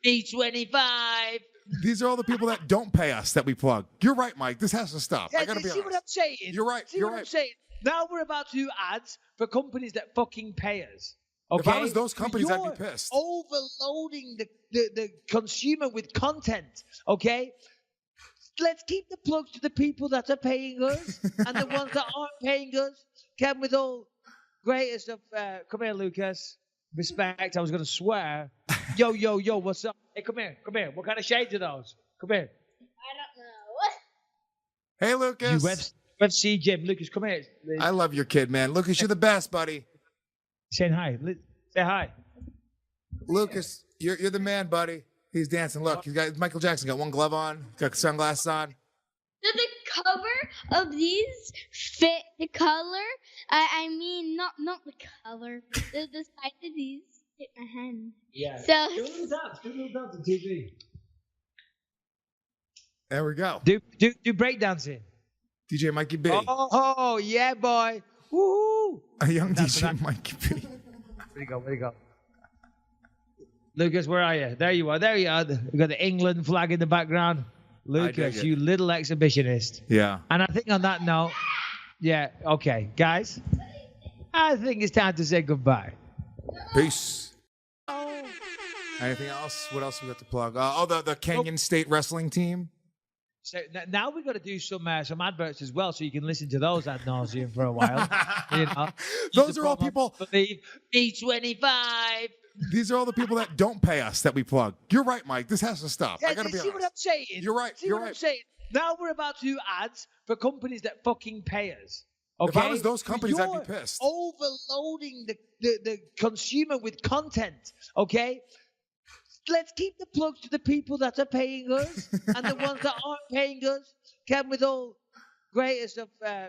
Speaker 4: B25.
Speaker 2: These are all the people that don't pay us that we plug. You're right, Mike. This has to stop. I gotta be honest.
Speaker 4: See what I'm saying?
Speaker 2: You're right.
Speaker 4: See what I'm saying? Now we're about to do ads for companies that fucking pay us. Okay?
Speaker 2: If I was those companies, I'd be pissed.
Speaker 4: Overloading the consumer with content. Okay. Let's keep the plugs to the people that are paying us and the ones that aren't paying us. Come with all greatest of, come here, Lucas. Respect. I was going to swear. Yo, what's up? Hey, come here. What kind of shades are those? Come here.
Speaker 5: I don't know.
Speaker 2: Hey, Lucas.
Speaker 4: UFC gym. Lucas, come here.
Speaker 2: I love your kid, man. Lucas, you're the best, buddy.
Speaker 4: Saying hi. Say hi.
Speaker 2: Lucas. you're the man, buddy. He's dancing. Look, he's got Michael Jackson got one glove on, got sunglasses on.
Speaker 9: Does the cover of these fit the color? I mean, not the color. The size of these fit my hand.
Speaker 4: Yeah.
Speaker 9: So
Speaker 4: Do a little dance. Do a little dance on TV.
Speaker 2: There we go.
Speaker 4: Do breakdancing.
Speaker 2: DJ Mikey B.
Speaker 4: Oh, yeah, boy. Woohoo!
Speaker 2: A young DJ Mikey B.
Speaker 4: Where'd he go? Lucas, where are you? There you are. There you are. You got the England flag in the background. Lucas, you little exhibitionist.
Speaker 2: Yeah.
Speaker 4: And I think on that note, yeah, okay, guys, I think it's time to say goodbye.
Speaker 2: Peace. Anything else? What else we got to plug? The Kenyan State Wrestling Team.
Speaker 4: So now we've got to do some adverts as well, so you can listen to those ad nauseum for a while. You know,
Speaker 2: Those are all people.
Speaker 4: Believe B25.
Speaker 2: These are all the people that don't pay us that we plug. You're right, Mike. This has to stop.
Speaker 4: Yeah,
Speaker 2: I gotta be
Speaker 4: see
Speaker 2: honest.
Speaker 4: what I'm saying?
Speaker 2: You're right.
Speaker 4: See
Speaker 2: You're
Speaker 4: what
Speaker 2: right.
Speaker 4: I'm saying? Now we're about to do ads for companies that fucking pay us. Okay?
Speaker 2: If I was those companies, I'd
Speaker 4: You're
Speaker 2: be pissed.
Speaker 4: overloading the consumer with content. Okay. Let's keep the plugs to the people that are paying us and the ones that aren't paying us. Come with all greatest of.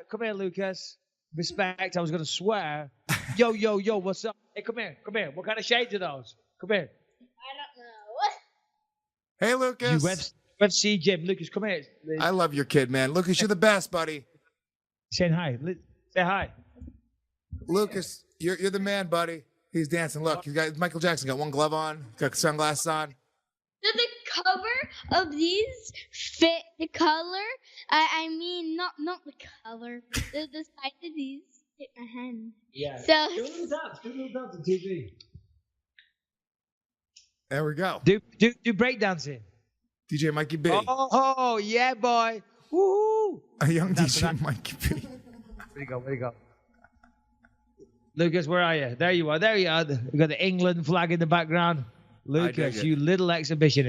Speaker 4: Come here, Lucas. Respect. I was going to swear. Yo, what's up? Hey, come here. What kind of shades are those? Come here.
Speaker 9: I don't know.
Speaker 2: Hey, Lucas.
Speaker 4: UFC gym. Lucas, come here.
Speaker 2: I love your kid, man. Lucas, you're the best, buddy.
Speaker 4: Saying hi. Say hi.
Speaker 2: Lucas, you're the man, buddy. He's dancing. Look, he's got Michael Jackson got one glove on, got sunglasses on.
Speaker 9: Does the cover of these fit the color? I mean, not the color. The size of these fit my hand.
Speaker 4: Yeah.
Speaker 9: So
Speaker 4: Do a little dance on TV.
Speaker 2: There we go.
Speaker 4: Do breakdancing.
Speaker 2: DJ Mikey B.
Speaker 4: Oh, yeah, boy. Woohoo!
Speaker 2: A young DJ Mikey B.
Speaker 4: Where'd he go? Lucas, where are you? There you are. There you are. You got the England flag in the background. Lucas, you little exhibitionist.